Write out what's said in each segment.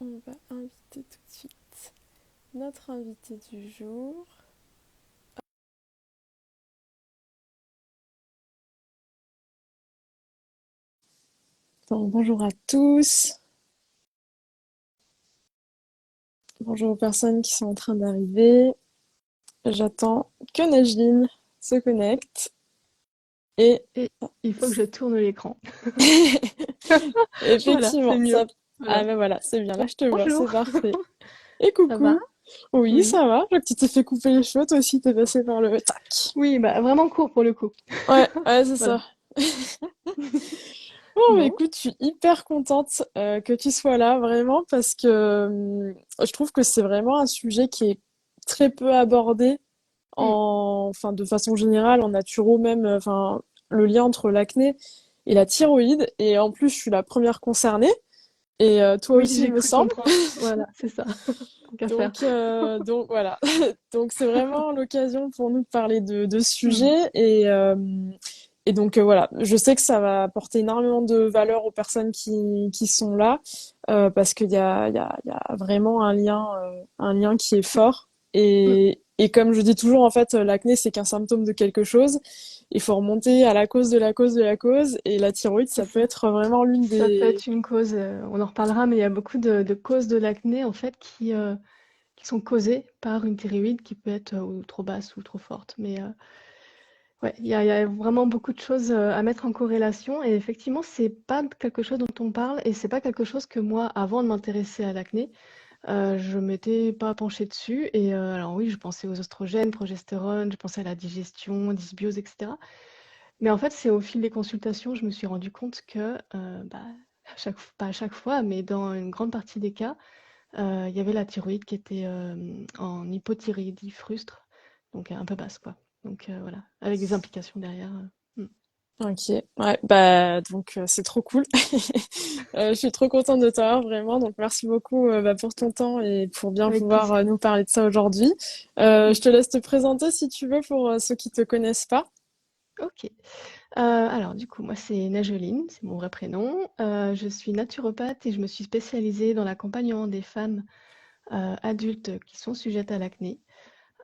On va inviter tout de suite notre invité du jour. Donc, bonjour à tous, bonjour aux personnes qui sont en train d'arriver. J'attends que Najine se connecte et Et il faut que je tourne l'écran. Voilà, c'est effectivement, mieux. ça... Ah Voilà. ben voilà, c'est bien, là je te vois, c'est Bonjour, parfait. Et ça va? coucou, oui Oui. ça va, je vois que tu t'es fait couper les cheveux, toi aussi t'es passé par le tac. Oui, bah vraiment court pour le coup. Ouais, ouais c'est Voilà. ça. Bon, bah, Bon. écoute, je suis hyper contente que tu sois là, vraiment, parce que je trouve que c'est vraiment un sujet qui est très peu abordé, Hmm. enfin, de façon générale, en naturo même, enfin, le lien entre l'acné et la thyroïde. Et en plus, je suis la première concernée, et toi Oui, aussi, il j'ai me cru semble. comprendre. Voilà, c'est ça. Tant qu'à faire. Donc voilà. Donc c'est vraiment l'occasion pour nous de parler de ce Hmm. sujet et donc voilà. Je sais que ça va apporter énormément de valeur aux personnes qui sont là parce qu'il y a vraiment un lien qui est fort Hmm. et comme je dis toujours en fait l'acné c'est qu'un symptôme de quelque chose. Il faut remonter à la cause de la cause de la cause et la thyroïde C'est ça peut ça. être vraiment l'une Ça peut des être une cause, on en reparlera, mais il y a beaucoup de causes de l'acné en fait qui sont causées par une thyroïde qui peut être ou trop basse ou trop forte. Mais ouais, il y a vraiment beaucoup de choses, à mettre en corrélation et effectivement, c'est pas quelque chose dont on parle et c'est pas quelque chose que moi, avant de m'intéresser à l'acné, je m'étais pas penchée dessus et alors oui, je pensais aux oestrogènes, progestérone, je pensais à la digestion, dysbiose et cetera. Mais en fait, c'est au fil des consultations, je me suis rendu compte que, bah, pas à chaque fois, mais dans une grande partie des cas, il y avait la thyroïde qui était, en hypothyroïdie frustre, donc un peu basse, quoi. Donc voilà, avec des implications derrière, mmh. Ok, ouais, bah donc c'est trop cool. Je suis trop contente de t'avoir vraiment, donc merci beaucoup bah, pour ton temps et pour bien Avec pouvoir plaisir. nous parler de ça aujourd'hui. Mmh. Je te laisse te présenter si tu veux pour ceux qui te connaissent pas. OK. Alors du coup, moi c'est Nageline, c'est mon vrai prénom. Je suis naturopathe et je me suis spécialisée dans l'accompagnement des femmes, adultes qui sont sujettes à l'acné.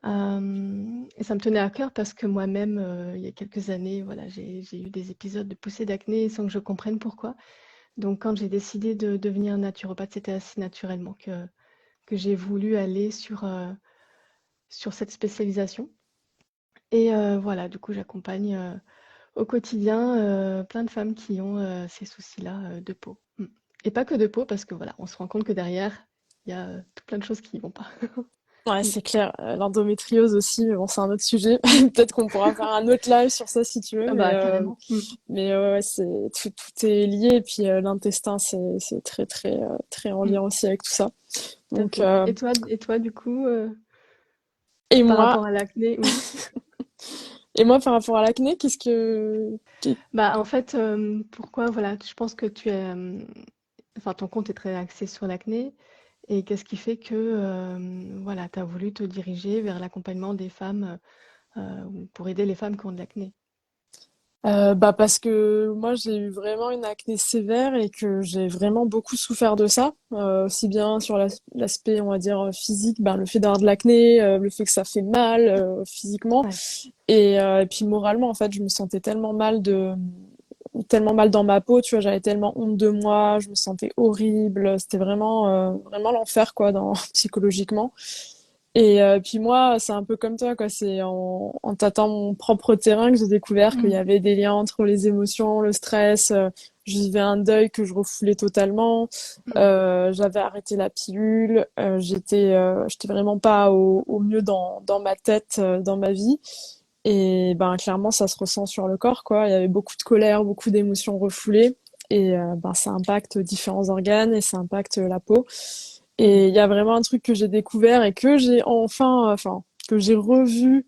Et ça me tenait à cœur parce que moi-même, il y a quelques années, voilà, j'ai eu des épisodes de poussée d'acné sans que je comprenne pourquoi. Donc quand j'ai décidé de devenir naturopathe, c'était assez naturellement que j'ai voulu aller sur cette spécialisation. Et voilà, du coup, j'accompagne, au quotidien, plein de femmes qui ont, ces soucis-là, de peau. Mmh. Et pas que de peau parce que voilà, on se rend compte que derrière, il y a, tout plein de choses qui vont pas. Ouais, Mmh. c'est clair. L'endométriose aussi, mais bon, c'est un autre sujet. Peut-être qu'on pourra faire un autre live sur ça si tu veux, Ah bah, carrément. Mmh. mais ouais, c'est tout est lié et puis l'intestin c'est très très très en Mmh. lien aussi avec tout ça. Tout à Donc fait. Et toi du coup, et par moi rapport à l'acné, oui. et moi par rapport à l'acné, qu'est-ce que Bah, en fait, pourquoi voilà, je pense que tu es, enfin ton compte est très axé sur l'acné et qu'est-ce qui fait que, voilà, tu as voulu te diriger vers l'accompagnement des femmes, ou pour aider les femmes qui ont de l'acné? Bah parce que moi j'ai eu vraiment une acné sévère et que j'ai vraiment beaucoup souffert de ça, aussi bien sur l'aspect on va dire physique, ben le fait d'avoir de l'acné, le fait que ça fait mal physiquement Ouais. et puis moralement en fait je me sentais tellement mal dans ma peau, tu vois, j'avais tellement honte de moi, je me sentais horrible, c'était vraiment l'enfer quoi dans psychologiquement. Et puis moi, c'est un peu comme toi, quoi. C'est en tâtant mon propre terrain que j'ai découvert qu'il y Mmh. avait des liens entre les émotions, le stress. Je vivais un deuil que je refoulais totalement. Mmh. J'avais arrêté la pilule. J'étais vraiment pas au mieux dans ma tête, dans ma vie. Et ben clairement, ça se ressent sur le corps, quoi. Il y avait beaucoup de colère, beaucoup d'émotions refoulées. Et ben ça impacte différents organes et ça impacte la peau. Mmh. Et il y a vraiment un truc que j'ai découvert et que que j'ai revu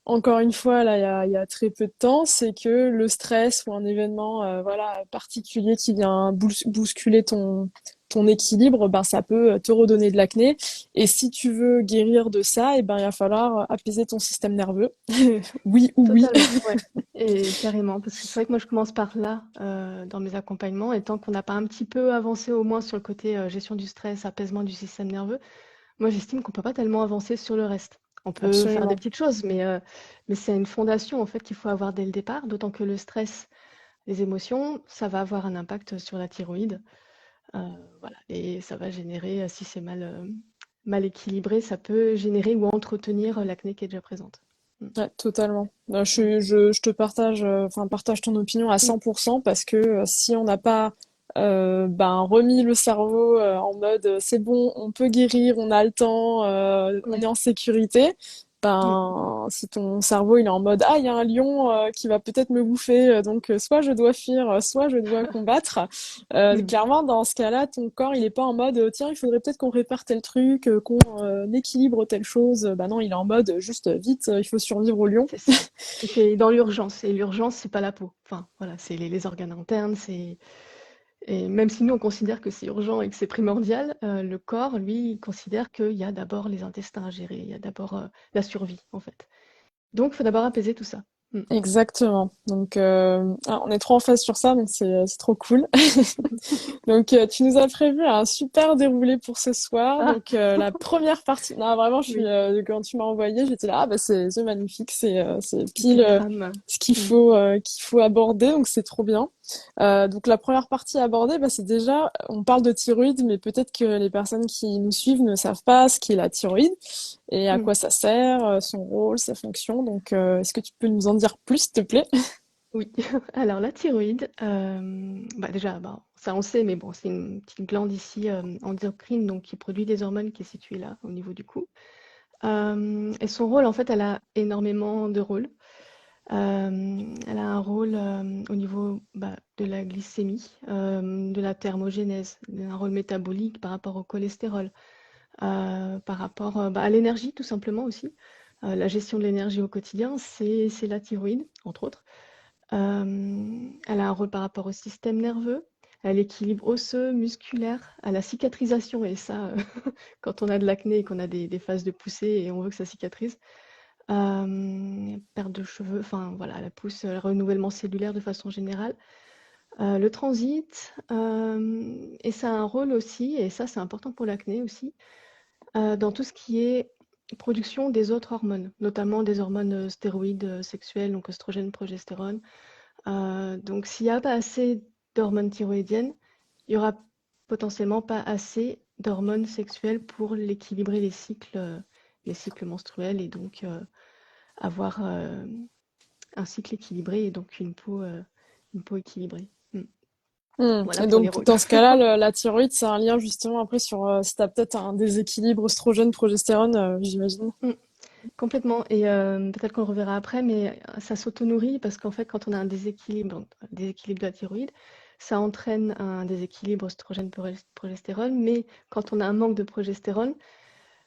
encore une fois, là, il y a très peu de temps, c'est que le stress ou un événement, voilà, particulier qui vient bousculer ton équilibre, ben ça peut te redonner de l'acné. Et si tu veux guérir de ça, et ben il va falloir apaiser ton système nerveux. Oui ou oui. Totalement, ouais. Et carrément, parce que c'est vrai que moi je commence par là dans mes accompagnements, et tant qu'on n'a pas un petit peu avancé au moins sur le côté gestion du stress, apaisement du système nerveux, moi j'estime qu'on peut pas tellement avancer sur le reste. On peut faire des Absolument. petites choses, mais c'est une fondation en fait qu'il faut avoir dès le départ, d'autant que le stress, les émotions, ça va avoir un impact sur la thyroïde. Euh, voilà, et ça va générer, si c'est mal équilibré, ça peut générer ou entretenir l'acné qui est déjà présente. Mm. Ouais, totalement. Mm. Je te partage, partage ton opinion à Mm. 100% parce que si on n'a pas ben, remis le cerveau en mode c'est bon, on peut guérir, on a le temps, on Ouais. est en sécurité, Mm. ben, si ton cerveau il est en mode ah, il y a un lion qui va peut-être me bouffer, donc soit je dois fuir, soit je dois combattre, Mm. clairement, dans ce cas-là, ton corps, il est pas en mode tiens, il faudrait peut-être qu'on répare tel truc, qu'on équilibre telle chose. Bah non, il est en mode juste vite, il faut survivre au lion. C'est ça. Et c'est dans l'urgence. Et l'urgence, c'est pas la peau. Enfin, voilà, c'est les organes internes. Et même si nous, on considère que c'est urgent et que c'est primordial, le corps, lui, il considère qu'il y a d'abord les intestins à gérer. Il y a d'abord la survie, en fait. Donc, il faut d'abord apaiser tout ça. Mm. Exactement. Donc, on est trop en phase sur ça, donc c'est trop cool. Donc, tu nous as prévu un super déroulé pour ce soir. Ah, Donc, la première partie, non, vraiment, oui, quand tu m'as envoyé, j'étais là, ah, bah, c'est magnifique, c'est petite pile, trame. ce Mm. qu'il faut aborder, donc c'est trop bien. Donc, la première partie abordée, bah, c'est déjà, on parle de thyroïde, mais peut-être que les personnes qui nous suivent ne savent pas ce qu'est la thyroïde et à Mm. quoi ça sert, son rôle, sa fonction. Donc, est-ce que tu peux nous en dire plus, s'il te plaît? Oui. Alors, la thyroïde, bah, déjà, bah, ça on sait, mais bon, c'est une petite glande ici endocrine, donc qui produit des hormones qui est située là, au niveau du cou. Et son rôle, en fait, elle a énormément de rôles. Elle a un rôle au niveau bah, de la glycémie, de la thermogénèse, un rôle métabolique par rapport au cholestérol, par rapport bah, à l'énergie tout simplement aussi. La gestion de l'énergie au quotidien, c'est la thyroïde, entre autres. Elle a un rôle par rapport au système nerveux, à l'équilibre osseux, musculaire, à la cicatrisation, et ça, quand on a de l'acné et qu'on a des phases de poussée et on veut que ça cicatrise, perte de cheveux, enfin voilà, la pousse, renouvellement cellulaire de façon générale. Le transit, et ça a un rôle aussi, et ça c'est important pour l'acné aussi, dans tout ce qui est production des autres hormones, notamment des hormones stéroïdes sexuelles, donc oestrogène, progestérone. Donc s'il n'y a pas assez d'hormones thyroïdiennes, il n'y aura potentiellement pas assez d'hormones sexuelles pour l'équilibrer les cycles menstruels, et donc avoir un cycle équilibré et donc une peau équilibrée. Mm. Voilà Et pour les donc, rôles. dans ce cas-là, la thyroïde, c'est un lien justement après sur si t'as peut-être un déséquilibre oestrogène-progestérone, j'imagine. Mm. Complètement. Et peut-être qu'on le reverra après, mais ça s'auto-nourrit parce qu'en fait, quand on a un déséquilibre de la thyroïde, ça entraîne un déséquilibre oestrogène-progestérone, mais quand on a un manque de progestérone,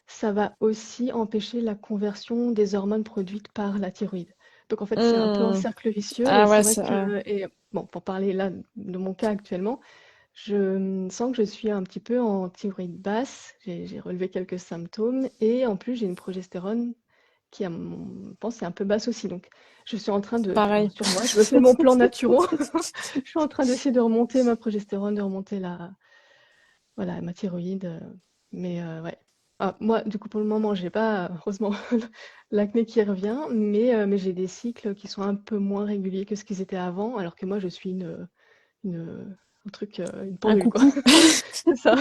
ça va aussi empêcher la conversion des hormones produites par la thyroïde. Donc en fait, c'est un peu un Hmm. cercle vicieux, et Ah c'est ouais, vrai c'est ouais. que, et bon, pour parler là de mon cas actuellement, je sens que je suis un petit peu en thyroïde basse, j'ai relevé quelques symptômes, et en plus j'ai une progestérone qui, à mon pense, est un peu basse aussi. Donc je suis en train de, enfin Pareil. sur moi, je me fais mon plan naturo, je suis en train d'essayer de remonter ma progestérone, de remonter voilà, ma thyroïde. Mais ouais. Ah, moi, du coup, pour le moment, j'ai pas, heureusement, l'acné qui revient, mais j'ai des cycles qui sont un peu moins réguliers que ce qu'ils étaient avant, alors que moi, je suis un truc, une Un pendule, quoi. coucou. C'est ça.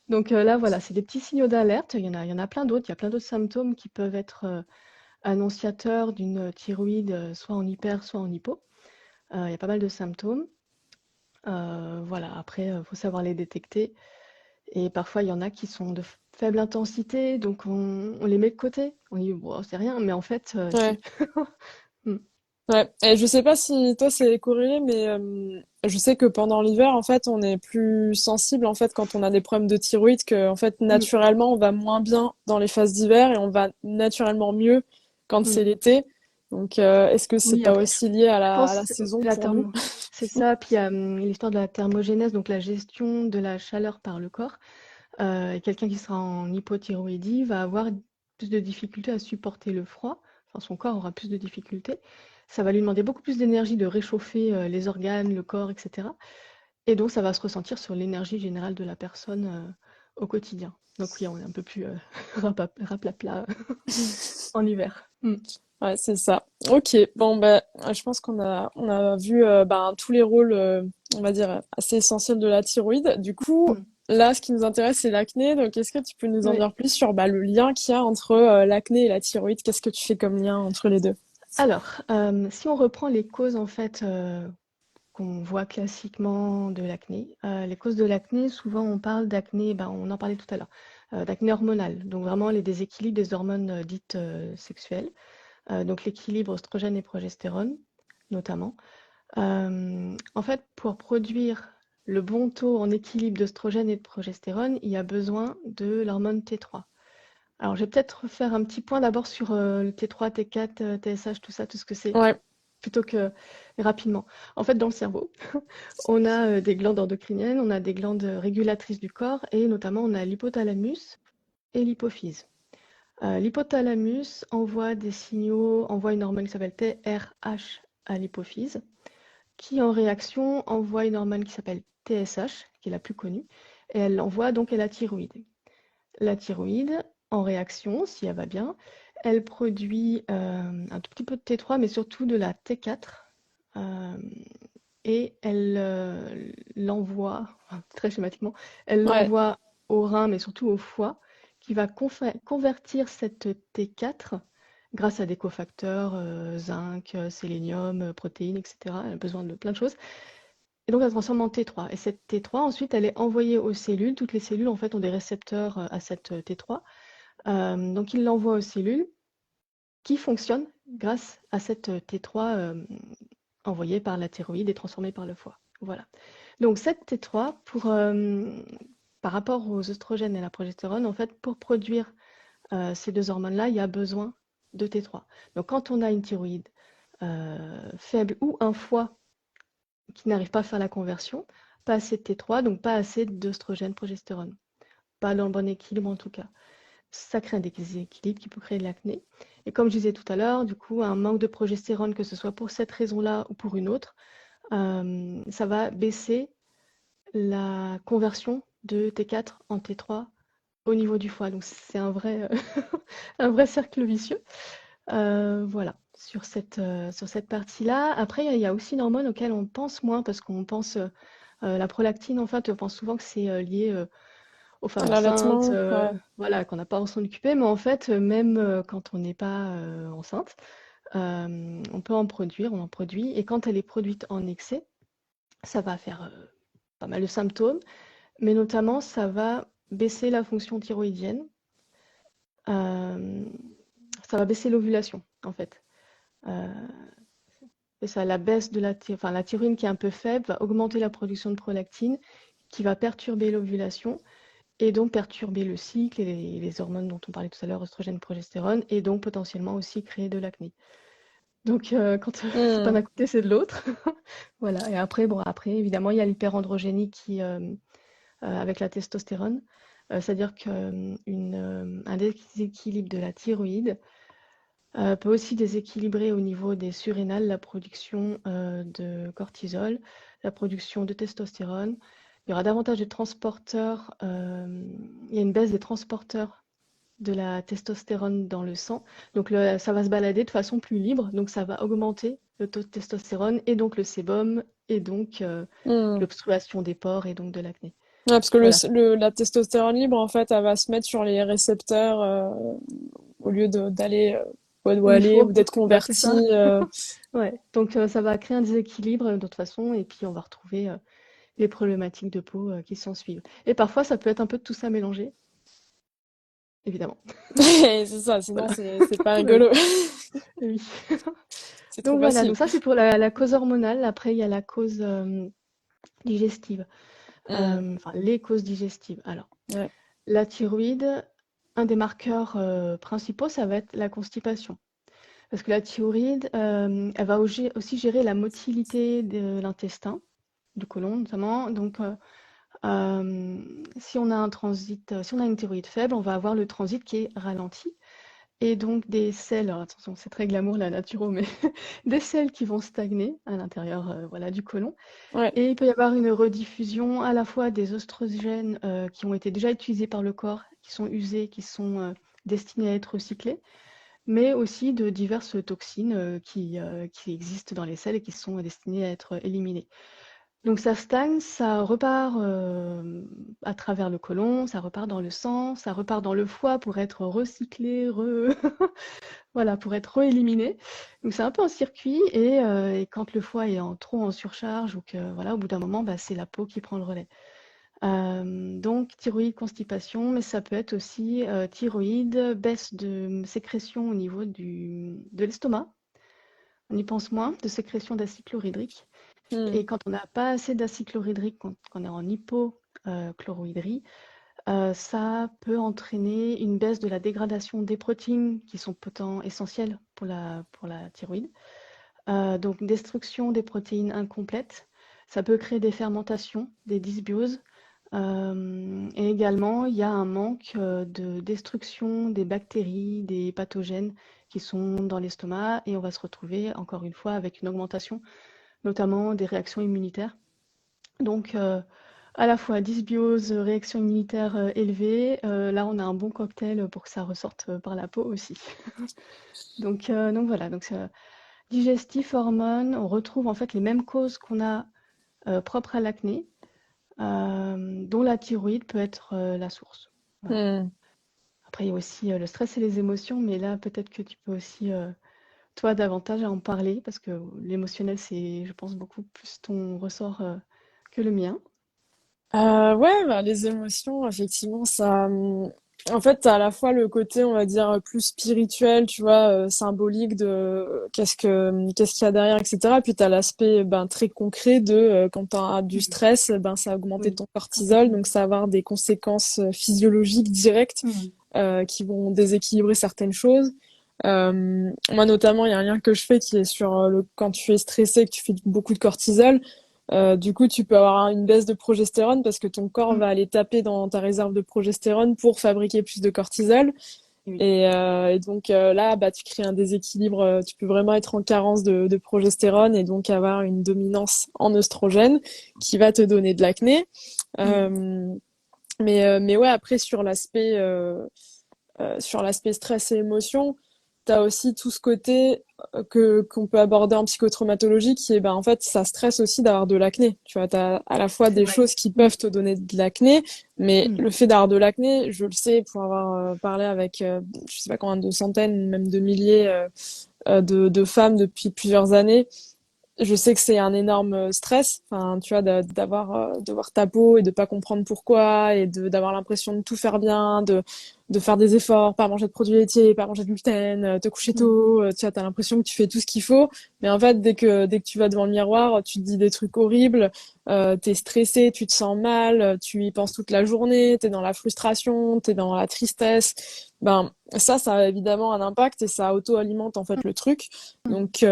Donc là, voilà, c'est des petits signaux d'alerte. Il y en a plein d'autres. Il y a plein d'autres symptômes qui peuvent être annonciateurs d'une thyroïde, soit en hyper, soit en hypo. Il y a pas mal de symptômes. Voilà, après, il faut savoir les détecter. Et parfois, il y en a qui sont de faible intensité, donc on les met de côté. On dit, bon, c'est rien, mais en fait, Ouais. si. Mm. Ouais. Et je sais pas si toi c'est corrélé, mais je sais que pendant l'hiver, en fait, on est plus sensible en fait quand on a des problèmes de thyroïde, que en fait Mm. naturellement on va moins bien dans les phases d'hiver et on va naturellement mieux quand c'est Mm. l'été. Donc, est-ce que c'est Oui, pas après, aussi lié à je la pense saison la pour nous? c'est ça. Puis il y a l'histoire de la thermogénèse, donc la gestion de la chaleur par le corps. Et quelqu'un qui sera en hypothyroïdie va avoir plus de difficultés à supporter le froid. Enfin, son corps aura plus de difficultés. Ça va lui demander beaucoup plus d'énergie de réchauffer les organes, le corps, etc. Et donc, ça va se ressentir sur l'énergie générale de la personne au quotidien. Donc oui, on est un peu plus raplapla en hiver. Mm. Ouais, c'est ça. Ok, bon ben, je pense qu'on a vu ben, tous les rôles, on va dire, assez essentiels de la thyroïde. Du coup, Mm. là, ce qui nous intéresse, c'est l'acné. Donc, est-ce que tu peux nous en Oui. dire plus sur bah, le lien qu'il y a entre l'acné et la thyroïde? Qu'est-ce que tu fais comme lien entre les deux? Alors, si on reprend les causes en fait qu'on voit classiquement de l'acné, les causes de l'acné, souvent on parle d'acné, ben, on en parlait tout à l'heure, d'acné hormonal, donc vraiment les déséquilibres des hormones dites sexuelles, donc l'équilibre oestrogène et progestérone notamment. En fait, pour produire le bon taux en équilibre d'oestrogène et de progestérone, il y a besoin de l'hormone T3. Alors, je vais peut-être faire un petit point d'abord sur le T3, T4, TSH, tout ça, tout ce que c'est, Ouais, plutôt que rapidement. En fait, dans le cerveau, on a des glandes endocriniennes, on a des glandes régulatrices du corps, et notamment on a l'hypothalamus et l'hypophyse. L'hypothalamus envoie des signaux, envoie une hormone qui s'appelle TRH à l'hypophyse, qui en réaction envoie une hormone qui s'appelle TSH, qui est la plus connue, et elle l'envoie donc à la thyroïde. La thyroïde, en réaction, si elle va bien, elle produit un tout petit peu de T3, mais surtout de la T4, euh, et elle l'envoie, enfin, très schématiquement, elle ouais, l'envoie au rein, mais surtout au foie, qui va convertir cette T4 grâce à des cofacteurs, zinc, sélénium, protéines, etc. Elle a besoin de plein de choses. Et donc, elle se transforme en T3. Et cette T3, ensuite, elle est envoyée aux cellules. Toutes les cellules, en fait, ont des récepteurs à cette T3. Donc, il l'envoie aux cellules qui fonctionnent grâce à cette T3 envoyée par la thyroïde et transformée par le foie. Voilà. Donc, cette T3, par rapport aux oestrogènes et la progestérone, en fait, pour produire ces deux hormones-là, il y a besoin de T3. Donc, quand on a une thyroïde faible ou un foie qui n'arrive pas à faire la conversion, pas assez de T3, donc pas assez d'œstrogène, progestérone. Pas dans le bon équilibre en tout cas. Ça crée un déséquilibre qui peut créer de l'acné. Et comme je disais tout à l'heure, du coup, un manque de progestérone, que ce soit pour cette raison-là ou pour une autre, ça va baisser la conversion de T4 en T3 au niveau du foie. Donc c'est un vrai, un vrai cercle vicieux. Voilà, sur cette partie-là. Après, il y a aussi une hormone auquel on pense moins parce qu'on pense, la prolactine, en fait, on pense souvent que c'est lié aux femmes enceintes, l'allaitement, ouais. voilà, qu'on n'a pas à s'en occuper. Mais en fait, même quand on n'est pas enceinte, on peut en produire, on en produit. Et quand elle est produite en excès, ça va faire pas mal de symptômes, mais notamment, ça va baisser la fonction thyroïdienne. euh, Ça va baisser l'ovulation, en fait. Euh, C'est ça, la baisse de enfin, la thyroïne qui est un peu faible va augmenter la production de prolactine, qui va perturber l'ovulation et donc perturber le cycle et les hormones dont on parlait tout à l'heure, oestrogène, progestérone, et donc potentiellement aussi créer de l'acné. Donc, quand c'est pas Hmm. d'un côté, c'est de l'autre. Voilà. Et après, bon, après, évidemment, il y a l'hyperandrogénie avec la testostérone, c'est-à-dire qu'un déséquilibre de la thyroïde peut aussi déséquilibrer au niveau des surrénales la production de cortisol, la production de testostérone. Il y aura davantage de transporteurs, il y a une baisse des transporteurs de la testostérone dans le sang. Donc ça va se balader de façon plus libre, donc ça va augmenter le taux de testostérone et donc le sébum et donc Hmm. l'obstruction des pores et donc de l'acné. Ouais, parce que Voilà. la testostérone libre, en fait, elle va se mettre sur les récepteurs au lieu d'aller où Où il aller faut. ou d'être Bah, c'est ça. converti. Ouais. Donc ça va créer un déséquilibre de toute façon et puis on va retrouver les problématiques de peau qui s'en suivent. Et parfois, ça peut être un peu de tout ça mélangé, évidemment. C'est ça, sinon Voilà. c'est pas Bah oui. rigolo. Oui. C'est trop Donc voilà, facile. donc ça c'est pour la cause hormonale. Après, il y a la cause digestive, Hmm. enfin les causes digestives. Alors, Ouais. la thyroïde, un des marqueurs principaux, ça va être la constipation. Parce que la thyroïde, elle va aussi gérer la motilité de l'intestin, du côlon notamment. Donc, si on a si on a une thyroïde faible, on va avoir le transit qui est ralenti. Et donc des selles, alors attention, c'est très glamour la naturo, mais des selles qui vont stagner à l'intérieur, voilà, du côlon. Ouais. Et il peut y avoir une rediffusion à la fois des oestrogènes qui ont été déjà utilisés par le corps, qui sont usés, qui sont destinés à être recyclés, mais aussi de diverses toxines qui existent dans les selles et qui sont destinées à être éliminées. Donc ça stagne, ça repart à travers le côlon, ça repart dans le sang, ça repart dans le foie pour être recyclé, voilà, pour être rééliminé. Donc c'est un peu un circuit et quand le foie est trop en surcharge ou que voilà, au bout d'un moment, bah, c'est la peau qui prend le relais. Donc thyroïde, constipation, mais ça peut être aussi thyroïde, baisse de sécrétion au niveau de l'estomac. On y pense moins, de sécrétion d'acide chlorhydrique. Hmm. Et quand on n'a pas assez d'acide chlorhydrique, quand on est en hypochlorhydrie, ça peut entraîner une baisse de la dégradation des protéines qui sont pourtant essentielles pour la thyroïde. Donc destruction des protéines incomplètes. Ça peut créer des fermentations, des dysbioses. Et également, il y a un manque de destruction des bactéries, des pathogènes qui sont dans l'estomac et on va se retrouver encore une fois avec une augmentation, notamment des réactions immunitaires. Donc, à la fois dysbiose, réaction immunitaire élevée, là on a un bon cocktail pour que ça ressorte par la peau aussi. Donc voilà, digestif, hormones, on retrouve en fait les mêmes causes qu'on a propres à l'acné, dont la thyroïde peut être la source. Voilà. Hmm. Après, il y a aussi le stress et les émotions, mais là peut-être que tu peux aussi, toi, davantage à en parler, parce que l'émotionnel, c'est, je pense, beaucoup plus ton ressort que le mien. Ouais, bah, les émotions, effectivement, en fait, t'as à la fois le côté, on va dire, plus spirituel, tu vois, symbolique de qu'est-ce qu'il y a derrière, etc. Puis t'as l'aspect, ben, très concret de quand t'as du Mhm. stress, ben, ça va augmenter Oui, ton cortisol, complètement. donc ça va avoir des conséquences physiologiques directes Mhm. qui vont déséquilibrer certaines choses. Moi, notamment, il y a un lien que je fais qui est sur quand tu es stressé, que tu fais beaucoup de cortisol. Du coup, tu peux avoir une baisse de progestérone parce que ton corps va Mhm. aller taper dans ta réserve de progestérone pour fabriquer plus de cortisol. Oui. Et donc là, bah, tu crées un déséquilibre. Tu peux vraiment être en carence de progestérone et donc avoir une dominance en oestrogène qui va te donner de l'acné. Mhm. Euh, mais ouais, après sur l'aspect stress et émotion, tu as aussi tout ce côté que qu'on peut aborder en psychotraumatologie qui est ben en fait ça stresse aussi d'avoir de l'acné. Tu vois, tu as à la fois C'est des vrai. choses qui Mhm. peuvent te donner de l'acné, mais Mhm. le fait d'avoir de l'acné, je le sais pour avoir parlé avec je sais pas combien de centaines, même de milliers de femmes depuis plusieurs années, je sais que c'est un énorme stress, enfin, tu vois, de voir ta peau et de pas comprendre pourquoi et d'avoir l'impression de tout faire bien, de faire des efforts, pas manger de produits laitiers, pas manger de gluten, te coucher Mhm. tôt, tu vois, t'as l'impression que tu fais tout ce qu'il faut, mais en fait, dès que tu vas devant le miroir, tu te dis des trucs horribles, t'es stressé, tu te sens mal, tu y penses toute la journée, t'es dans la frustration, t'es dans la tristesse, ben, ça a évidemment un impact et ça auto-alimente en fait le truc. Mhm. Donc,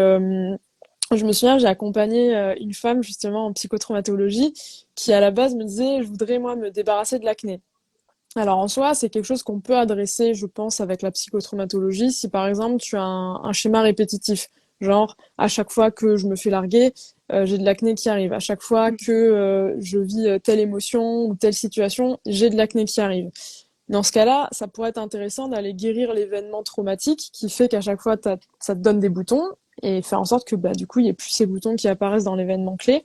je me souviens, j'ai accompagné une femme justement en psychotraumatologie qui à la base me disait je voudrais moi me débarrasser de l'acné. Alors en soi, c'est quelque chose qu'on peut adresser, je pense, avec la psychotraumatologie si par exemple tu as un schéma répétitif. Genre, à chaque fois que je me fais larguer, j'ai de l'acné qui arrive. À chaque fois Mhm. que je vis telle émotion ou telle situation, j'ai de l'acné qui arrive. Dans ce cas-là, ça pourrait être intéressant d'aller guérir l'événement traumatique qui fait qu'à chaque fois, ça te donne des boutons et faire en sorte que bah, du coup, il n'y ait plus ces boutons qui apparaissent dans l'événement clé.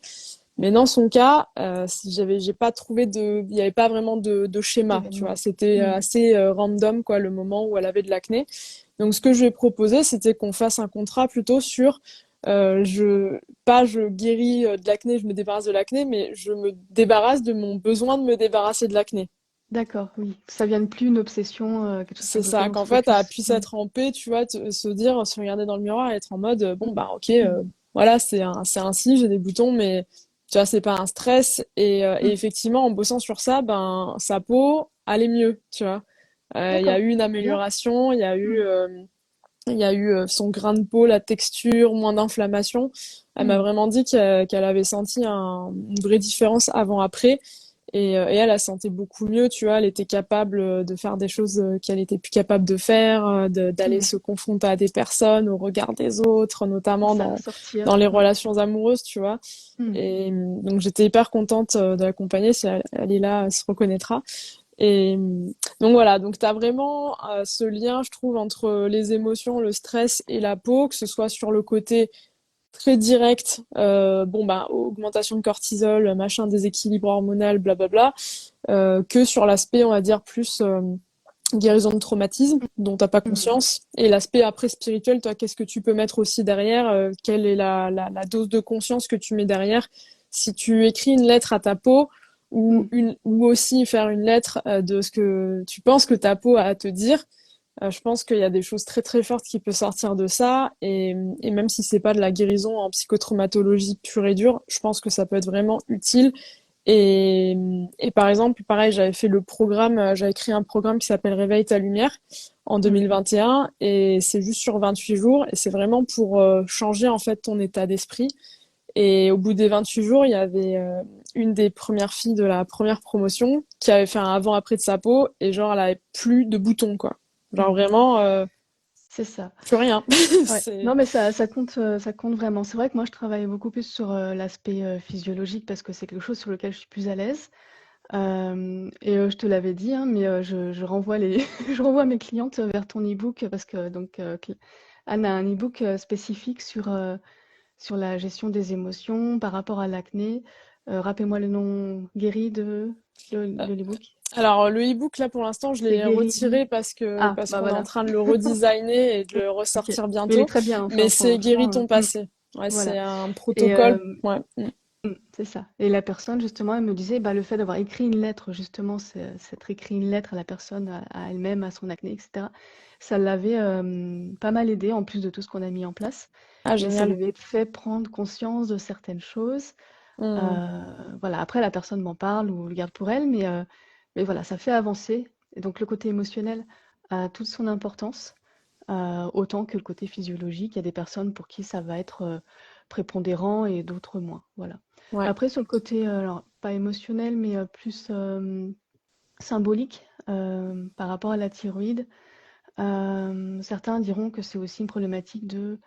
Mais dans son cas, si j'ai pas trouvé il n'y avait pas vraiment de schéma, tu vois. D'événements. C'était Mhm. assez random, quoi, le moment où elle avait de l'acné. Donc, ce que je lui ai proposé, c'était qu'on fasse un contrat plutôt sur, je guéris de l'acné, je me débarrasse de l'acné, mais je me débarrasse de mon besoin de me débarrasser de l'acné. D'accord, oui. Que ça vienne plus une obsession, quelque chose C'est sur lequel ça, on qu'en se fait, elle focus. puisse Mhm. être en paix, tu vois, se dire, se regarder dans le miroir et être en mode, bon, bah, ok, Mhm. voilà, c'est ainsi, j'ai des boutons, mais tu vois, c'est pas un stress. Et Mhm. effectivement, en bossant sur ça, ben, sa peau allait mieux, tu vois. Il y a D'accord, eu une c'est bien. amélioration, il y a eu, Mhm. Il y a eu son grain de peau, la texture, moins d'inflammation. Elle m'a Mmh. vraiment dit qu'elle avait senti une vraie différence avant-après. Et elle, elle se sentait beaucoup mieux, tu vois. Elle était capable de faire des choses qu'elle était plus capable de faire, d'aller Mmh. se confronter à des personnes, au regard des autres, notamment Ça, dans les sortir. Ouais. relations amoureuses, tu vois. Mmh. Et donc j'étais hyper contente de l'accompagner. Si elle est là, elle se reconnaîtra. Et donc voilà, donc tu as vraiment ce lien, je trouve, entre les émotions, le stress et la peau, que ce soit sur le côté très direct, bon bah augmentation de cortisol, machin, déséquilibre hormonal, blablabla, que sur l'aspect, on va dire, plus guérison de traumatisme, dont t'as pas Mmh. conscience, et l'aspect après spirituel, toi, qu'est-ce que tu peux mettre aussi derrière, quelle est la dose de conscience que tu mets derrière. Si tu écris une lettre à ta peau, Mmh. ou aussi faire une lettre de ce que tu penses que ta peau a à te dire, je pense qu'il y a des choses très très fortes qui peuvent sortir de ça, et même si c'est pas de la guérison en psychotraumatologie pure et dure, je pense que ça peut être vraiment utile. Et, et par exemple, pareil, j'avais fait le programme, j'avais créé un programme qui s'appelle Réveille ta lumière en Mmh. 2021, et c'est juste sur 28 jours, et c'est vraiment pour changer en fait ton état d'esprit. Et au bout des 28 jours, il y avait une des premières filles de la première promotion qui avait fait un avant-après de sa peau, et genre elle avait plus de boutons, quoi. Genre Mmh. vraiment C'est ça. plus rien. Ouais. C'est Non, mais ça compte vraiment. C'est vrai que moi, je travaille beaucoup plus sur l'aspect physiologique parce que c'est quelque chose sur lequel je suis plus à l'aise. Et je te l'avais dit, hein, mais je renvoie je renvoie mes clientes vers ton e-book parce que donc Anne a un e-book spécifique sur la gestion des émotions par rapport à l'acné. Rappelle-moi le nom guéri de l'e-book. alors le e-book là pour l'instant je C'est l'ai guéri. retiré Ah, parce bah qu'on est en voilà. train de le redesigner et de le Ok. ressortir Mais il est bientôt. très bien. Enfin, Mais c'est Guéris franchement, ton passé. Ouais, voilà. c'est un Et protocole. Ouais. Mm. c'est ça. Et la personne, justement, elle me disait, bah, le fait d'avoir écrit une lettre, justement, s'être écrit une lettre à la personne, à elle-même, à son acné, etc., ça l'avait pas mal aidé, en plus de tout ce qu'on a mis en place. Ah Et ça lui génial. avait fait prendre conscience de certaines choses. Mm. Euh, voilà, après, la personne m'en parle ou le garde pour elle, mais voilà, ça fait avancer. Et donc, le côté émotionnel a toute son importance, autant que le côté physiologique. Il y a des personnes pour qui ça va être prépondérant et d'autres moins. Voilà. Ouais. Après, sur le côté, alors pas émotionnel, mais plus symbolique par rapport à la thyroïde, certains diront que c'est aussi une problématique de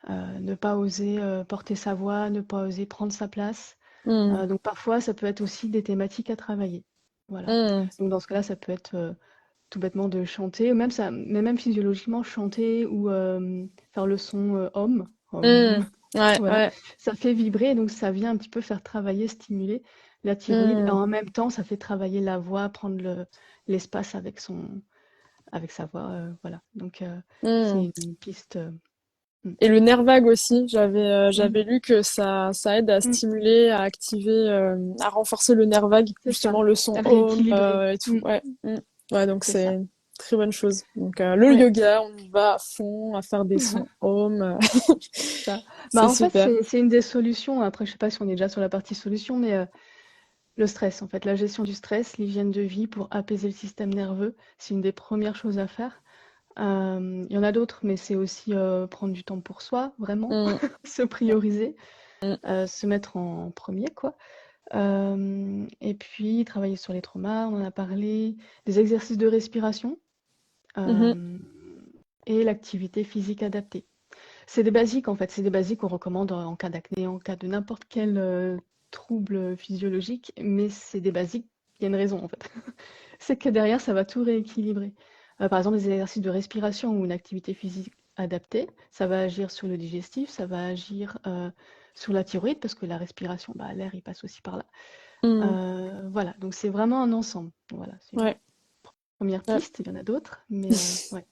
ne pas oser porter sa voix, ne pas oser prendre sa place. Mm. Donc parfois, ça peut être aussi des thématiques à travailler. Voilà. Mm. Donc dans ce cas-là, ça peut être tout bêtement de chanter, ou même ça, mais même physiologiquement chanter ou faire le son homme. Mm. Ouais, Voilà, ouais. ça fait vibrer, donc ça vient un petit peu faire travailler, stimuler la thyroïde, et Mm. en même temps, ça fait travailler la voix, prendre l'espace avec sa voix, voilà. Donc Mm. c'est une piste. Mm. Et le nerf vague aussi, Mm. j'avais lu que ça aide à Mm. stimuler, à activer, à renforcer le nerf vague, C'est ça, justement le son à home rééquilibrer. et tout. Mm. Ouais, mm. Ouais, donc C'est c'est ça. une très bonne chose. Donc le Ouais. yoga, on y va à fond, à faire des sons home, Ça. Bah, c'est en fait, super. c'est une des solutions. Après, je sais pas si on est déjà sur la partie solution, mais le stress, en fait, la gestion du stress, l'hygiène de vie pour apaiser le système nerveux, c'est une des premières choses à faire. Il y en a d'autres, mais c'est aussi prendre du temps pour soi, vraiment, Mm. se prioriser, Mm. se mettre en premier, quoi. Et puis, travailler sur les traumas, on en a parlé, des exercices de respiration Mhm. euh, et l'activité physique adaptée. C'est des basiques, en fait, c'est des basiques qu'on recommande en cas d'acné, en cas de n'importe quel trouble physiologique, mais c'est des basiques, il y a une raison, en fait. C'est que derrière, ça va tout rééquilibrer. Par exemple, des exercices de respiration ou une activité physique adaptée, ça va agir sur le digestif, ça va agir sur la thyroïde, parce que la respiration, bah, l'air, il passe aussi par là. Mm. Voilà, donc c'est vraiment un ensemble. Voilà, c'est une Ouais. première Ouais. piste, il y en a d'autres, mais ouais.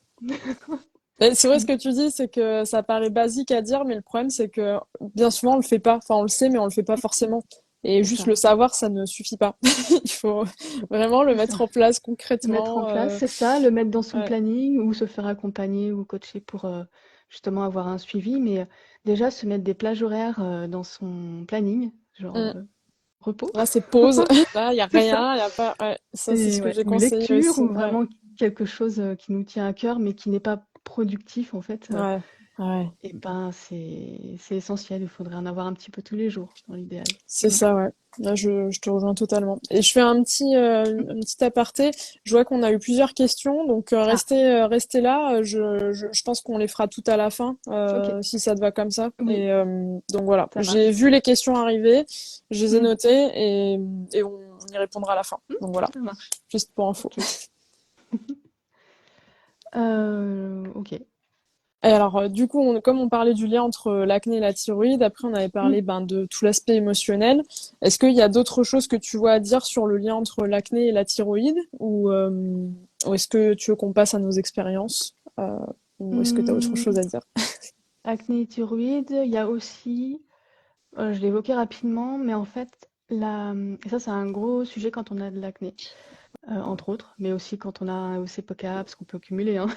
Mais c'est vrai ce que tu dis, c'est que ça paraît basique à dire, mais le problème c'est que bien souvent on le fait pas. Enfin, on le sait, mais on le fait pas forcément. Et C'est juste ça, le savoir, ça ne suffit pas. Il faut vraiment le c'est ça. mettre en place Le mettre en concrètement. place, c'est ça, le mettre dans son Ouais. planning ou se faire accompagner ou coacher pour justement avoir un suivi, mais déjà se mettre des plages horaires dans son planning, genre Mm. repos, Là, c'est pause. Là, il y a c'est ça. rien, il y a pas. Ouais. Ça, c'est ce C'est que ouais, j'ai une conseillé lecture aussi. ou Ouais. vraiment quelque chose qui nous tient à cœur, mais qui n'est pas productif en fait, Ouais, ouais. et ben c'est essentiel. Il faudrait en avoir un petit peu tous les jours dans l'idéal. C'est Mm. ça, ouais. Là, je te rejoins totalement. Et je fais un petit aparté. Je vois qu'on a eu plusieurs questions, donc Ah, restez là. Je pense qu'on les fera tout à la fin, ok, si ça te va comme ça. oui, Donc voilà, ça j'ai marche. vu les questions arriver, je les ai Mm. notées et on y répondra à la fin. Mm, Donc voilà, ça marche. juste pour info. Ok. Ok. Et alors, du coup, comme on parlait du lien entre l'acné et la thyroïde, après on avait Mm. parlé ben, de tout l'aspect émotionnel. Est-ce qu'il y a d'autres choses que tu vois à dire sur le lien entre l'acné et la thyroïde ou est-ce que tu veux qu'on passe à nos expériences ou est-ce que tu as autre chose Hmm, à dire? acné et thyroïde, il y a aussi, je l'ai évoqué rapidement, mais en fait, et ça c'est un gros sujet quand on a de l'acné, entre autres, mais aussi quand on a un OCPK, parce qu'on peut cumuler, hein,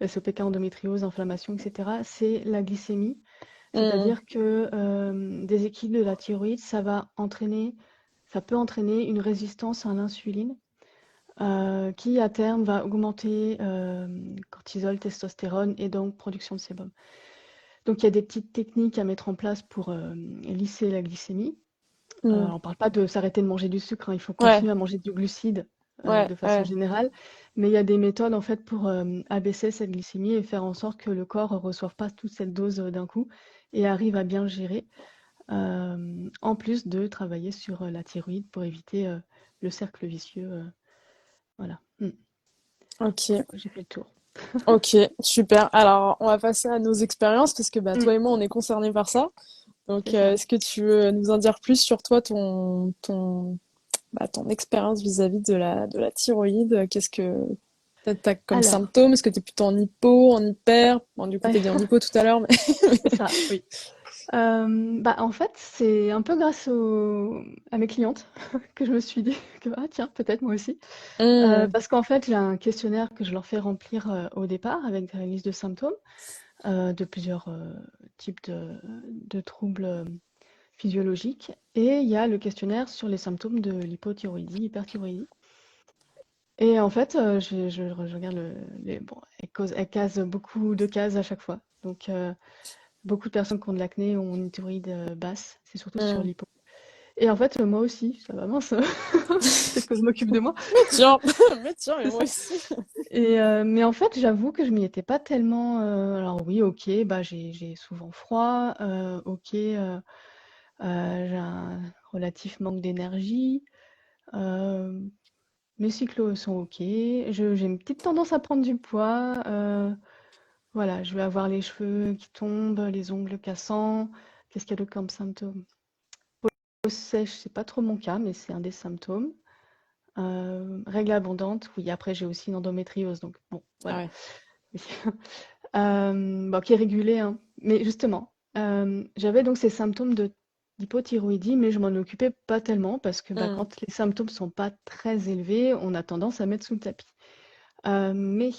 SOPK, endométriose, inflammation, etc., c'est la glycémie. Hmm, C'est-à-dire que déséquilibre de la thyroïde, ça peut entraîner une résistance à l'insuline qui à terme va augmenter cortisol, testostérone et donc production de sébum. Donc il y a des petites techniques à mettre en place pour lisser la glycémie. hmm. On ne parle pas de s'arrêter de manger du sucre, hein, il faut Ouais, continuer à manger du glucide ouais, de façon ouais. générale, mais il y a des méthodes en fait pour abaisser cette glycémie et faire en sorte que le corps ne reçoive pas toute cette dose d'un coup et arrive à bien gérer, en plus de travailler sur la thyroïde pour éviter le cercle vicieux. Voilà. Je Ok, crois que j'ai fait le tour. ok, super. Alors, on va passer à nos expériences parce que bah, Mm, toi et moi, on est concernés par ça. Donc, c'est ça. est-ce que tu veux nous en dire plus sur toi, ton expérience vis-à-vis de la thyroïde? Qu'est-ce que t'as comme Alors, symptômes? Est-ce que t'es plutôt en hypo, en hyper? Bon, du coup, t'es dit en hypo tout à l'heure, mais... c'est ça, oui. Bah, en fait, c'est un peu grâce à mes clientes que je me suis dit que, ah tiens, peut-être moi aussi. Hmm, Parce qu'en fait, j'ai un questionnaire que je leur fais remplir au départ avec des listes de symptômes de plusieurs types de troubles physiologiques. Et il y a le questionnaire sur les symptômes de l'hypothyroïdie, hyperthyroïdie. Et en fait, je regarde bon, elles casent beaucoup de cases à chaque fois. Donc, beaucoup de personnes qui ont de l'acné ont une thyroïde basse, c'est surtout sur hmm. l'hypo. Et en fait, moi aussi, ça va mince, peut-être que je m'occupe de moi. Mais tiens, mais tiens, mais C'est moi ça. aussi. Mais en fait, j'avoue que je m'y étais pas tellement. Alors oui, ok, bah j'ai souvent froid, ok, j'ai un relatif manque d'énergie, euh, mes cyclos sont ok, j'ai une petite tendance à prendre du poids, voilà, je vais avoir les cheveux qui tombent, les ongles cassants. Qu'est-ce qu'il y a d'autre comme symptômes? Peau sèche, c'est pas trop mon cas, mais c'est un des symptômes. Règles abondantes, oui, après j'ai aussi une endométriose, donc bon, Ah voilà. ouais. Oui. Bon, qui est régulée, hein. Mais justement, j'avais donc ces symptômes d'hypothyroïdie, mais je m'en occupais pas tellement parce que bah, Hmm, quand les symptômes sont pas très élevés, on a tendance à mettre sous le tapis. Mais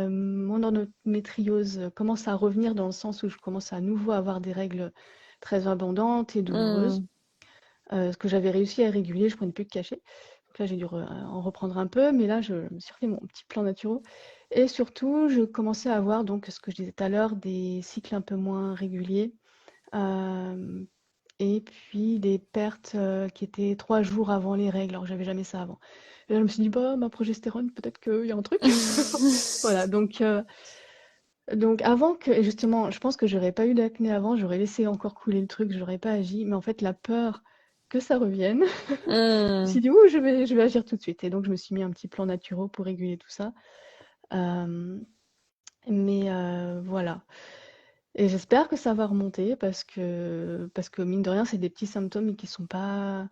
mon endométriose commence à revenir dans le sens où je commence à nouveau à avoir des règles très abondantes et douloureuses. hmm. Ce que j'avais réussi à réguler, je prenais plus de cachet. Donc là, j'ai dû en reprendre un peu, mais là, je me suis refait mon petit plan naturel. Et surtout, je commençais à avoir, donc, ce que je disais tout à l'heure, des cycles un peu moins réguliers. euh, et puis des pertes qui étaient 3 jours avant les règles, alors que j'avais jamais ça avant. Et là, je me suis dit, bah, ma progestérone, peut-être qu'il y a un truc. Voilà, donc avant que, et justement, je pense que j'aurais pas eu d'acné avant, j'aurais laissé encore couler le truc, j'aurais pas agi, mais en fait, la peur que ça revienne, je me Hmm. suis dit, ouh, je vais agir tout de suite. Et donc, je me suis mis un petit plan naturel pour réguler tout ça. Euh, mais voilà. Et j'espère que ça va remonter parce que mine de rien, c'est des petits symptômes qui sont pas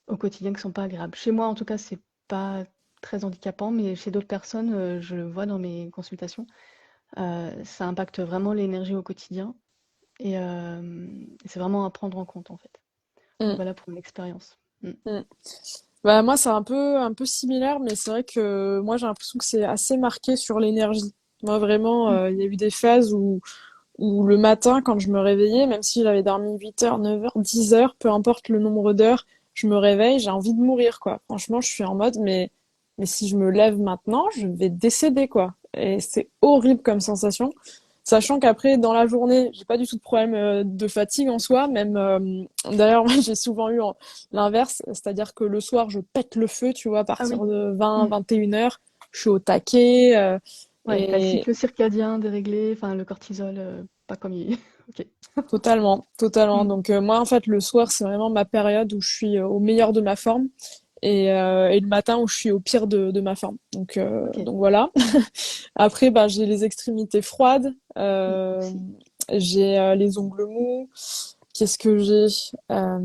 au quotidien, qui sont pas agréables. Chez moi, en tout cas, c'est pas très handicapant, mais chez d'autres personnes, je le vois dans mes consultations, ça impacte vraiment l'énergie au quotidien. Et c'est vraiment à prendre en compte, en fait. Donc Hmm, voilà pour mon expérience. Mm. hmm. Bah, moi, c'est un peu similaire, mais c'est vrai que moi, j'ai l'impression que c'est assez marqué sur l'énergie. Moi, vraiment, Mm. il y a eu des phases où le matin, quand je me réveillais, même si j'avais dormi 8 heures, 9 heures, 10 heures, peu importe le nombre d'heures, je me réveille, j'ai envie de mourir, quoi. Franchement, je suis en mode, mais mais si je me lève maintenant, je vais décéder, quoi. Et c'est horrible comme sensation. Sachant qu'après, dans la journée, j'ai pas du tout de problème de fatigue en soi. Même, d'ailleurs, moi, j'ai souvent eu l'inverse, c'est-à-dire que le soir, je pète le feu, tu vois, à Ah partir oui. de 20, Mm. 21 heures, je suis au taquet. Ouais, t'as le Et cycle circadien déréglé, enfin le cortisol, pas comme il. Ok. totalement, totalement. Mm. Donc, moi, en fait, le soir, c'est vraiment ma période où je suis au meilleur de ma forme. Et le matin où je suis au pire de ma forme. Ok. Donc voilà. Après, bah, j'ai les extrémités froides, Aussi. j'ai les ongles mous. Qu'est-ce que j'ai? Euh,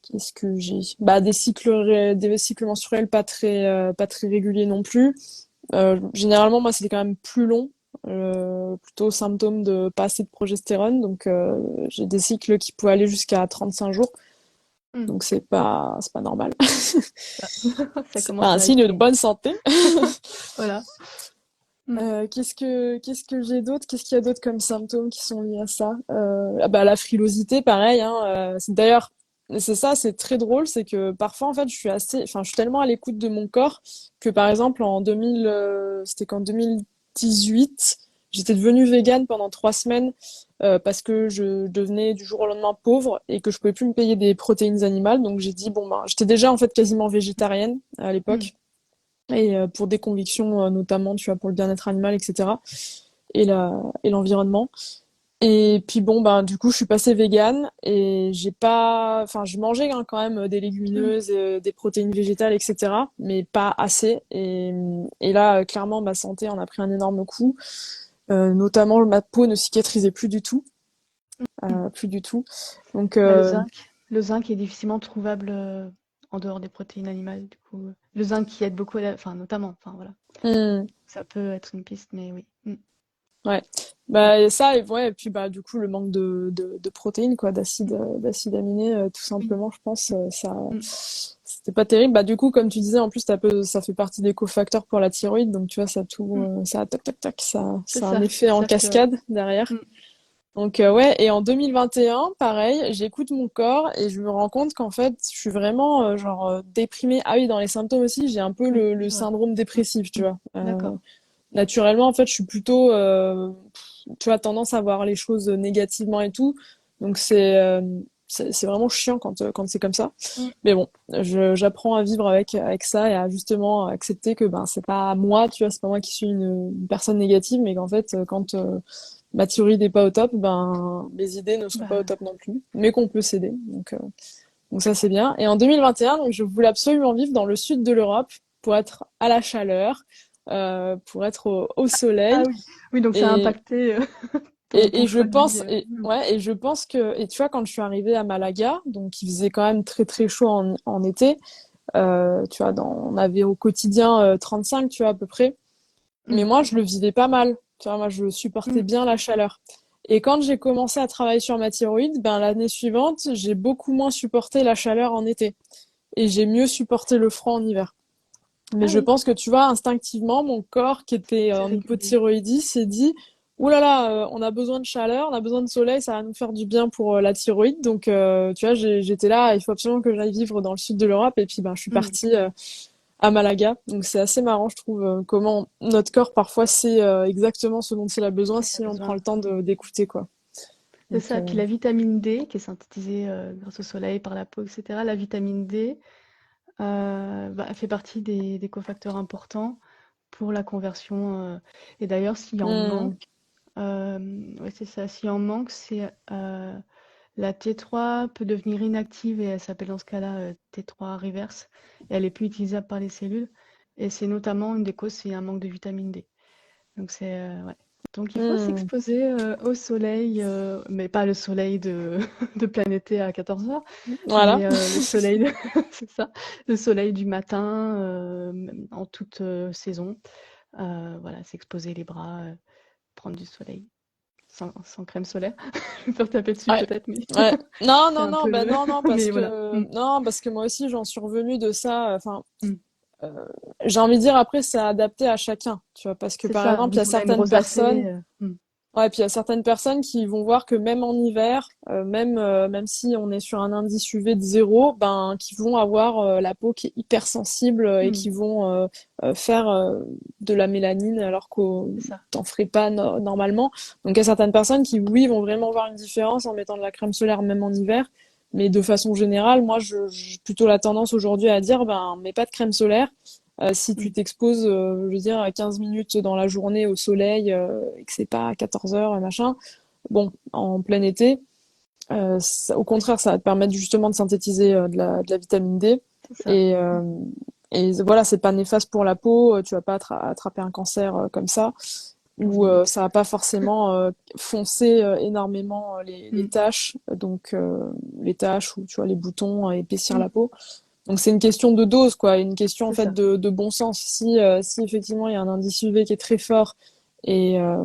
Qu'est-ce que j'ai? Bah, des cycles menstruels pas très réguliers non plus. Généralement, moi, c'était quand même plus long. Plutôt symptôme de pas assez de progestérone. Donc, j'ai des cycles qui pouvaient aller jusqu'à 35 jours. Mm. Donc, c'est pas normal. Ça, ça C'est pas commence un à signe de être long. bonne santé. Voilà. Mm. Qu'est-ce que j'ai d'autre? Qu'est-ce qu'il y a d'autre comme symptômes qui sont liés à ça? Ah bah, la frilosité, pareil, hein, d'ailleurs, c'est ça, c'est très drôle, c'est que parfois, en fait, enfin, je suis tellement à l'écoute de mon corps que, par exemple, c'était qu'en 2018, j'étais devenue végane pendant 3 semaines, parce que je devenais du jour au lendemain pauvre et que je pouvais plus me payer des protéines animales. Donc, j'ai dit, bon, ben, j'étais déjà, en fait, quasiment végétarienne à Mm. l'époque et pour des convictions notamment tu vois pour le bien-être animal etc et l'environnement et puis bon ben du coup je suis passée végane et j'ai pas enfin je mangeais hein, quand même des Mm. légumineuses des protéines végétales etc mais pas assez et là clairement ma santé en a pris un énorme coup. Notamment ma peau ne cicatrisait plus du tout Mm. plus du tout donc Bah, le zinc est difficilement trouvable en dehors des protéines animales. Du coup, le zinc qui aide beaucoup, enfin notamment. Enfin voilà, hmm. ça peut être une piste, mais oui. Mm. Ouais. Ouais. Bah, et ça, et, ouais, et puis bah, du coup, le manque de protéines, quoi, d'acide aminé, tout Oui. simplement, je pense, ça, Mm. c'était pas terrible. Bah, du coup, comme tu disais, en plus, ça fait partie des cofacteurs pour la thyroïde, donc tu vois, Mm. ça, tac, tac, tac, C'est ça a un ça, effet le en cercle. Ouais. cascade derrière. Mm. Donc, ouais, et en 2021, pareil, j'écoute mon corps et je me rends compte qu'en fait, je suis vraiment, déprimée. Ah oui, dans les symptômes aussi, j'ai un peu Oui, le je vois. syndrome dépressif, tu Mm. vois. D'accord. Naturellement, en fait, je suis plutôt, tu as tendance à voir les choses négativement et tout. Donc c'est vraiment chiant quand c'est comme ça. Mm. Mais bon, j'apprends à vivre avec ça et à justement accepter que ben c'est pas moi, tu vois, c'est pas moi qui suis une personne négative, mais qu'en fait quand ma thyroïde n'est pas au top, ben mes idées ne sont pas au Bah, top non plus, mais qu'on peut s'aider. Donc ça c'est bien. Et en 2021, donc je voulais absolument vivre dans le sud de l'Europe pour être à la chaleur, pour être au ah soleil. oui, oui, donc ça a Et, impacté ton et je choix de vie. pense, ouais, et je pense que, et tu vois, quand je suis arrivée à Malaga, donc il faisait quand même très très chaud en été, tu vois, on avait au quotidien 35, tu vois, à peu près. Mais Mm. moi, je le vivais pas mal. Tu vois, moi, je supportais Mm. bien la chaleur. Et quand j'ai commencé à travailler sur ma thyroïde, ben, l'année suivante, j'ai beaucoup moins supporté la chaleur en été. Et j'ai mieux supporté le froid en hiver. Mais Ah je oui, pense que tu vois, instinctivement, mon corps qui était c'est en régulé. hypothyroïdie s'est dit, ouh là là, on a besoin de chaleur, on a besoin de soleil, ça va nous faire du bien pour la thyroïde. Donc, tu vois, j'étais là, il faut absolument que j'aille vivre dans le sud de l'Europe. Et puis, ben, je suis Mm. partie à Malaga. Donc, c'est assez marrant, je trouve, comment notre corps parfois sait exactement ce dont il a besoin Il a si on prend besoin. le temps d'écouter, quoi. C'est Donc, ça. Puis la vitamine D, qui est synthétisée grâce au soleil, par la peau, etc. La vitamine D bah, fait partie des cofacteurs importants pour la conversion. Et d'ailleurs, s'il en manque, hmm, ouais, c'est ça. S'il en manque, c'est la T3 peut devenir inactive et elle s'appelle dans ce cas-là T3 reverse. Et elle est plus utilisable par les cellules. Et c'est notamment une des causes, c'est un manque de vitamine D. Donc c'est ouais. Donc il faut hmm. s'exposer au soleil, mais pas le soleil de, de Planété à 14 heures, Voilà. mais le soleil, c'est ça, le soleil du matin en toute saison. Voilà, s'exposer les bras, prendre du soleil sans crème solaire. Je vais me faire taper dessus Ouais. peut-être, mais Ouais. Non, c'est non, un non, peu bah le. non, Mais voilà. Mm, non, parce que moi aussi j'en suis revenue de ça. Enfin, mm. j'ai envie de dire après c'est adapté à chacun, tu vois, parce que C'est par ça, exemple il y oui, a si on a une certaines rosacée. personnes, Mm, Ouais, puis il y a certaines personnes qui vont voir que même en hiver, même si on est sur un indice UV de 0, ben, qui vont avoir la peau qui est hyper sensible et Hmm, qui vont faire de la mélanine alors qu'on c'est ça. t'en ferait pas normalement. Donc il y a certaines personnes qui, oui, vont vraiment voir une différence en mettant de la crème solaire même en hiver. Mais de façon générale, moi, j'ai plutôt la tendance aujourd'hui à dire, ben, mets pas de crème solaire. Si Hmm, tu t'exposes, je veux dire, à 15 minutes dans la journée au soleil et que c'est pas à 14 heures, machin, bon, en plein été, au oui, contraire, ça va te permettre justement de synthétiser de la vitamine D. c'est ça. Et, Hmm, euh, et voilà, c'est pas néfaste pour la peau, tu vas pas attraper un cancer comme ça, ou oui. ça va pas forcément foncer énormément les Hmm, taches, donc les taches ou tu vois les boutons, épaissir hmm, la peau. Donc c'est une question de dose, quoi, une question en c'est fait ça. de bon sens. Si effectivement il y a un indice UV qui est très fort et, euh,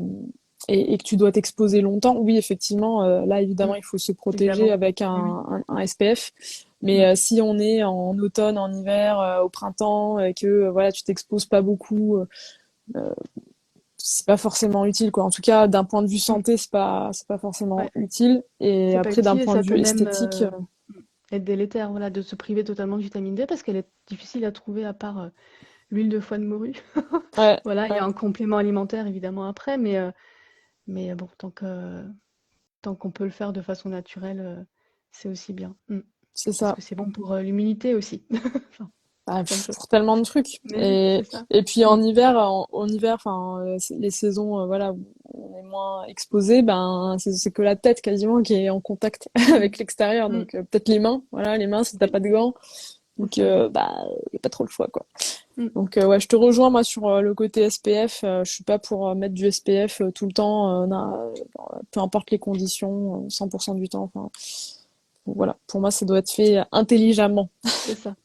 et que tu dois t'exposer longtemps, oui effectivement, là Hmm, évidemment il faut se protéger évidemment. avec Eh oui. un SPF. Mais Hmm, si on est en automne, en hiver, au printemps, et que voilà tu t'exposes pas beaucoup, c'est pas forcément utile, quoi. En tout cas, d'un point de vue hmm, santé, c'est pas forcément ouais. utile. Et C'est pas après, d'un utile et point de ça peut vue même esthétique, être délétère, voilà, de se priver totalement de vitamine D parce qu'elle est difficile à trouver à part l'huile de foie de morue. ouais, Voilà, il y ouais, a un complément alimentaire évidemment après, mais bon, tant qu'on peut le faire de façon naturelle, c'est aussi bien. c'est Parce ça. que c'est bon pour l'immunité aussi. Enfin, Bah, plein de choses. pour tellement de trucs. Mais oui, c'est ça. Et puis Mm, en hiver, enfin, les saisons, voilà, où on est moins exposé, ben, c'est que la tête quasiment qui est en contact mm, avec l'extérieur. mm. Donc, peut-être les mains, voilà, les mains si t'as Oui, pas de gants. c'est Donc, ça. bah, y a pas trop le choix, quoi. Mm, Donc, ouais, je te rejoins, moi, sur le côté SPF. Je suis pas pour mettre du SPF tout le temps, peu importe les conditions, 100% du temps. Enfin, voilà. Pour moi, ça doit être fait intelligemment. c'est ça.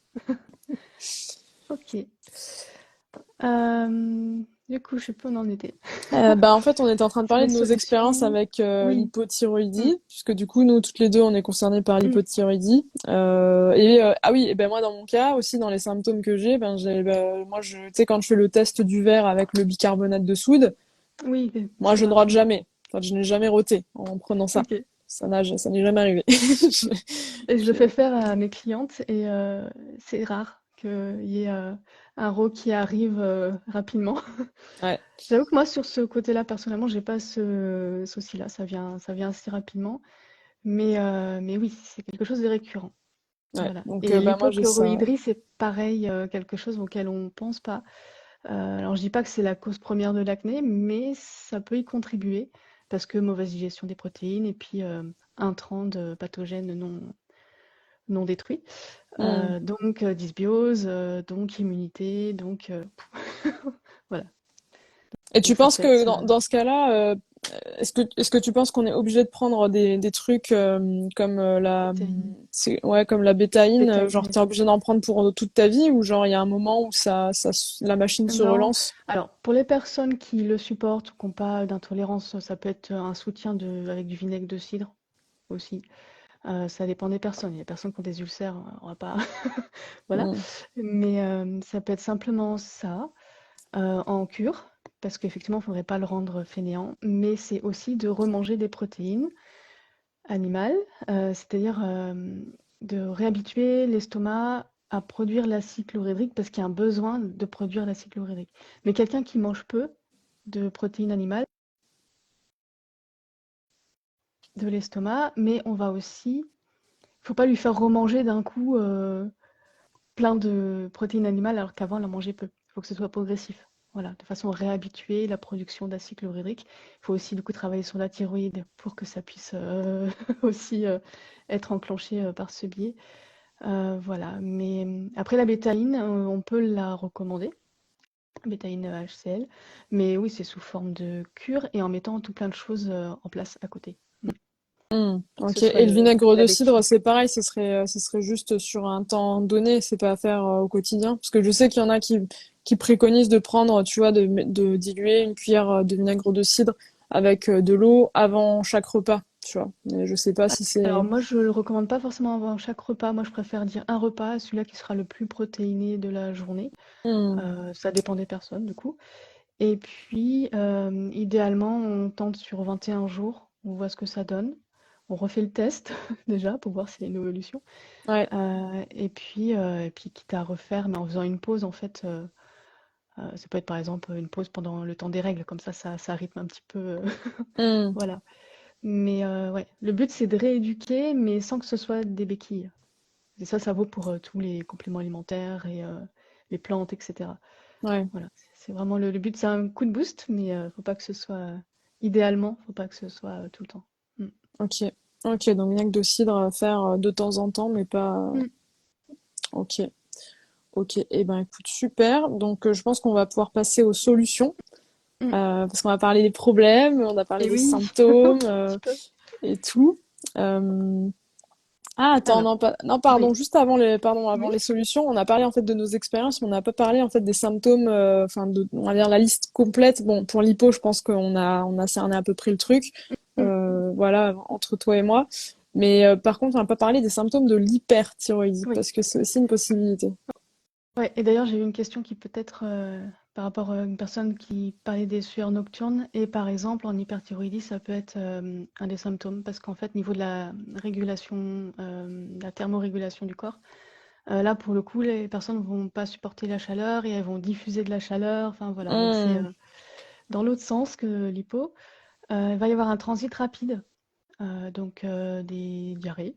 Ok. Du coup, je sais plus où on en était. Bah, en fait, on était en train de Sur parler les de nos expériences solutions. avec Oui. Mm, l'hypothyroïdie, puisque du coup, nous, toutes les deux, on est concernées par mm. l'hypothyroïdie. Ah oui, et ben moi, dans mon cas, aussi, dans les symptômes que j'ai, moi, tu sais, quand je fais le test du verre avec le bicarbonate de soude, Oui, moi, c'est je ne vrai. rote jamais. Enfin, je n'ai jamais roté en prenant ça. Ok. Ça n'est jamais arrivé. Mm. Et je le fais faire à mes clientes et c'est rare qu'il y ait un RO qui arrive rapidement. Ouais, J'avoue que moi, sur ce côté-là, personnellement, j'ai pas ce souci-là. Ça vient assez rapidement. Mais oui, c'est quelque chose de récurrent. ouais. Voilà. Donc, Et bah, moi, j'ai ça. l'hypochlorhydrie, c'est pareil, quelque chose auquel on pense pas. Alors, je dis pas que c'est la cause première de l'acné, mais ça peut y contribuer parce que mauvaise digestion des protéines et puis intrants de pathogènes non détruits. Hmm. Donc dysbiose, donc immunité, donc voilà. Et tu Donc ça penses peut que être dans ce cas-là, est-ce que tu penses qu'on est obligé de prendre des trucs comme bétaïne. ouais, comme la bétaïne, genre Bétaïne. t'es obligé d'en prendre pour toute ta vie ou genre il y a un moment où la machine se Non. relance? Alors, pour les personnes qui le supportent ou qui n'ont pas d'intolérance, ça peut être un soutien avec du vinaigre de cidre aussi. Ça dépend des personnes. Il y a des personnes qui ont des ulcères, on va pas. Voilà. Hmm. Mais ça peut être simplement ça, en cure, parce qu'effectivement, il ne faudrait pas le rendre fainéant. Mais c'est aussi de remanger des protéines animales, c'est-à-dire de réhabituer l'estomac à produire l'acide chlorhydrique parce qu'il y a un besoin de produire l'acide chlorhydrique. Mais quelqu'un qui mange peu de protéines animales, de l'estomac, mais on va aussi, il faut pas lui faire remanger d'un coup plein de protéines animales alors qu'avant elle en mangeait peu. Il faut que ce soit progressif. Voilà, de façon à réhabituer la production d'acide chlorhydrique. Il faut aussi du coup travailler sur la thyroïde pour que ça puisse aussi être enclenché par ce biais. Voilà, mais après la bétaïne, on peut la recommander, bétaïne HCl, mais oui, c'est sous forme de cure et en mettant tout plein de choses en place à côté. Que ce Ok. soit Et le vinaigre la de cidre, béquille. c'est pareil, ce serait juste sur un temps donné, c'est pas à faire au quotidien. Parce que je sais qu'il y en a qui préconisent de prendre, tu vois, de diluer une cuillère de vinaigre de cidre avec de l'eau avant chaque repas, tu vois. Mais je sais pas si Alors c'est. moi, je le recommande pas forcément avant chaque repas. Moi, je préfère dire un repas, celui-là qui sera le plus protéiné de la journée. Hmm. Ça dépend des personnes, du coup. Et puis, idéalement, on tente sur 21 jours, on voit ce que ça donne. On refait le test déjà pour voir s'il y a une évolution. Ouais. Et puis quitte à refaire, mais en faisant une pause, en fait, ça peut être par exemple une pause pendant le temps des règles, comme ça rythme un petit peu, Hmm. voilà. Mais ouais, le but c'est de rééduquer, mais sans que ce soit des béquilles. Et ça vaut pour tous les compléments alimentaires et les plantes, etc. Ouais. Voilà, c'est vraiment le but, c'est un coup de boost, mais faut pas que ce soit, idéalement, faut pas que ce soit tout le temps. Mm. Ok. Ok, donc bien que de cidre à faire de temps en temps, mais pas. Mm. Ok. Ok. Eh ben, écoute, super. Donc, je pense qu'on va pouvoir passer aux solutions. Mm. Parce qu'on va parler des problèmes, on a parlé Et des oui, symptômes un petit peu. et tout. Euh, Ah, attends, Alors, non, pas... non, oui, pardon, juste avant avant oui. les solutions, on a parlé en fait de nos expériences, mais on n'a pas parlé en fait des symptômes, enfin, on va dire la liste complète. Bon, pour l'hypo, je pense on a cerné à peu près le truc, Mm. voilà, entre toi et moi. Mais par contre, on n'a pas parlé des symptômes de l'hyperthyroïdie, Oui. parce que c'est aussi une possibilité. Ouais, et d'ailleurs, j'ai eu une question qui peut être par rapport à une personne qui parlait des sueurs nocturnes. Et par exemple, en hyperthyroïdie, ça peut être un des symptômes parce qu'en fait, niveau de la régulation, la thermorégulation du corps, là, pour le coup, les personnes vont pas supporter la chaleur et elles vont diffuser de la chaleur. Enfin, voilà. Donc, c'est Hum, dans l'autre sens que l'hypo. Il va y avoir un transit rapide, donc des diarrhées,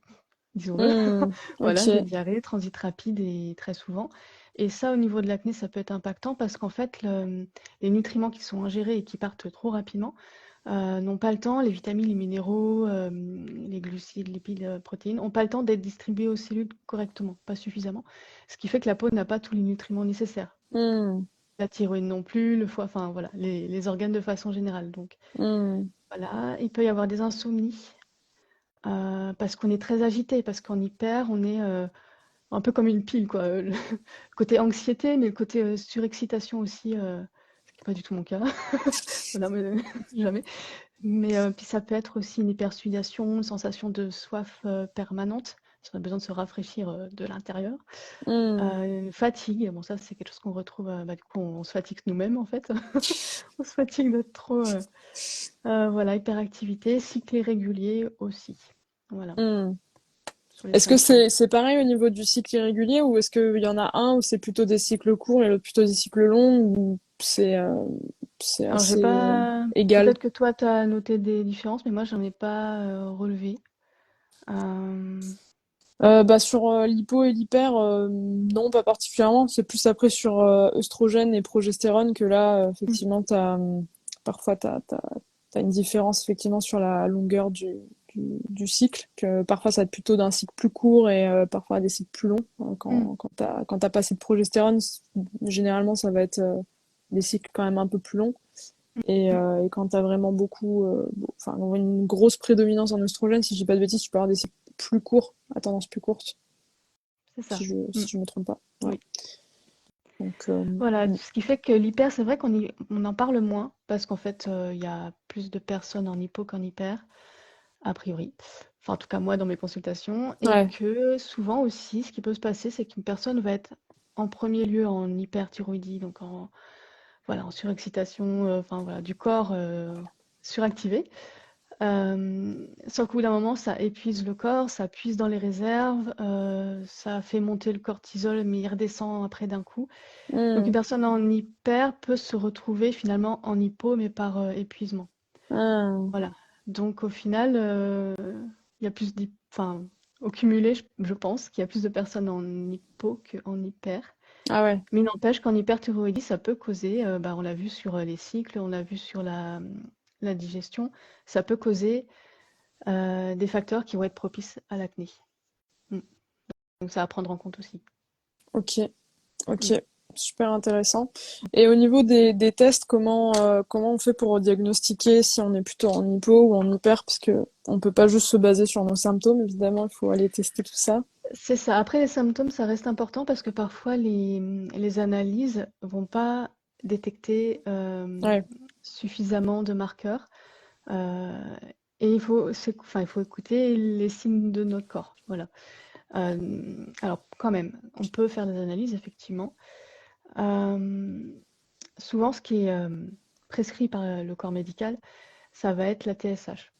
disons-le. Voilà, des ok. diarrhées, transit rapide et très souvent. Et ça, au niveau de l'acné, ça peut être impactant parce qu'en fait, les nutriments qui sont ingérés et qui partent trop rapidement n'ont pas le temps, les vitamines, les minéraux, les glucides, lipides, protéines, n'ont pas le temps d'être distribués aux cellules correctement, pas suffisamment. Ce qui fait que la peau n'a pas tous les nutriments nécessaires. Hum, La thyroïde non plus, le foie, enfin voilà, les organes de façon générale. Donc hum, voilà, il peut y avoir des insomnies parce qu'on est très agité, parce qu'en hyper, on est un peu comme une pile, quoi. Le côté anxiété, mais le côté surexcitation aussi, ce qui n'est pas du tout mon cas. Voilà, mais, jamais. Mais puis ça peut être aussi une hypersudation, une sensation de soif permanente. Si on a besoin de se rafraîchir de l'intérieur. hum, Une fatigue, bon ça c'est quelque chose qu'on retrouve, bah, du coup on se fatigue nous-mêmes en fait. On se fatigue d'être trop, voilà, hyperactivité, cycle irrégulier aussi. Voilà, hum. sur les Est-ce que symptômes. c'est pareil au niveau du cycle irrégulier ou est-ce qu'il y en a un où c'est plutôt des cycles courts et l'autre plutôt des cycles longs ou c'est Alors j'ai assez pas, égal? peut-être que toi tu as noté des différences, mais moi j'en ai pas relevé. Euh, Bah sur l'hypo et l'hyper, non pas particulièrement. C'est plus après sur œstrogène et progestérone que là, mm, effectivement, parfois t'as une différence effectivement sur la longueur du cycle. Que parfois ça va être plutôt d'un cycle plus court et parfois des cycles plus longs. mm, Quand t'as pas assez de progestérone, généralement ça va être des cycles quand même un peu plus longs. mm, Et quand t'as vraiment enfin une grosse prédominance en oestrogène, si je dis pas de bêtises, tu peux avoir des cycles plus courts, à tendance plus courte, c'est ça. Mm, si je me trompe pas. Ouais. oui. Donc, Voilà, mm, ce qui fait que l'hyper, c'est vrai on en parle moins parce qu'en fait, il y a plus de personnes en hypo qu'en hyper, a priori. Enfin, en tout cas, moi, dans mes consultations. Et ouais. que souvent aussi, ce qui peut se passer, c'est qu'une personne va être en premier lieu en hyperthyroïdie, donc voilà, en surexcitation, enfin voilà, du corps suractivé. Sauf qu'au bout d'un moment, ça épuise le corps, ça puise dans les réserves, ça fait monter le cortisol, mais il redescend après d'un coup. Donc une Mm, personne en hyper peut se retrouver finalement en hypo, mais par épuisement. ah, Voilà. Donc au final, il y a enfin, au cumulé, je pense qu'il y a plus de personnes en hypo qu'en hyper. ah ouais. Mais il n'empêche qu'en hyperthyroïdie, ça peut causer, bah, on l'a vu sur les cycles, on l'a vu sur la digestion, ça peut causer des facteurs qui vont être propices à l'acné. Mm. Donc ça à prendre en compte aussi. Ok, ok. Mm. Super intéressant. Et au niveau des tests, comment on fait pour diagnostiquer si on est plutôt en hypo ou en hyper, puisque on peut pas juste se baser sur nos symptômes, évidemment, il faut aller tester tout ça. C'est ça. Après, les symptômes, ça reste important parce que parfois, les analyses vont pas détecter Ouais. suffisamment de marqueurs. Euh, et enfin, il faut écouter les signes de notre corps. Voilà. Alors, quand même, on peut faire des analyses, effectivement. Euh, souvent, ce qui est prescrit par le corps médical, ça va être la TSH.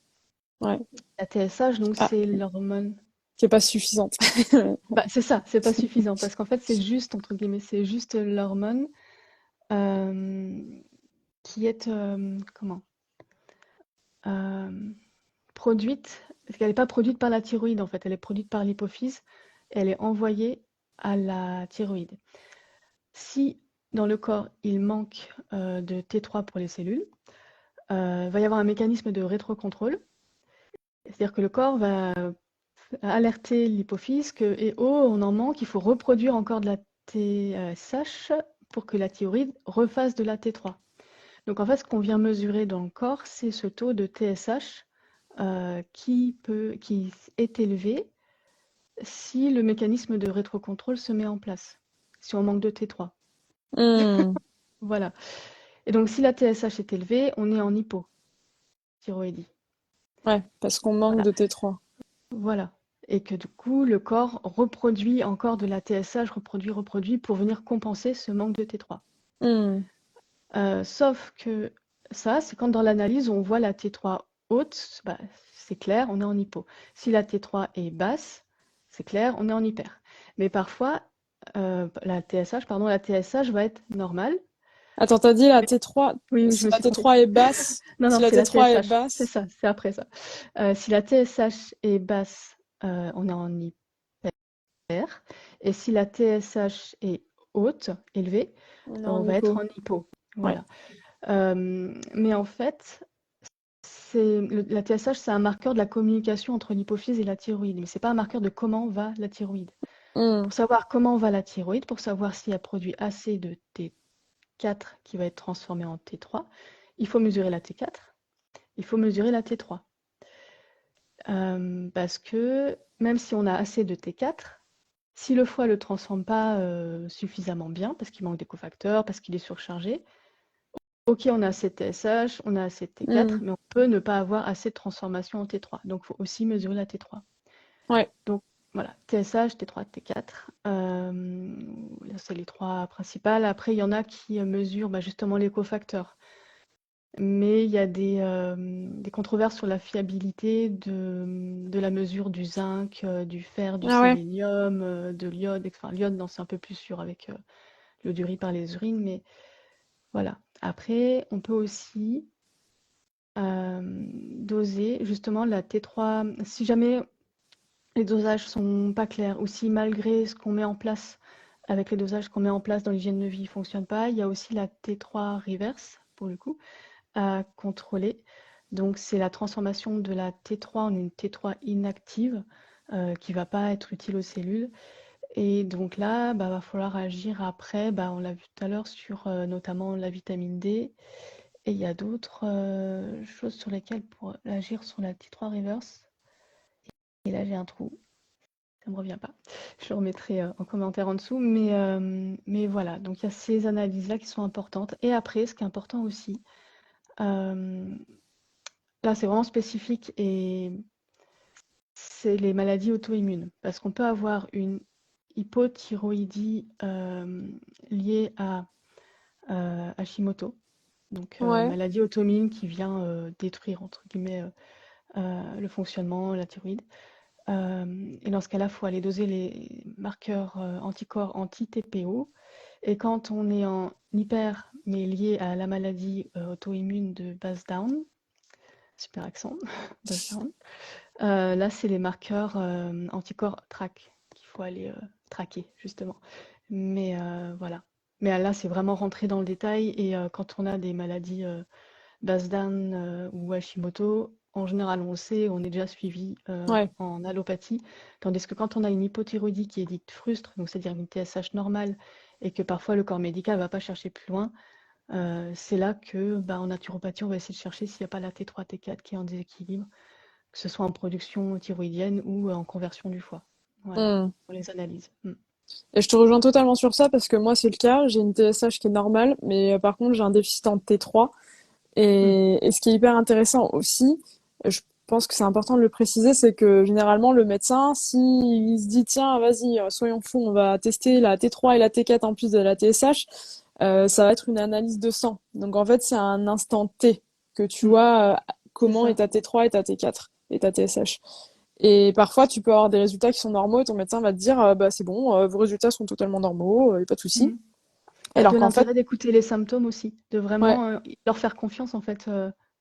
Ouais. La TSH, donc, Ah, c'est l'hormone. qui est pas suffisante. Bah, c'est ça, c'est pas suffisant parce qu'en fait, c'est juste, entre guillemets, c'est juste l'hormone euh, qui est, comment, euh, produite, parce qu'elle n'est pas produite par la thyroïde en fait, elle est produite par l'hypophyse et elle est envoyée à la thyroïde. Si dans le corps il manque de T3 pour les cellules, il va y avoir un mécanisme de rétrocontrôle, c'est-à-dire que le corps va alerter l'hypophyse que eh oh, on en manque, il faut reproduire encore de la TSH pour que la thyroïde refasse de la T3. Donc en fait, ce qu'on vient mesurer dans le corps, c'est ce taux de TSH qui est élevé si le mécanisme de rétrocontrôle se met en place, si on manque de T3. Hmm. Voilà. Et donc si la TSH est élevée, on est en hypothyroïdie. Ouais, parce qu'on manque Voilà. de T3. Voilà. Et que du coup, le corps reproduit encore de la TSH, reproduit pour venir compenser ce manque de T3. Hmm. Sauf que ça, c'est quand dans l'analyse, on voit la T3 haute, bah, c'est clair, on est en hypo. Si la T3 est basse, c'est clair, on est en hyper. Mais parfois, la TSH va être normale. Attends, t'as dit la T3, Oui, oui, je si me la suis trompée. T3 est basse, Non, si non, la c'est la T3 est TSH. C'est basse, ça, c'est après ça. Si la TSH est basse, on est en hyper. Et si la TSH est haute, élevée, on est on en va être hypo. en hypo. Ouais. Voilà. Mais en fait, la TSH, c'est un marqueur de la communication entre l'hypophyse et la thyroïde, mais c'est pas un marqueur de comment va la thyroïde. Hmm. Pour savoir comment va la thyroïde, pour savoir si elle produit assez de T4 qui va être transformé en T3, il faut mesurer la T4, il faut mesurer la T3. Parce que même si on a assez de T4, si le foie ne le transforme pas suffisamment bien, parce qu'il manque des cofacteurs, parce qu'il est surchargé, ok, on a assez de TSH, on a assez de Hmm. T4, mais on peut ne pas avoir assez de transformation en T3. Donc, il faut aussi mesurer la T3. Ouais. Donc, voilà, TSH, T3, T4. C'est les trois principales. Après, il y en a qui mesurent justement les cofacteurs. Mais il y a des controverses sur la fiabilité de la mesure du zinc, du fer, du Ah ouais. sélénium, de l'iode. Enfin, l'iode, non, c'est un peu plus sûr avec l'iodurie par les urines, mais voilà. Après, on peut aussi doser justement la T3. Si jamais les dosages sont pas clairs ou si malgré ce qu'on met en place avec les dosages qu'on met en place dans l'hygiène de vie ne fonctionne pas, il y a aussi la T3 reverse pour le coup à contrôler. Donc c'est la transformation de la T3 en une T3 inactive qui ne va pas être utile aux cellules. Et donc là, va falloir agir après. On l'a vu tout à l'heure sur notamment la vitamine D. Et il y a d'autres choses sur lesquelles pour agir sur la T3 reverse. Et là, j'ai un trou. Ça ne me revient pas. Je le remettrai en commentaire en dessous. Mais voilà, donc il y a ces analyses-là qui sont importantes. Et après, ce qui est important aussi, euh, là, c'est vraiment spécifique et c'est les maladies auto-immunes. Parce qu'on peut avoir une hypothyroïdie liée à Hashimoto, donc Ouais. maladie auto-immune qui vient détruire, entre guillemets, le fonctionnement, la thyroïde. Et dans ce cas-là, il faut aller doser les marqueurs anticorps anti-TPO. Et quand on est en hyper, mais lié à la maladie auto-immune de Basedown, super accent, Basedown, là, c'est les marqueurs anticorps TRAC qu'il faut aller traquer, justement. Mais voilà. Mais là, c'est vraiment rentrer dans le détail. Et quand on a des maladies Basedown ou Hashimoto, en général, on le sait, on est déjà suivi Ouais. en allopathie. Tandis que quand on a une hypothyroïdie qui est dite frustre, donc c'est-à-dire une TSH normale, et que parfois le corps médical ne va pas chercher plus loin, c'est là que, en naturopathie, on va essayer de chercher s'il n'y a pas la T3, T4 qui est en déséquilibre, que ce soit en production thyroïdienne ou en conversion du foie. Voilà, Hmm. pour les analyses. Et je te rejoins totalement sur ça parce que moi, c'est le cas. J'ai une TSH qui est normale, mais par contre, j'ai un déficit en T3. Mm. Et ce qui est hyper intéressant aussi, je pense que c'est important de le préciser, c'est que généralement, le médecin, s'il se dit, tiens, vas-y, soyons fous, on va tester la T3 et la T4 en plus de la TSH, Ça va être une analyse de sang. Donc en fait, c'est à un instant T que tu Mm. vois C'est comment est ça. ta T3 et ta T4 et ta TSH. Et parfois, tu peux avoir des résultats qui sont normaux et ton médecin va te dire, bah c'est bon, vos résultats sont totalement normaux, y a pas de souci. Mm. Bah, Alors de qu'en fait, l'intérêt d'écouter les symptômes aussi, de ouais, vraiment leur faire confiance en fait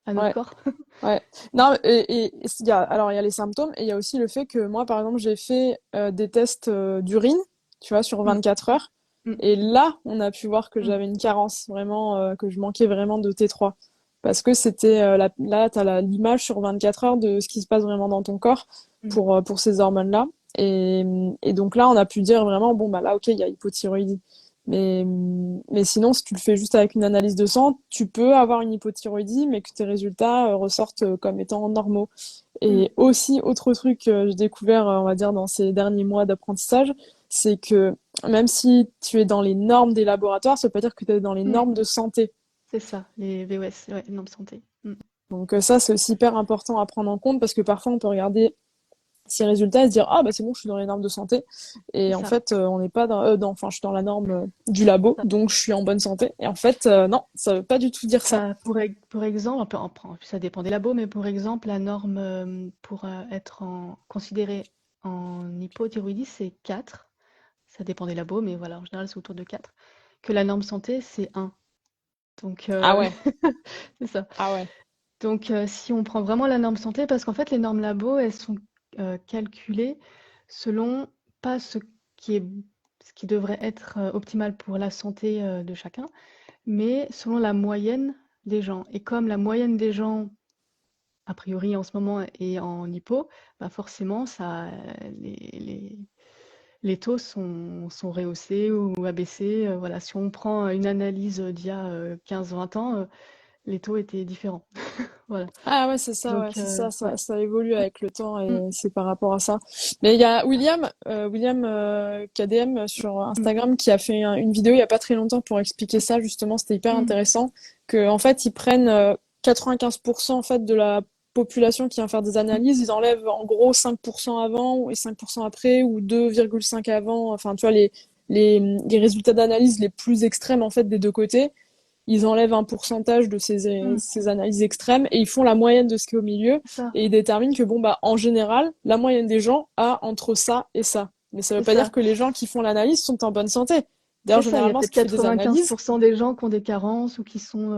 à notre ouais, corps. ouais. Non, et alors il y a les symptômes et il y a aussi le fait que moi, par exemple, j'ai fait des tests d'urine, tu vois, sur Mm. 24 heures. Mm. Et là, on a pu voir que Mm. j'avais une carence, vraiment, que je manquais vraiment de T3. Parce que c'était là, tu as l'image sur 24 heures de ce qui se passe vraiment dans ton corps Mm. pour ces hormones-là. Et donc là, on a pu dire vraiment, bon, bah là, ok, il y a hypothyroïdie. Mais sinon, si tu le fais juste avec une analyse de sang, tu peux avoir une hypothyroïdie, mais que tes résultats ressortent comme étant normaux. Mm. Et aussi, autre truc que j'ai découvert, on va dire, dans ces derniers mois d'apprentissage, c'est que même si tu es dans les normes des laboratoires, ça veut pas dire que tu es dans les Mm. normes de santé. C'est ça, les VOS, ouais, normes santé. Mm. Donc ça, c'est aussi hyper important à prendre en compte parce que parfois, on peut regarder ces résultats et se dire, ah bah c'est bon, je suis dans les normes de santé. C'est Et en ça. fait, on n'est pas enfin, je suis dans la norme du labo, donc je suis en bonne santé. Et en fait, non, ça veut pas du tout dire ça. Bah, pour exemple, ça dépend des labos, mais pour exemple, la norme pour être considéré en hypothyroïdie, c'est 4. Ça dépend des labos, mais voilà, en général, c'est autour de 4. Que la norme santé, c'est 1. Donc, Ah ouais, c'est ça. ah ouais. Donc, si on prend vraiment la norme santé, parce qu'en fait, les normes labo, elles sont calculées selon pas qui est, ce qui devrait être optimal pour la santé de chacun, mais selon la moyenne des gens. Et comme la moyenne des gens, a priori en ce moment, est en hypo, bah forcément, les, les taux sont rehaussés ou abaissés. Voilà. Si on prend une analyse d'il y a 15-20 ans, les taux étaient différents. Voilà. Ah ouais, c'est ça, ouais, Donc, c'est ça, ouais. ça évolue avec le temps Mm, et c'est par rapport à ça. Mais il y a William KDM sur mm, Instagram qui a fait une vidéo il y a pas très longtemps pour expliquer ça, justement, c'était hyper mm. intéressant, que en fait ils prennent 95% en fait de la population qui vient faire des analyses, ils enlèvent en gros 5% avant et 5% après ou 2,5 avant, enfin tu vois les résultats d'analyse les plus extrêmes en fait des deux côtés ils enlèvent un pourcentage de Mm. ces analyses extrêmes et ils font la moyenne de ce qui est au milieu C'est ça, et ils déterminent que bon bah en général la moyenne des gens a entre ça et ça. Mais ça veut c'est pas dire ça. que les gens qui font l'analyse sont en bonne santé. D'ailleurs C'est ça, il y a généralement si peut-être tu fais des analyses, 95% des gens qui ont des carences ou qui sont,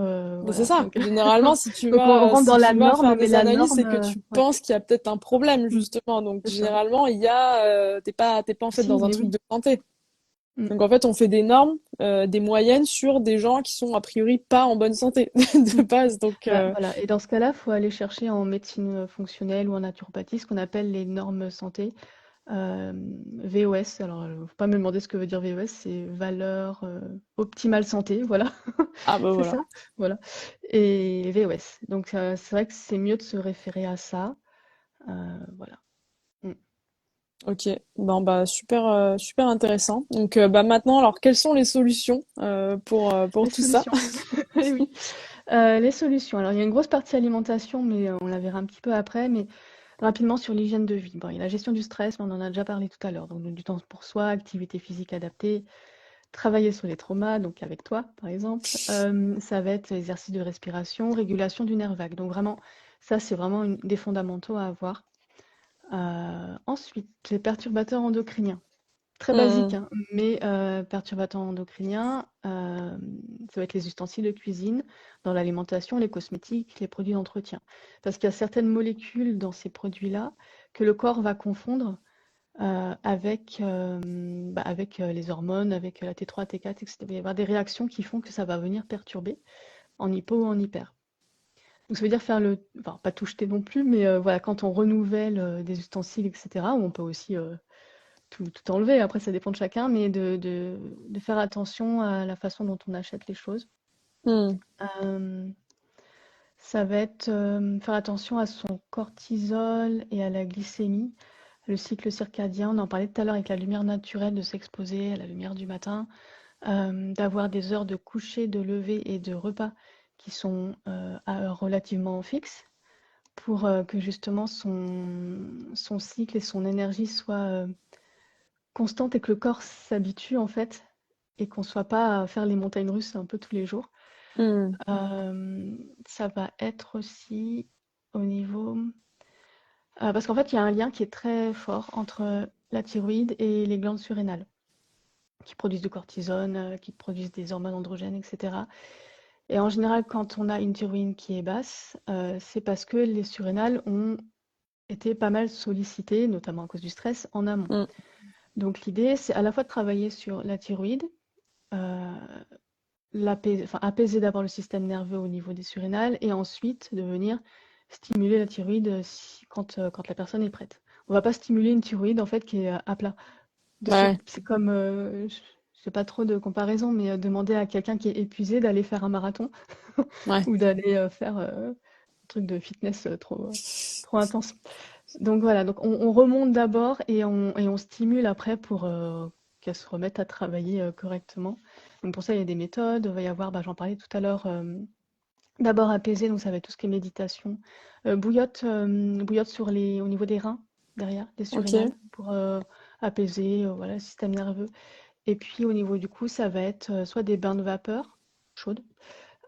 mais c'est voilà, ça. donc Généralement donc on rentre si dans la tu vas norme, faire mais des la analyses c'est norme, que tu ouais, penses qu'il y a peut-être un problème mmh, justement. Donc c'est ça. généralement il y a t'es pas en fait Si, dans un mais truc oui, de santé. mmh, Donc en fait, on fait des normes, des moyennes sur des gens qui sont a priori pas en bonne santé de mmh. base. Donc Bah, voilà, et dans ce cas-là, il faut aller chercher en médecine, fonctionnelle ou en naturopathie ce qu'on appelle les normes santé, VOS. Alors, faut pas me demander ce que veut dire VOS, c'est valeur, optimale santé, voilà, ah bah c'est voilà. ça, voilà, et VOS. Donc, c'est vrai que c'est mieux de se référer à ça, voilà. Mmh. Ok. Bon bah super super intéressant. Donc bah maintenant alors quelles sont les solutions pour Les tout ça? solutions. Eh oui. Les solutions. Alors, il y a une grosse partie alimentation, mais on la verra un petit peu après. Mais rapidement sur l'hygiène de vie. Bon, il y a la gestion du stress, mais on en a déjà parlé tout à l'heure. Donc, du temps pour soi, activité physique adaptée, travailler sur les traumas, donc avec toi, par exemple. Ça va être exercice de respiration, régulation du nerf vague. Donc, vraiment, ça, c'est vraiment des fondamentaux à avoir. Ensuite, les perturbateurs endocriniens. Très basique, Hmm. hein, mais perturbateurs endocriniens, ça va être les ustensiles de cuisine, dans l'alimentation, les cosmétiques, les produits d'entretien. Parce qu'il y a certaines molécules dans ces produits-là que le corps va confondre avec, avec les hormones, avec la T3, T4, etc. Il va y avoir des réactions qui font que ça va venir perturber en hypo ou en hyper. Donc ça veut dire faire enfin pas tout jeter non plus, mais voilà, quand on renouvelle des ustensiles, etc., ou on peut aussi tout enlever, après ça dépend de chacun, mais de faire attention à la façon dont on achète les choses. Hmm. Euh, Ça va être faire attention à son cortisol et à la glycémie, le cycle circadien, on en parlait tout à l'heure avec la lumière naturelle, de s'exposer à la lumière du matin, d'avoir des heures de coucher, de lever et de repas qui sont à heure relativement fixe pour que justement son cycle et son énergie soient constante et que le corps s'habitue en fait et qu'on soit pas à faire les montagnes russes un peu tous les jours. Hmm. Ça va être aussi au niveau parce qu'en fait, il y a un lien qui est très fort entre la thyroïde et les glandes surrénales, qui produisent du cortisone, qui produisent des hormones androgènes, et cetera. Et en général, quand on a une thyroïde qui est basse, c'est parce que les surrénales ont été pas mal sollicitées, notamment à cause du stress, en amont. Hmm. Donc l'idée, c'est à la fois de travailler sur la thyroïde, heu, enfin apaiser d'abord le système nerveux au niveau des surrénales et ensuite de venir stimuler la thyroïde, quand la personne est prête. On va pas stimuler une thyroïde, en fait, qui est, à plat. De suite, Ouais, c'est comme, je sais pas trop de comparaison, mais, demander à quelqu'un qui est épuisé d'aller faire un marathon ouais. ou d'aller, faire, un truc de fitness, trop intense. Donc voilà, donc on remonte d'abord et on stimule après pour qu'elle se remette à travailler correctement. Donc pour ça, il y a des méthodes. Il va y avoir, bah, j'en parlais tout à l'heure, d'abord apaiser, donc ça va être tout ce qui est méditation. Bouillotte sur au niveau des reins, derrière, des surrénales, Ok. pour apaiser voilà, le système nerveux. Et puis au niveau du cou, ça va être soit des bains de vapeur chaudes,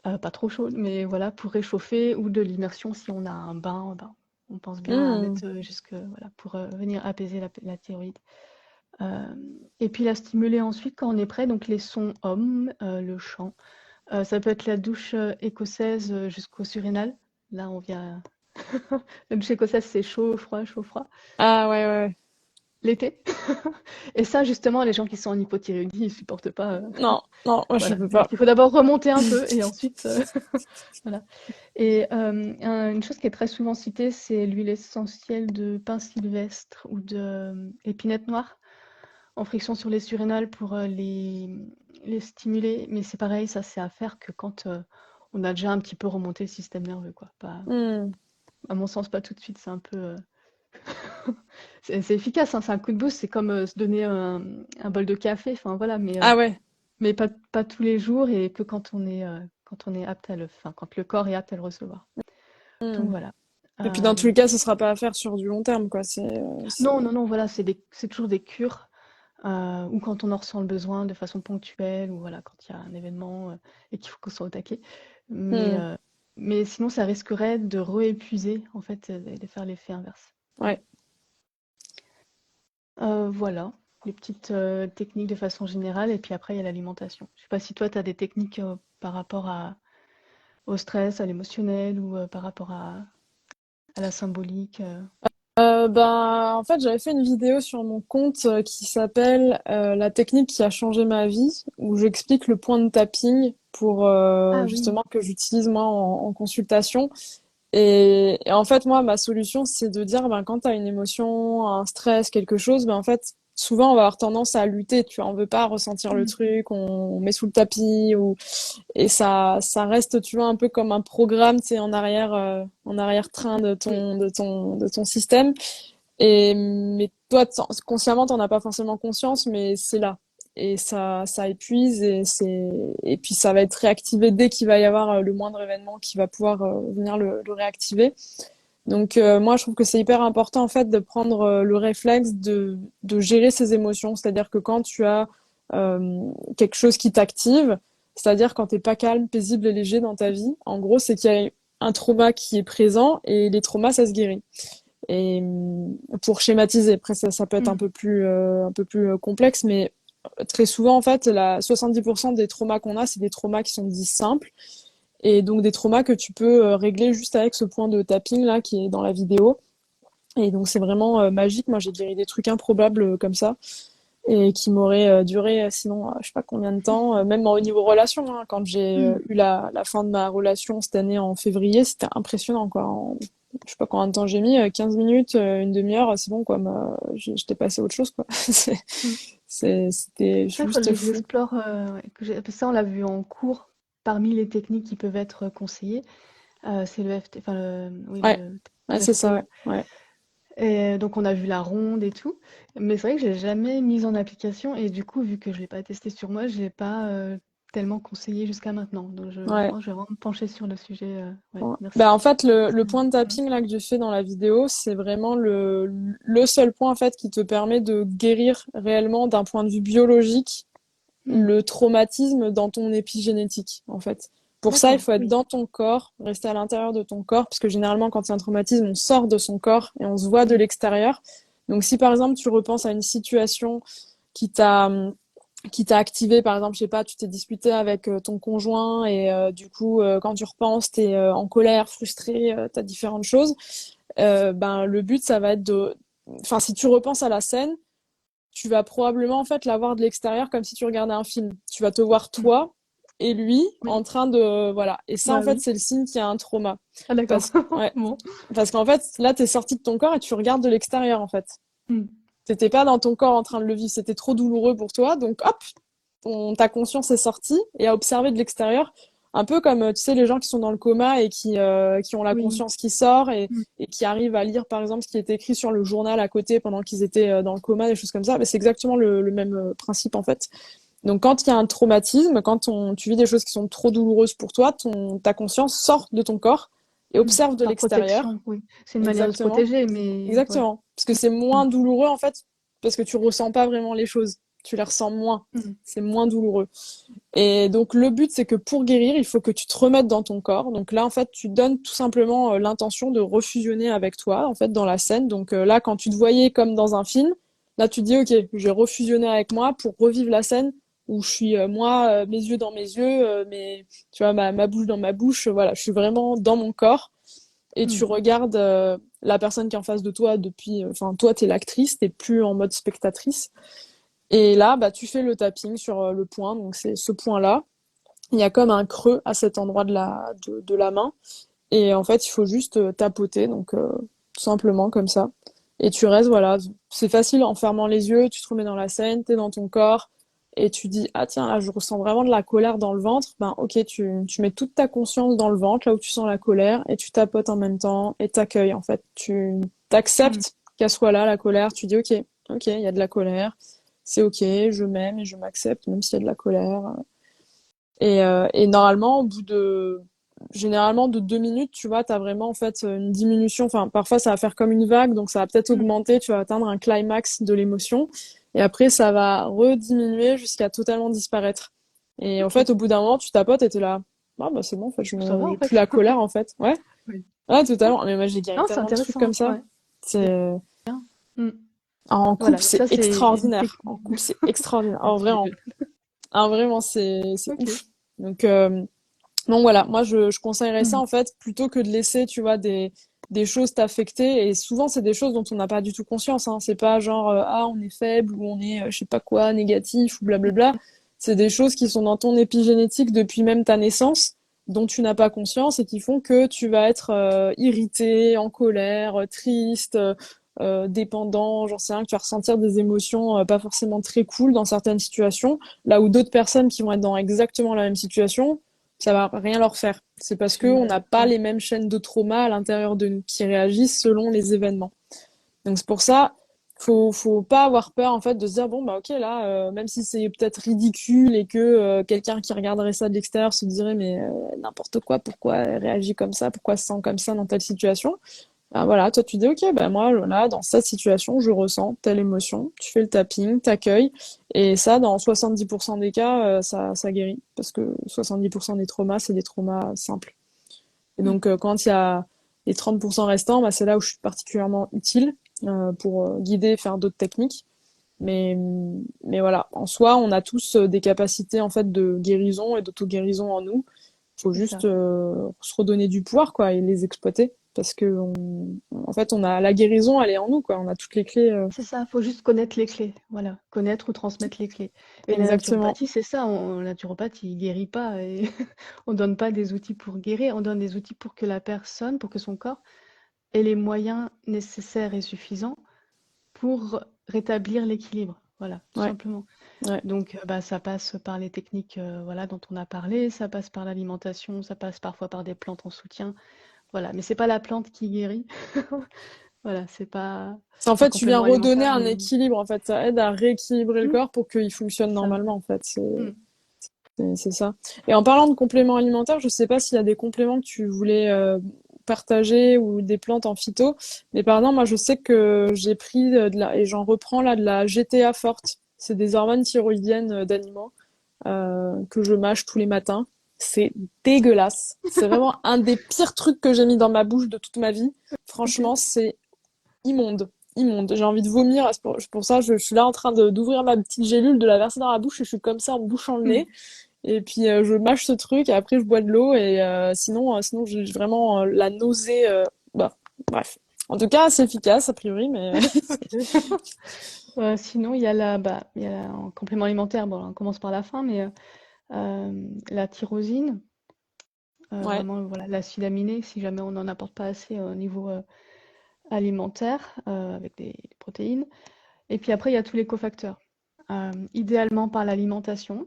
pas trop chaude, mais voilà, pour réchauffer ou de l'immersion si on a un bain, ben, on pense bien à Hmm. mettre jusque, voilà, pour venir apaiser la thyroïde. Et puis la stimuler ensuite quand on est prêt, donc les sons hommes, le chant. Ça peut être la douche écossaise jusqu'au surrénal. Là, on vient. La douche écossaise, c'est chaud, froid, chaud, froid. Ah ouais, ouais. L'été. Et ça, justement, les gens qui sont en hypothyréidie, ils supportent pas. Non, non, moi je Voilà. peux Donc pas. il faut d'abord remonter un peu et ensuite. Voilà. Et une chose qui est très souvent citée, c'est l'huile essentielle de pin sylvestre ou de épinette noire en friction sur les surrénales pour les stimuler. Mais c'est pareil, ça c'est à faire que quand on a déjà un petit peu remonté le système nerveux, quoi. Pas, Hmm. à mon sens, pas tout de suite. C'est un peu. C'est efficace, hein, c'est un coup de boost. C'est comme se donner un bol de café. Enfin voilà, Ah ouais. mais pas tous les jours et que quand on est apte enfin, quand le corps est apte à le recevoir. Donc Hmm. voilà. Et puis dans tous Euh, les cas, ce sera pas à faire sur du long terme, quoi. non, non, non, voilà, c'est toujours des cures ou quand on en ressent le besoin de façon ponctuelle ou voilà, quand il y a un événement et qu'il faut qu'on soit au taquet. Mais, Hmm. euh, mais sinon, ça risquerait de réépuiser en fait et de faire l'effet inverse. Ouais. Voilà, les petites techniques de façon générale et puis après, il y a l'alimentation. Je sais pas si toi, tu as des techniques par rapport au stress, à l'émotionnel ou par rapport à la symbolique. Ben, en fait, j'avais fait une vidéo sur mon compte qui s'appelle La technique qui a changé ma vie, où j'explique le point de tapping pour Ah oui. justement que j'utilise moi en consultation. Et en fait, moi, ma solution, c'est de dire, ben, quand tu as une émotion, un stress, quelque chose, ben, en fait, souvent, on va avoir tendance à lutter, tu vois, on veut pas ressentir le Mm. truc, on met sous le tapis, et ça reste, tu vois, un peu comme un programme, tu sais, en arrière-train Oui. de ton système. Mais toi, consciemment, t'en as pas forcément conscience, mais c'est là. Et ça épuise et puis ça va être réactivé dès qu'il va y avoir le moindre événement qui va pouvoir venir le réactiver. Donc moi, je trouve que c'est hyper important en fait de prendre le réflexe de gérer ses émotions. C'est-à-dire que quand tu as quelque chose qui t'active, c'est-à-dire quand t'es pas calme, paisible et léger dans ta vie, en gros, c'est qu'il y a un trauma qui est présent et les traumas, ça se guérit. Et pour schématiser, après ça peut être Mm. un peu plus complexe, mais très souvent en fait, 70% des traumas qu'on a, c'est des traumas qui sont dits simples, et donc des traumas que tu peux régler juste avec ce point de tapping là qui est dans la vidéo. Et donc c'est vraiment magique. Moi j'ai guéri des trucs improbables comme ça et qui m'auraient duré sinon je sais pas combien de temps, même au niveau relation. Hein, quand j'ai Mm. eu la fin de ma relation cette année en février, c'était impressionnant quoi. Je sais pas combien de temps j'ai mis, 15 minutes, une demi-heure, c'est bon quoi. J'étais passée à autre chose quoi. Mm. C'était Ça, il juste faudrait que fou. j'explore. Ouais, ça, on l'a vu en cours. Parmi les techniques qui peuvent être conseillées, c'est le FT, enfin oui, Ouais, ouais c'est ça. Ouais. FTO. Ouais. Et donc on a vu la ronde et tout. Mais c'est vrai que je l'ai jamais mise en application et du coup, vu que je l'ai pas testé sur moi, je l'ai pas tellement conseillé jusqu'à maintenant. Donc je Ouais. pense que je vais vraiment me pencher sur le sujet. Ouais, Ouais. merci. Bah, en fait, le C'est- point de Mm. tapping là que je fais dans la vidéo, c'est vraiment le seul point en fait qui te permet de guérir réellement d'un point de vue biologique Mm. le traumatisme dans ton épigénétique, en fait. Pour ça, il D'accord, faut être oui. dans ton corps, rester à l'intérieur de ton corps, parce que généralement, quand il y a un traumatisme, on sort de son corps et on se voit de Mm. l'extérieur. Donc, si par exemple, tu repenses à une situation qui t'a qui t'a activé, par exemple, je sais pas, tu t'es disputé avec ton conjoint et du coup, quand tu repenses, t'es en colère, frustré, t'as différentes choses. Ben le but, ça va être enfin, si tu repenses à la scène, tu vas probablement en fait la voir de l'extérieur comme si tu regardais un film. Tu vas te voir Mm. toi et lui Oui, en train de voilà. Et ça, en bah fait, oui. c'est le signe qu'il y a un trauma. Ah d'accord. Ouais, Bon. parce qu'en fait, là, t'es sorti de ton corps et tu regardes de l'extérieur en fait. Mm. T'étais pas dans ton corps en train de le vivre, c'était trop douloureux pour toi, donc hop, ta conscience est sortie et a observé de l'extérieur, un peu comme tu sais les gens qui sont dans le coma et qui ont la Oui. conscience qui sort Mm. et qui arrivent à lire par exemple ce qui est écrit sur le journal à côté pendant qu'ils étaient dans le coma, des choses comme ça. Mais c'est exactement le même principe en fait. Donc quand il y a un traumatisme, quand tu vis des choses qui sont trop douloureuses pour toi, ta conscience sort de ton corps et Mm. observe de Par l'extérieur. protection, oui. C'est une manière de se Exactement. protéger, mais ouais. Exactement. Parce que c'est Mm. moins douloureux, en fait, parce que tu ressens pas vraiment les choses. Tu les ressens moins. Mm. C'est moins douloureux. Et donc, le but, c'est que pour guérir, il faut que tu te remettes dans ton corps. Donc là, en fait, tu donnes tout simplement l'intention de refusionner avec toi, en fait, dans la scène. Donc là, quand tu te voyais comme dans un film, là, tu te dis, OK, je vais refusionner avec moi pour revivre la scène où je suis, moi, mes yeux dans mes yeux, tu vois, ma bouche dans ma bouche. Voilà, je suis vraiment dans mon corps et tu Mm. regardes la personne qui est en face de toi depuis, enfin toi t'es l'actrice, t'es plus en mode spectatrice. Et là, bah tu fais le tapping sur le point, donc c'est ce point-là. Il y a comme un creux à cet endroit de la main, et en fait il faut juste tapoter, donc tout simplement comme ça. Et tu restes, voilà, c'est facile en fermant les yeux, tu te remets dans la scène, t'es dans ton corps, et tu dis, ah tiens, là je ressens vraiment de la colère dans le ventre, ben ok, tu mets toute ta conscience dans le ventre, là où tu sens la colère, et tu tapotes en même temps, et t'accueilles en fait. Tu Mm. t'acceptes qu'elle soit là, la colère, tu dis, ok, ok, il y a de la colère, c'est ok, je m'aime et je m'accepte, même s'il y a de la colère. Et normalement, généralement de 2 minutes, tu vois, t'as vraiment en fait une diminution. Enfin, parfois ça va faire comme une vague, donc ça va peut-être Mm. augmenter. Tu vas atteindre un climax de l'émotion, et après ça va rediminuer jusqu'à totalement disparaître. Et en Ok. fait, au bout d'un moment, tu tapotes et t'es là. Ah bah c'est bon, en fait, Ça va j'ai en plus fait. la colère en fait. Ouais, Oui. ouais, Ah, totalement. Mais moi j'ai guéri non, c'est tellement de trucs comme intéressant. ça. Ouais. C'est C'est bien. Mm. en couple, Voilà, donc c'est ça c'est une extraordinaire. En technique. couple, c'est extraordinaire. Ah, En vrai, tu- vraiment, c'est Ok. ouf. Donc donc voilà, moi je conseillerais ça Mm. en fait plutôt que de laisser, tu vois, des choses t'affecter. Et souvent c'est des choses dont on n'a pas du tout conscience. Hein. C'est pas genre ah on est faible ou on est je sais pas quoi négatif ou blablabla. C'est des choses qui sont dans ton épigénétique depuis même ta naissance, dont tu n'as pas conscience et qui font que tu vas être irrité, en colère, triste. Dépendant, j'en sais rien, que tu vas ressentir des émotions pas forcément très cool dans certaines situations, là où d'autres personnes qui vont être dans exactement la même situation, ça va rien leur faire. C'est parce que on n'a pas Ouais. les mêmes chaînes de trauma à l'intérieur de nous qui réagissent selon les événements. Donc c'est pour ça, faut pas avoir peur en fait de se dire bon bah ok là, même si c'est peut-être ridicule et que quelqu'un qui regarderait ça de l'extérieur se dirait mais n'importe quoi, pourquoi elle réagit comme ça, pourquoi elle se sent comme ça dans telle situation. Ah, voilà, toi tu dis ok, ben moi là dans cette situation je ressens telle émotion, tu fais le tapping, t'accueilles, et ça dans 70% des cas ça guérit parce que 70% des traumas c'est des traumas simples. Et Mm. donc quand il y a les 30% restants, bah, c'est là où je suis particulièrement utile pour guider et faire d'autres techniques. Mais mais voilà, en soi on a tous des capacités en fait de guérison et d'auto-guérison en nous. Faut C'est juste ça. se redonner du pouvoir quoi et les exploiter parce que en fait on a la guérison, elle est en nous quoi, on a toutes les clés C'est ça, faut juste connaître les clés. Voilà, connaître ou transmettre les clés. Et la exactement. naturopathie, c'est ça. La naturopathie, il guérit pas. Et on donne pas des outils pour guérir. On donne des outils pour que la personne, pour que son corps ait les moyens nécessaires et suffisants pour rétablir l'équilibre. Voilà, tout Ouais, simplement. ouais. Donc, bah, ça passe par les techniques, voilà, dont on a parlé. Ça passe par l'alimentation. Ça passe parfois par des plantes en soutien. Voilà, mais c'est pas la plante qui guérit. Voilà, c'est pas En le fait, tu viens complément redonner alimentaire, un mais équilibre en fait, ça aide à rééquilibrer le mmh, corps pour qu'il fonctionne c'est ça. normalement en fait, Mmh. c'est ça. Et en parlant de compléments alimentaires, je sais pas s'il y a des compléments que tu voulais partager ou des plantes en phyto, mais par exemple, moi je sais que j'ai pris et j'en reprends là de la GTA forte. C'est des hormones thyroïdiennes d'animaux. que je mâche tous les matins. C'est dégueulasse. C'est vraiment un des pires trucs que j'ai mis dans ma bouche de toute ma vie. OK. Franchement, c'est immonde. Immonde. J'ai envie de vomir. C'est pour ça je suis là en train d'ouvrir ma petite gélule, de la verser dans la bouche et je suis comme ça en me bouchant le nez. Mmh. Et puis je mâche ce truc et après je bois de l'eau et sinon j'ai vraiment la nausée. Bah, bref. En tout cas, c'est efficace a priori, mais OK. Sinon, il y a en complément alimentaire, bon, on commence par la faim, mais la tyrosine, ouais, vraiment, voilà, l'acide aminé, si jamais on n'en apporte pas assez au niveau alimentaire, avec des protéines. Et puis après, il y a tous les cofacteurs. Idéalement par l'alimentation,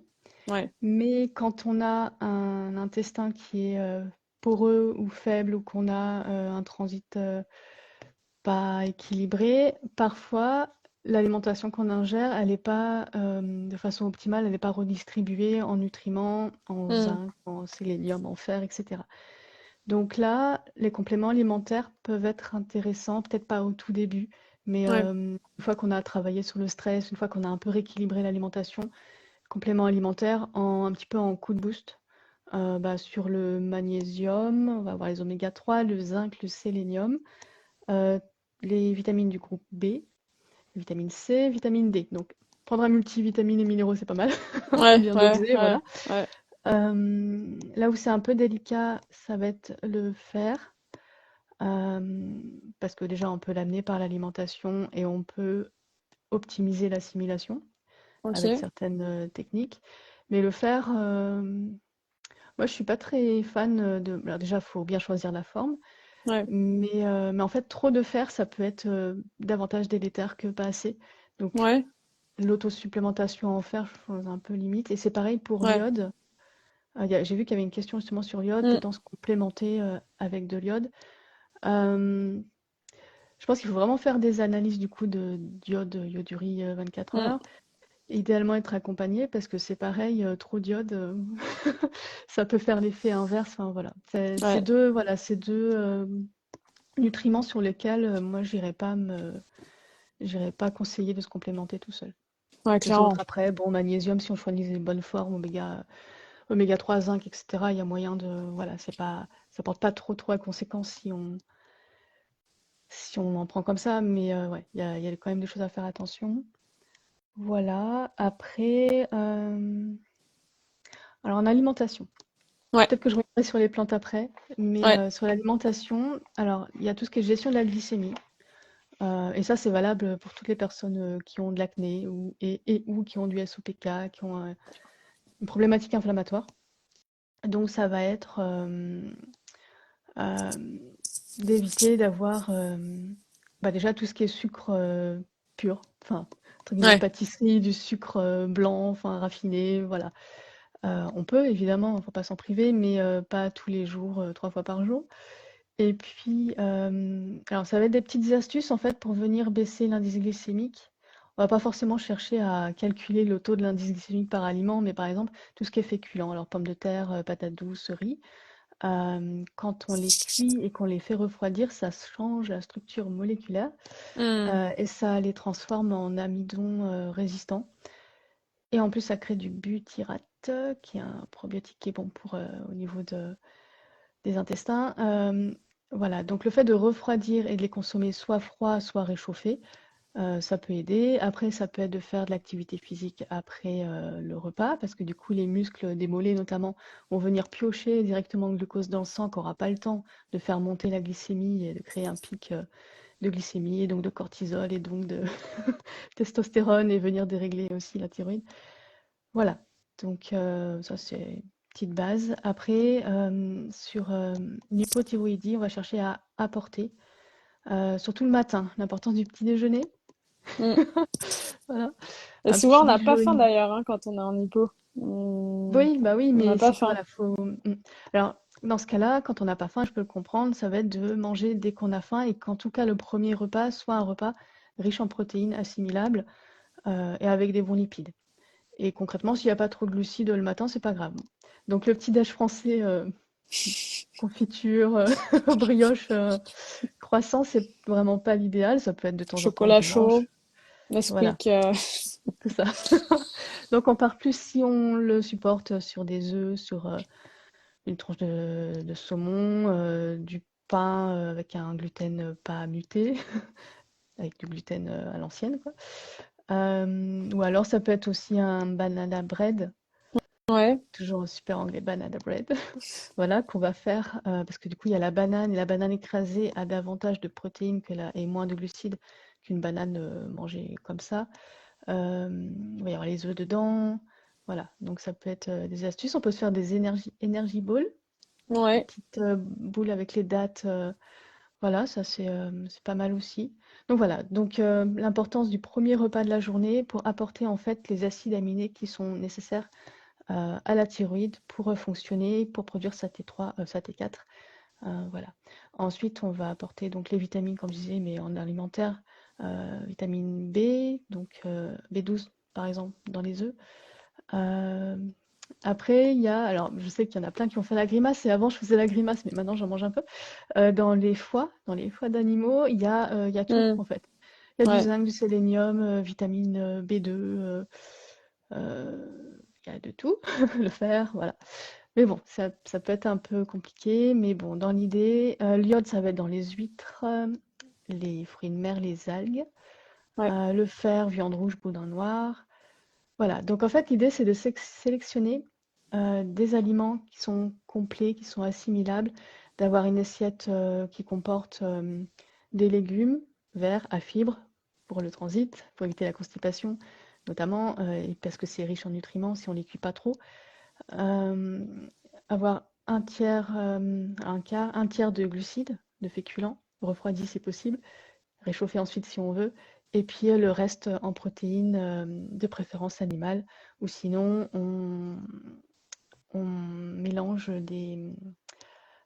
ouais. mais quand on a un intestin qui est poreux ou faible ou qu'on a un transit pas équilibré, parfois l'alimentation qu'on ingère, elle n'est pas de façon optimale, elle n'est pas redistribuée en nutriments, en Hmm. zinc, en sélénium, en fer, etc. Donc là, les compléments alimentaires peuvent être intéressants, peut-être pas au tout début, mais Ouais, une fois qu'on a travaillé sur le stress, une fois qu'on a un peu rééquilibré l'alimentation, compléments alimentaires un petit peu en coup de boost. Sur le magnésium, on va avoir les oméga 3, le zinc, le sélénium, euh, les vitamines du groupe B, vitamine C, vitamine D. Donc prendre un multivitamine et minéraux, c'est pas mal, ouais, bien ouais, dosé, ouais, voilà. ouais. Là où c'est un peu délicat, ça va être le fer. Parce que déjà, on peut l'amener par l'alimentation et on peut optimiser l'assimilation avec Ok. certaines techniques. Mais le fer, moi, je suis pas très fan de. Alors déjà, il faut bien choisir la forme, Ouais, mais en fait, trop de fer, ça peut être davantage délétère que pas assez. Donc, ouais, l'autosupplémentation en fer, je trouve un peu limite. Et c'est pareil pour ouais. l'iode. J'ai vu qu'il y avait une question justement sur l'iode, Hmm, peut-on se complémenter avec de l'iode. Euh, Je pense qu'il faut vraiment faire des analyses du coup de d'iode, iodurie 24 hmm. heures. Idéalement être accompagné parce que c'est pareil, trop d'iode, ça peut faire l'effet inverse. Enfin voilà, Ouais, c'est deux nutriments sur lesquels moi j'irais pas conseiller de se complémenter tout seul. ouais, Les autres clairement. après, bon magnésium si on choisit les bonnes formes, oméga 3, zinc, etc. Il y a moyen de voilà, ça porte pas trop à conséquence si on en prend comme ça, mais ouais, il y a quand même des choses à faire attention. Voilà. Après, alors en alimentation, Ouais, peut-être que je reviendrai sur les plantes après, mais ouais, sur l'alimentation, alors il y a tout ce qui est gestion de la glycémie. Et ça, c'est valable pour toutes les personnes qui ont de l'acné ou qui ont du SOPK, qui ont une problématique inflammatoire. Donc, ça va être euh, d'éviter d'avoir déjà tout ce qui est sucre pur, enfin, entre guillemets, ouais, pâtisserie, du sucre blanc, enfin, raffiné, voilà. On peut évidemment, il ne faut pas s'en priver, mais pas tous les jours, 3 fois par jour. Et puis, alors ça va être des petites astuces en fait pour venir baisser l'indice glycémique. On va pas forcément chercher à calculer le taux de l'indice glycémique par aliment, mais par exemple tout ce qui est féculent, alors pommes de terre, patates douces, riz, quand on les cuit et qu'on les fait refroidir, ça change la structure moléculaire, hmm. et ça les transforme en amidon, résistant. Et en plus, ça crée du butyrate, qui est un probiotique qui est bon pour, au niveau des intestins. Voilà, donc le fait de refroidir et de les consommer soit froids, soit réchauffés, ça peut aider. Après, ça peut être de faire de l'activité physique après le repas, parce que du coup, les muscles des mollets notamment vont venir piocher directement le glucose dans le sang, qui n'aura pas le temps de faire monter la glycémie et de créer un pic de glycémie, et donc de cortisol, et donc de testostérone, et venir dérégler aussi la thyroïde. Voilà, donc ça c'est une petite base. Après, sur l'hypothyroïdie, on va chercher à apporter, surtout le matin, l'importance du petit déjeuner. Hmm. Voilà, Et un souvent, petit on n'a pas faim déjeuner. d'ailleurs hein, quand on est en hypo. Oui, bah oui, On n'a mais pas si, faim. voilà, faut. Alors, dans ce cas-là, quand on n'a pas faim, je peux le comprendre, ça va être de manger dès qu'on a faim et qu'en tout cas le premier repas soit un repas riche en protéines assimilables et avec des bons lipides. Et concrètement, s'il n'y a pas trop de glucides le matin, c'est pas grave. Donc le petit déj français, confiture, brioche, croissant, c'est vraiment pas l'idéal. Ça peut être de temps en temps un Chocolat chaud, dimanche. Voilà, Nesquik. c'est ça. Donc on part plus si on le supporte sur des œufs, sur une tranche de saumon, du pain avec un gluten pas muté, avec du gluten à l'ancienne, quoi. Ou alors ça peut être aussi un banana bread, Ouais, toujours super anglais, banana bread, voilà, qu'on va faire, parce que du coup il y a la banane, et la banane écrasée a davantage de protéines et moins de glucides qu'une banane mangée comme ça. Il va y avoir les œufs dedans, voilà, donc ça peut être des astuces. On peut se faire des energy balls, des ouais, petites boules avec les dattes. Voilà, ça c'est pas mal aussi. Donc voilà, donc l'importance du premier repas de la journée pour apporter en fait les acides aminés qui sont nécessaires à la thyroïde pour fonctionner, pour produire sa T3, sa T4. Voilà. Ensuite, on va apporter donc les vitamines, comme je disais, mais en alimentaire, vitamine B, donc B12 par exemple dans les œufs. Euh, Après, il y a, alors je sais qu'il y en a plein qui ont fait la grimace, et avant je faisais la grimace, mais maintenant j'en mange un peu. Dans les foies d'animaux, il y a tout hmm, en fait. Il y a du ouais, zinc, du sélénium, vitamine B2, il y a de tout, le fer, voilà. Mais bon, ça peut être un peu compliqué, mais bon, dans l'idée, l'iode, ça va être dans les huîtres, les fruits de mer, les algues, ouais, le fer, viande rouge, boudin noir. Voilà, donc en fait, l'idée, c'est de sélectionner des aliments qui sont complets, qui sont assimilables, d'avoir une assiette qui comporte des légumes verts à fibres pour le transit, pour éviter la constipation, notamment, et parce que c'est riche en nutriments si on ne les cuit pas trop. Euh, Avoir un tiers, un tiers de glucides, de féculents, refroidis si possible, réchauffer ensuite si on veut, et puis le reste en protéines, de préférence animale, ou sinon on mélange des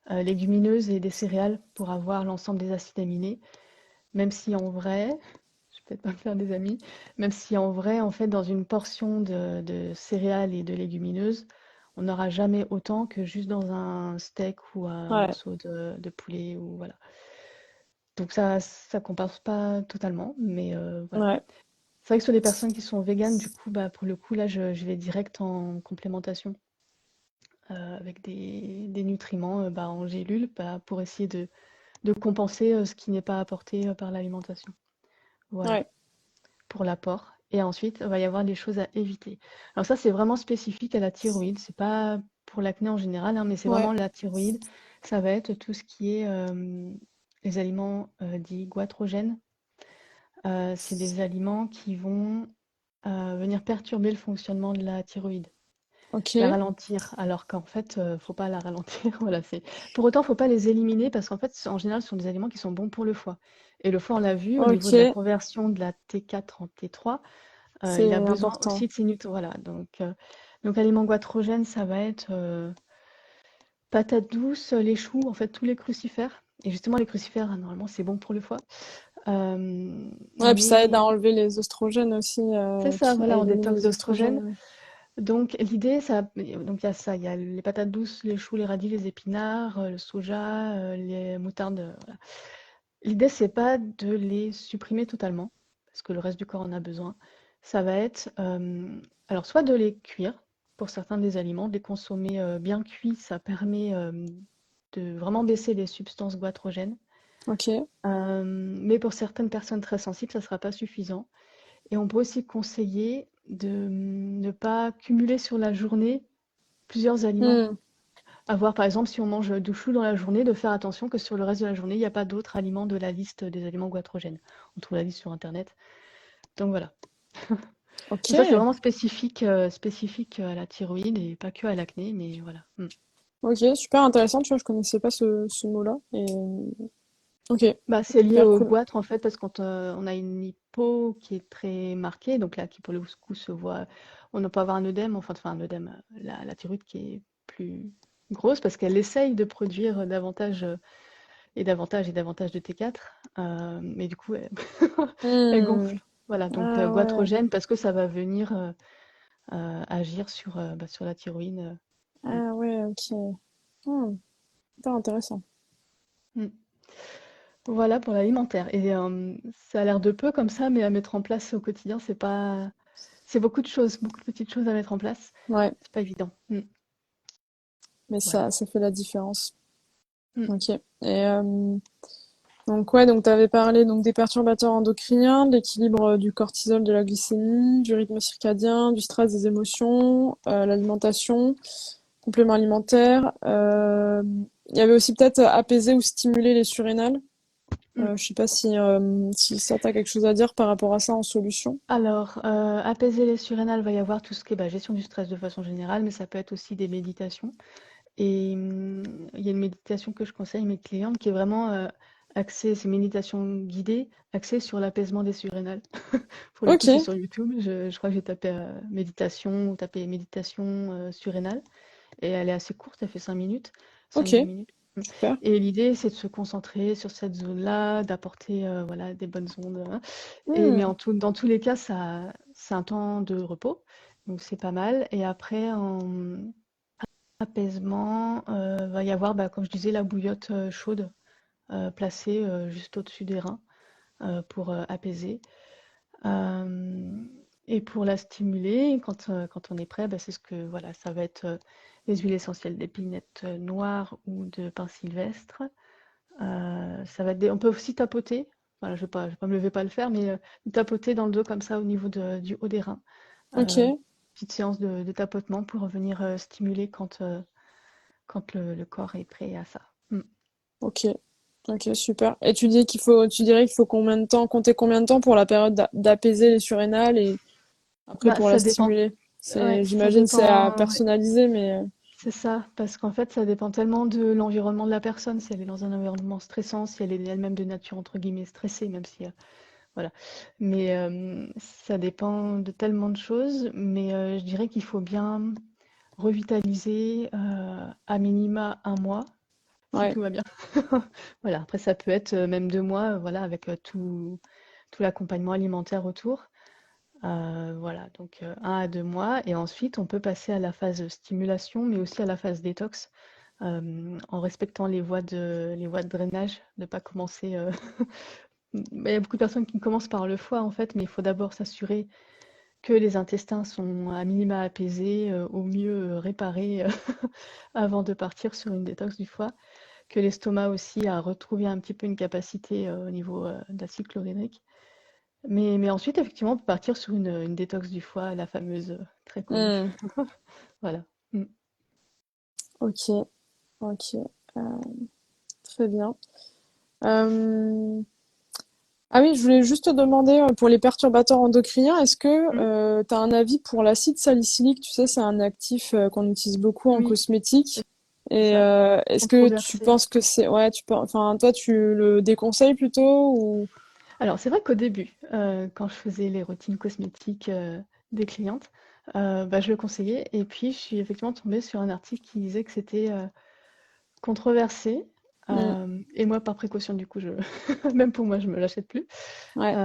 légumineuses et des céréales pour avoir l'ensemble des acides aminés, même si en vrai, je vais peut-être pas me faire des amis, même si en vrai, en fait, dans une portion de céréales et de légumineuses, on n'aura jamais autant que juste dans un steak ou un ouais, morceau de poulet, ou voilà. Donc ça compense pas totalement, mais voilà. ouais, C'est vrai que sur les personnes qui sont véganes, du coup, bah, pour le coup, là, je vais direct en complémentation avec des nutriments bah, en gélules bah, pour essayer de compenser ce qui n'est pas apporté par l'alimentation. Voilà, ouais, pour l'apport. Et ensuite, il va y avoir des choses à éviter. Alors ça, c'est vraiment spécifique à la thyroïde. C'est pas pour l'acné en général, hein, mais c'est ouais, vraiment la thyroïde. Ça va être tout ce qui est les aliments dits goitrogènes. C'est des aliments qui vont venir perturber le fonctionnement de la thyroïde, la ok, ralentir, alors qu'en fait, faut pas la ralentir. Voilà, pour autant, faut pas les éliminer parce qu'en fait, en général, ce sont des aliments qui sont bons pour le foie. Et le foie, on l'a vu, au niveau de la ok, conversion de la T4 en T3, il a c'est besoin important. aussi de ces nutriments. Voilà, donc aliments goitrogènes, ça va être patates douces, les choux, en fait, tous les crucifères. Et justement, les crucifères, normalement, c'est bon pour le foie. Ouais, puis ça aide Mais à enlever les oestrogènes aussi, c'est ça, à voilà, en éliminer détox les d'oestrogènes. oestrogènes. Donc l'idée, donc il y a ça, il y a les patates douces, les choux, les radis, les épinards, le soja, les moutardes. Voilà. L'idée, c'est pas de les supprimer totalement, parce que le reste du corps en a besoin. Ça va être, alors soit de les cuire pour certains des aliments, de les consommer bien cuits, ça permet de vraiment baisser les substances goitrogènes. Ok. Mais pour certaines personnes très sensibles, ça ne sera pas suffisant. Et on peut aussi conseiller de ne pas cumuler sur la journée plusieurs aliments. Hmm. Avoir, par exemple, si on mange du chou dans la journée, de faire attention que sur le reste de la journée, il n'y a pas d'autres aliments de la liste des aliments goitrogènes. On trouve la liste sur Internet. Donc voilà. Ok, Donc ça, c'est vraiment spécifique à la thyroïde et pas que à l'acné, mais voilà. Mm. ok, super intéressant, tu vois, je connaissais pas ce mot-là. Et ok, Bah, c'est lié super au cool. goitre en fait, parce que quand on a une hypo qui est très marquée, donc là, qui pour le coup se voit, on ne peut avoir un œdème, enfin un œdème, la thyroïde qui est plus grosse parce qu'elle essaye de produire davantage et davantage et davantage de T4, mais du coup, elle Hmm. gonfle. Voilà, donc Ah ouais, goitrogène parce que ça va venir agir sur la thyroïde. Mm, ah ouais, ok. Hmm. Super intéressant. mm. Voilà pour l'alimentaire. Et ça a l'air de peu comme ça, mais à mettre en place au quotidien, c'est beaucoup de petites choses à mettre en place. Ouais, C'est pas évident. mais Voilà. ça fait la différence. Mm. Ok. Et donc ouais, donc tu avais parlé donc des perturbateurs endocriniens, de l'équilibre du cortisol, de la glycémie, du rythme circadien, du stress, des émotions, l'alimentation, compléments alimentaires. Il y avait aussi peut-être apaiser ou stimuler les surrénales. Mm. Je sais pas si ça t'as quelque chose à dire par rapport à ça en solution. Alors, apaiser les surrénales, va y avoir tout ce qui est bah, gestion du stress de façon générale, mais ça peut être aussi des méditations. Et il y a une méditation que je conseille à mes clientes qui est vraiment axée, c'est une méditation guidée, axée sur l'apaisement des surrénales. Pour le coup, c'est Ok, sur YouTube. Je crois que j'ai tapé méditation ou tapé méditation surrénale. Et elle est assez courte, elle fait 5 minutes, ok, 5-10 minutes. super. Et l'idée, c'est de se concentrer sur cette zone-là, d'apporter voilà, des bonnes ondes, hein. Mais Hmm, dans tous les cas, c'est un temps de repos. Donc c'est pas mal. Et après, en apaisement, va y avoir, bah, comme je disais, la bouillotte chaude placée juste au-dessus des reins pour apaiser. Euh, et pour la stimuler, quand on est prêt, bah, c'est ce que voilà, ça va être les huiles essentielles d'épinette noire ou de pin sylvestre. Ça va être on peut aussi tapoter. Voilà, je vais pas me lever pas le faire, mais tapoter dans le dos comme ça au niveau du haut des reins. Euh, ok, petite séance de tapotement pour venir stimuler quand le corps est prêt à ça. Mm. ok, ok, super. Et tu dirais qu'il faut combien de temps, compter combien de temps pour la période d'apaiser les surrénales et après Bah, pour la ça dépend. stimuler? Ouais, ça J'imagine c'est à dépend. Ouais, personnaliser, mais c'est ça, parce qu'en fait, ça dépend tellement de l'environnement de la personne, si elle est dans un environnement stressant, si elle est elle-même de nature entre guillemets stressée, même si voilà. Mais ça dépend de tellement de choses. Mais je dirais qu'il faut bien revitaliser à minima 1 mois, si ouais, tout va bien. Voilà. Après, ça peut être même 2 mois, voilà, avec tout l'accompagnement alimentaire autour. Voilà, donc 1 à 2 mois. Et ensuite, on peut passer à la phase stimulation, mais aussi à la phase détox, en respectant les voies de drainage, de ne pas commencer. Il y a beaucoup de personnes qui commencent par le foie, en fait, mais il faut d'abord s'assurer que les intestins sont à minima apaisés, au mieux réparés, avant de partir sur une détox du foie, que l'estomac aussi a retrouvé un petit peu une capacité au niveau d'acide chlorhydrique. Mais ensuite, effectivement, on peut partir sur une détox du foie, la fameuse très connue. hmm, Voilà. Mm. ok, ok, euh, très bien. Euh, Ah oui, je voulais juste te demander pour les perturbateurs endocriniens, est-ce Mm. que tu as un avis pour l'acide salicylique? Tu sais, c'est un actif qu'on utilise beaucoup en Oui, cosmétique. c'est Et ça. est-ce que tu Controversé. penses que c'est, ouais, enfin, toi, tu le déconseilles plutôt ou Alors, c'est vrai qu'au début, quand je faisais les routines cosmétiques des clientes, bah, je le conseillais. Et puis, je suis effectivement tombée sur un article qui disait que c'était controversé. Hmm, Et moi, par précaution, du coup, même pour moi, je me l'achète plus. ouais,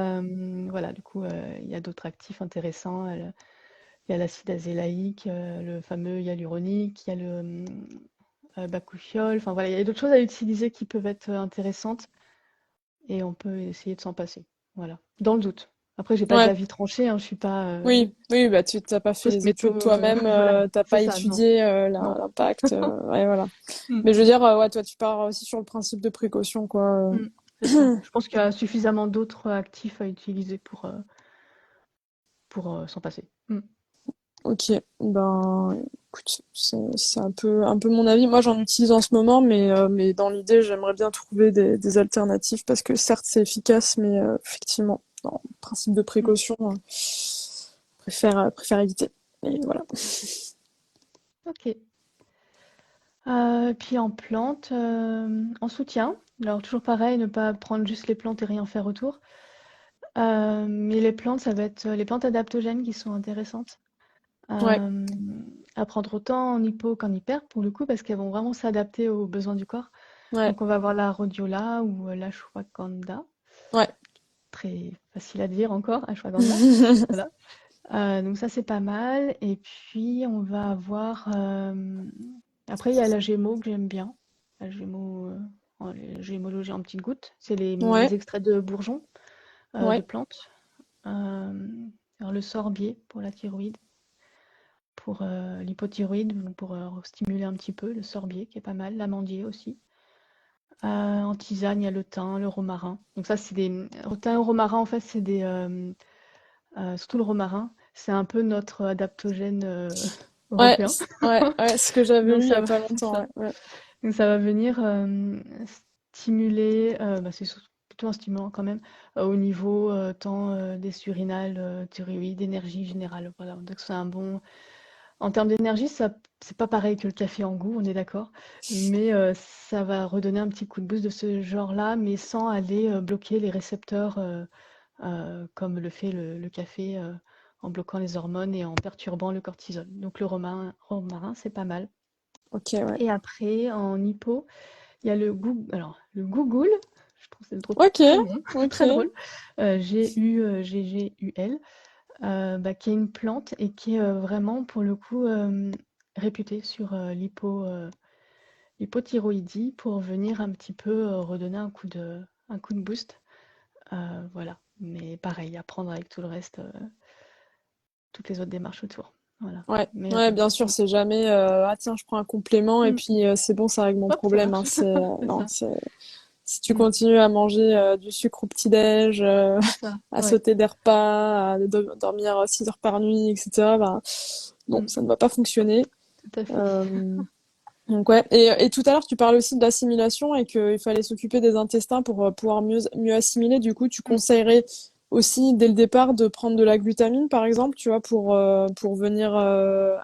Voilà, du coup, il y a d'autres actifs intéressants. Il y a l'acide azélaïque, le fameux hyaluronique, il y a le bakuchiol. Enfin voilà, il y a d'autres choses à utiliser qui peuvent être intéressantes et on peut essayer de s'en passer. Voilà, dans le doute. Après, j'ai pas ouais, d'avis tranché, hein, je suis pas oui, oui, bah tu t'as pas fait les cosméto, études toi-même, voilà, t'as c'est pas ça, non, étudié non. l'impact, ouais, voilà. Mm, Mais je veux dire, ouais, toi, tu pars aussi sur le principe de précaution, quoi. mm, c'est ça. Je pense qu'il y a suffisamment d'autres actifs à utiliser pour s'en passer. Mm, Ok, ben écoute, c'est un peu mon avis. Moi, j'en utilise en ce moment, mais dans l'idée, j'aimerais bien trouver des alternatives parce que certes, c'est efficace, mais effectivement, dans le principe de mm. précaution, préfère éviter. Et voilà. Ok. Puis en plantes, en soutien. Alors toujours pareil, ne pas prendre juste les plantes et rien faire autour. Mais les plantes, ça va être les plantes adaptogènes qui sont intéressantes. Ouais, Euh, à prendre autant en hypo qu'en hyper pour le coup, parce qu'elles vont vraiment s'adapter aux besoins du corps. ouais, Donc on va avoir la rhodiola ou l'ashwagandha. ouais. Très facile à dire encore, ashwagandha. Voilà. Donc ça c'est pas mal. Et puis on va avoir après il y a la gémeaux que j'aime bien. La gémeaux, les gémologie en petites gouttes. C'est les Ouais, extraits de bourgeons de ouais. plantes. Euh, faire le sorbier pour la thyroïde, pour l'hypothyroïde, donc pour stimuler un petit peu, le sorbier qui est pas mal, l'amandier aussi. En tisane, il y a le thym, le romarin. Donc ça, c'est des thym et romarin, en fait, c'est des surtout le romarin, c'est un peu notre adaptogène Ouais, européen. ouais, ce que j'avais Donc lu il y ça a va, pas c'est longtemps, ça. ouais, ouais. Donc ça va venir stimuler, bah, plutôt un stimulant quand même, au niveau tant des surrénales, thyroïde, énergie générale. Voilà, donc c'est un bon. En termes d'énergie, ça, c'est pas pareil que le café en goût, on est d'accord, mais ça va redonner un petit coup de boost de ce genre-là, mais sans aller bloquer les récepteurs comme le fait le café en bloquant les hormones et en perturbant le cortisol. Donc le romarin, c'est pas mal. Ok, ouais. Et après, en hypo, il y a le gougoule, je trouve que c'est le Ok, très bon, ok. très drôle, G-U-G-G-U-L, bah, qui est une plante et qui est vraiment, pour le coup, réputée sur l'hypothyroïdie pour venir un petit peu redonner un coup de boost. Voilà. Mais pareil, à prendre avec tout le reste, toutes les autres démarches autour. Voilà. Ouais, Mais ouais, bien sûr, c'est jamais ah tiens, je prends un complément et mm, puis c'est bon, ça règle mon hop, ça problème, hein. marche. C'est C'est non, ça. c'est si tu Mm, continues à manger du sucre au petit-déj, c'est ça. à Ouais, sauter des repas, à dormir 6 heures par nuit, etc. Ben non, mm, ça ne va pas fonctionner. tout à fait. Euh, donc ouais. Et tout à l'heure, tu parlais aussi de l'assimilation et qu'il fallait s'occuper des intestins pour pouvoir mieux assimiler. Du coup, tu Mm. conseillerais aussi dès le départ de prendre de la glutamine, par exemple, tu vois, pour venir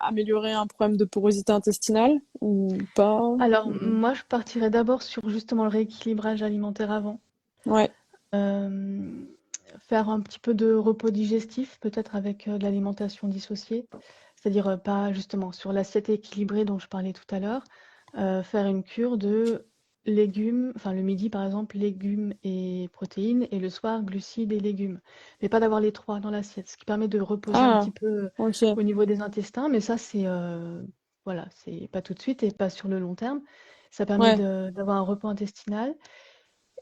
améliorer un problème de porosité intestinale ou pas? Alors, Ou- moi, je partirais d'abord sur justement le rééquilibrage alimentaire avant. Ouais, Euh, Faire un petit peu de repos digestif, peut-être avec de l'alimentation dissociée. C'est-à-dire pas justement sur l'assiette équilibrée dont je parlais tout à l'heure, faire une cure de légumes, enfin le midi par exemple, légumes et protéines, et le soir, glucides et légumes. Mais pas d'avoir les trois dans l'assiette, ce qui permet de reposer un ah, petit peu ok, au niveau des intestins, mais ça c'est voilà, c'est pas tout de suite et pas sur le long terme. Ça permet ouais, d'avoir un repos intestinal.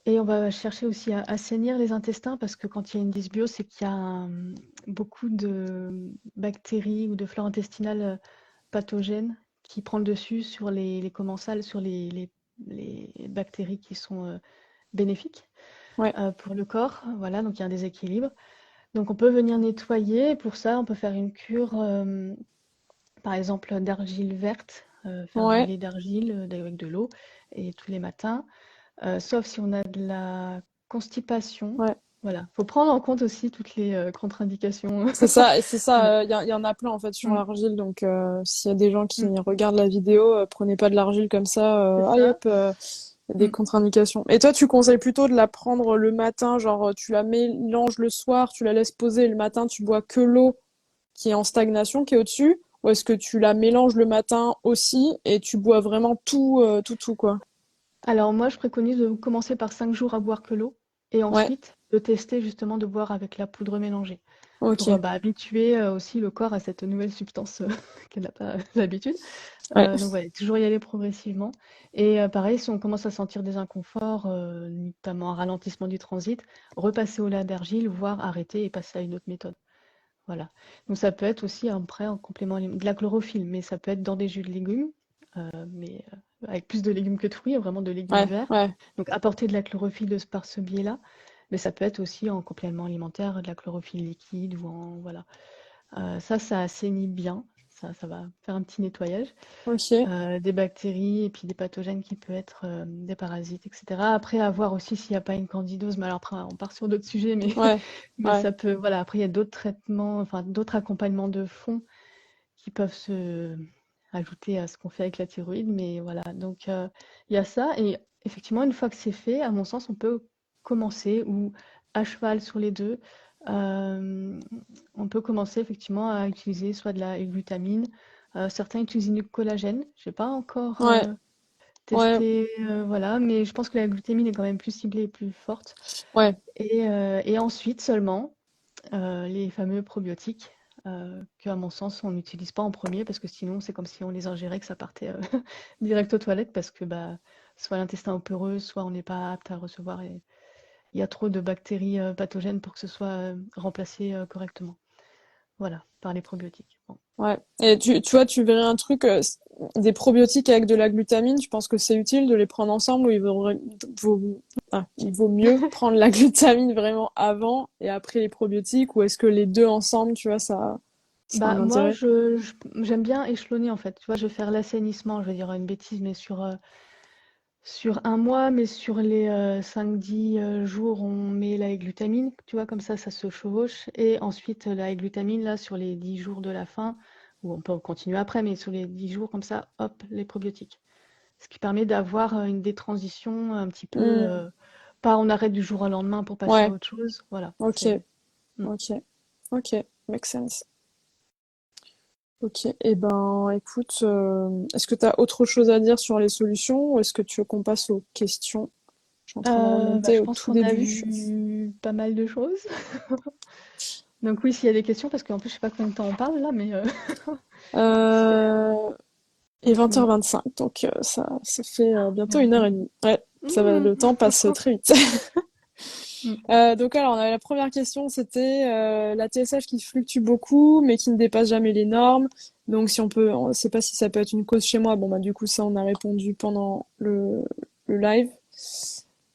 Et on va chercher aussi à assainir les intestins parce que quand il y a une dysbiose, c'est qu'il y a beaucoup de bactéries ou de flore intestinale pathogènes qui prend le dessus sur les commensales, sur les bactéries qui sont bénéfiques ouais, pour le corps. Voilà, donc il y a un déséquilibre. Donc on peut venir nettoyer. Pour ça, on peut faire une cure, par exemple, d'argile verte, faire du ouais, lait d'argile avec de l'eau et tous les matins. Sauf si on a de la constipation. ouais. Voilà, faut prendre en compte aussi toutes les contre-indications. C'est ça, et c'est Voilà. ça, il y en a plein en fait sur Mm, l'argile, donc s'il y a des gens qui mm, regardent la vidéo, prenez pas de l'argile comme ça, c'est allez ça. hop, il y a des Mm. contre-indications. Et toi, tu conseilles plutôt de la prendre le matin, genre tu la mélanges le soir, tu la laisses poser, et le matin tu bois que l'eau qui est en stagnation, qui est au-dessus, ou est-ce que tu la mélanges le matin aussi et tu bois vraiment tout, quoi? Alors moi, je préconise de commencer par 5 jours à boire que l'eau et Ouais, ensuite de tester justement de boire avec la poudre mélangée pour ok, bah, habituer aussi le corps à cette nouvelle substance qu'elle n'a pas l'habitude. ouais, Donc voilà, toujours y aller progressivement. Et pareil, si on commence à sentir des inconforts, notamment un ralentissement du transit, repasser au lait d'argile, voire arrêter et passer à une autre méthode. Voilà. Donc ça peut être aussi après en complément de la chlorophylle, mais ça peut être dans des jus de légumes, mais avec plus de légumes que de fruits, vraiment de légumes ouais, verts. ouais, Donc apporter de la chlorophylle par ce biais-là, mais ça peut être aussi en complément alimentaire de la chlorophylle liquide ou en voilà. Ça assainit bien. Ça va faire un petit nettoyage ok, des bactéries et puis des pathogènes qui peuvent être des parasites, etc. Après, à voir aussi s'il n'y a pas une candidose, mais alors après, on part sur d'autres sujets, mais, ouais, mais ouais, ça peut, voilà, après, il y a d'autres traitements, enfin, d'autres accompagnements de fond qui peuvent se ajouter à ce qu'on fait avec la thyroïde, mais voilà, donc il y a ça, et effectivement, une fois que c'est fait, à mon sens, on peut commencer, ou à cheval sur les deux, euh, on peut commencer effectivement à utiliser soit de la glutamine, certains utilisent du collagène, je n'ai pas encore ouais, ouais, testé, voilà, mais je pense que la glutamine est quand même plus ciblée et plus forte, ouais. et ensuite seulement les fameux probiotiques, qu'à mon sens, on n'utilise pas en premier parce que sinon, c'est comme si on les ingérait, que ça partait direct aux toilettes parce que bah, soit l'intestin est peureux, soit on n'est pas apte à le recevoir et il y a trop de bactéries pathogènes pour que ce soit remplacé correctement. voilà, par les probiotiques. Bon. Ouais. Et tu vois, tu verrais un truc, des probiotiques avec de la glutamine, tu penses que c'est utile de les prendre ensemble ou il vaut mieux prendre la glutamine vraiment avant et après les probiotiques ou est-ce que les deux ensemble, tu vois, ça a Bah, un moi, intérêt? j'aime bien échelonner en fait. Tu vois, je vais faire l'assainissement, je vais dire une bêtise, mais sur un mois, mais sur les 5-10 jours, on met la glutamine, tu vois, comme ça se chevauche. Et ensuite, la glutamine, là, sur les 10 jours de la fin, ou on peut continuer après, mais sur les 10 jours, comme ça, hop, les probiotiques. Ce qui permet d'avoir une des transitions un petit peu, Hmm. pas on arrête du jour au lendemain pour passer à Ouais. autre chose. Voilà, Ok. c'est. Mm. Ok. Ok. Make sense. Ok. Eh ben, écoute, est-ce que tu as autre chose à dire sur les solutions ou est-ce que tu veux qu'on passe aux questions? Je suis en train de Bah, remonter je au pense tout qu'on a début. vu pas mal de choses. Donc oui, s'il y a des questions, parce qu'en plus, je sais pas combien de temps on parle là, mais Euh, et dis-moi. 20h25, donc ça fait bientôt Bien une heure vu. et demie. Ouais, Mmh. le temps passe très vite. Mmh. Donc alors, on avait la première question, c'était la TSH qui fluctue beaucoup, mais qui ne dépasse jamais les normes. Donc si on ne sait pas si ça peut être une cause chez moi. Bon bah du coup ça on a répondu pendant le live.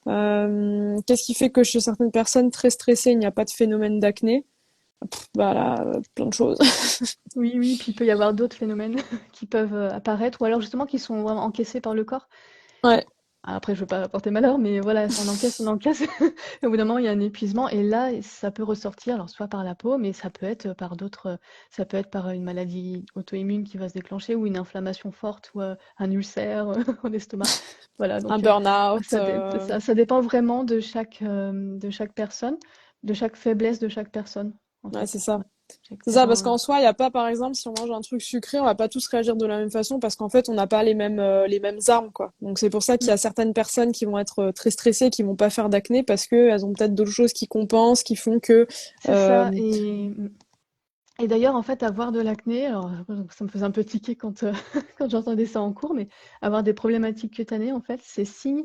Qu'est-ce qui fait que chez certaines personnes très stressées, il n'y a pas de phénomène d'acné? Bah là, plein de choses. Oui, oui, puis il peut y avoir d'autres phénomènes qui peuvent apparaître, ou alors justement qui sont vraiment encaissés par le corps. Ouais. Après, je veux pas porter malheur, mais voilà, on encaisse. Et au bout d'un moment, il y a un épuisement, et là, ça peut ressortir, alors soit par la peau, mais ça peut être par d'autres, ça peut être par une maladie auto-immune qui va se déclencher, ou une inflammation forte, ou un ulcère en estomac. Voilà, Un donc burn-out. ça dépend vraiment de chaque personne, de chaque faiblesse de chaque personne, en Ouais, c'est fait. ça. Ouais. Chaque C'est ça, parce terrain. qu'en soi, il n'y a pas, par exemple, si on mange un truc sucré, on va pas tous réagir de la même façon parce qu'en fait, on n'a pas les mêmes armes, quoi. Donc c'est pour ça qu'il y Mm. a certaines personnes qui vont être très stressées, qui vont pas faire d'acné parce que elles ont peut-être d'autres choses qui compensent, qui font que, C'est ça. euh, Et d'ailleurs, en fait, avoir de l'acné, alors ça me faisait un peu tiquer quand, quand j'entendais ça en cours, mais avoir des problématiques cutanées, en fait, c'est signe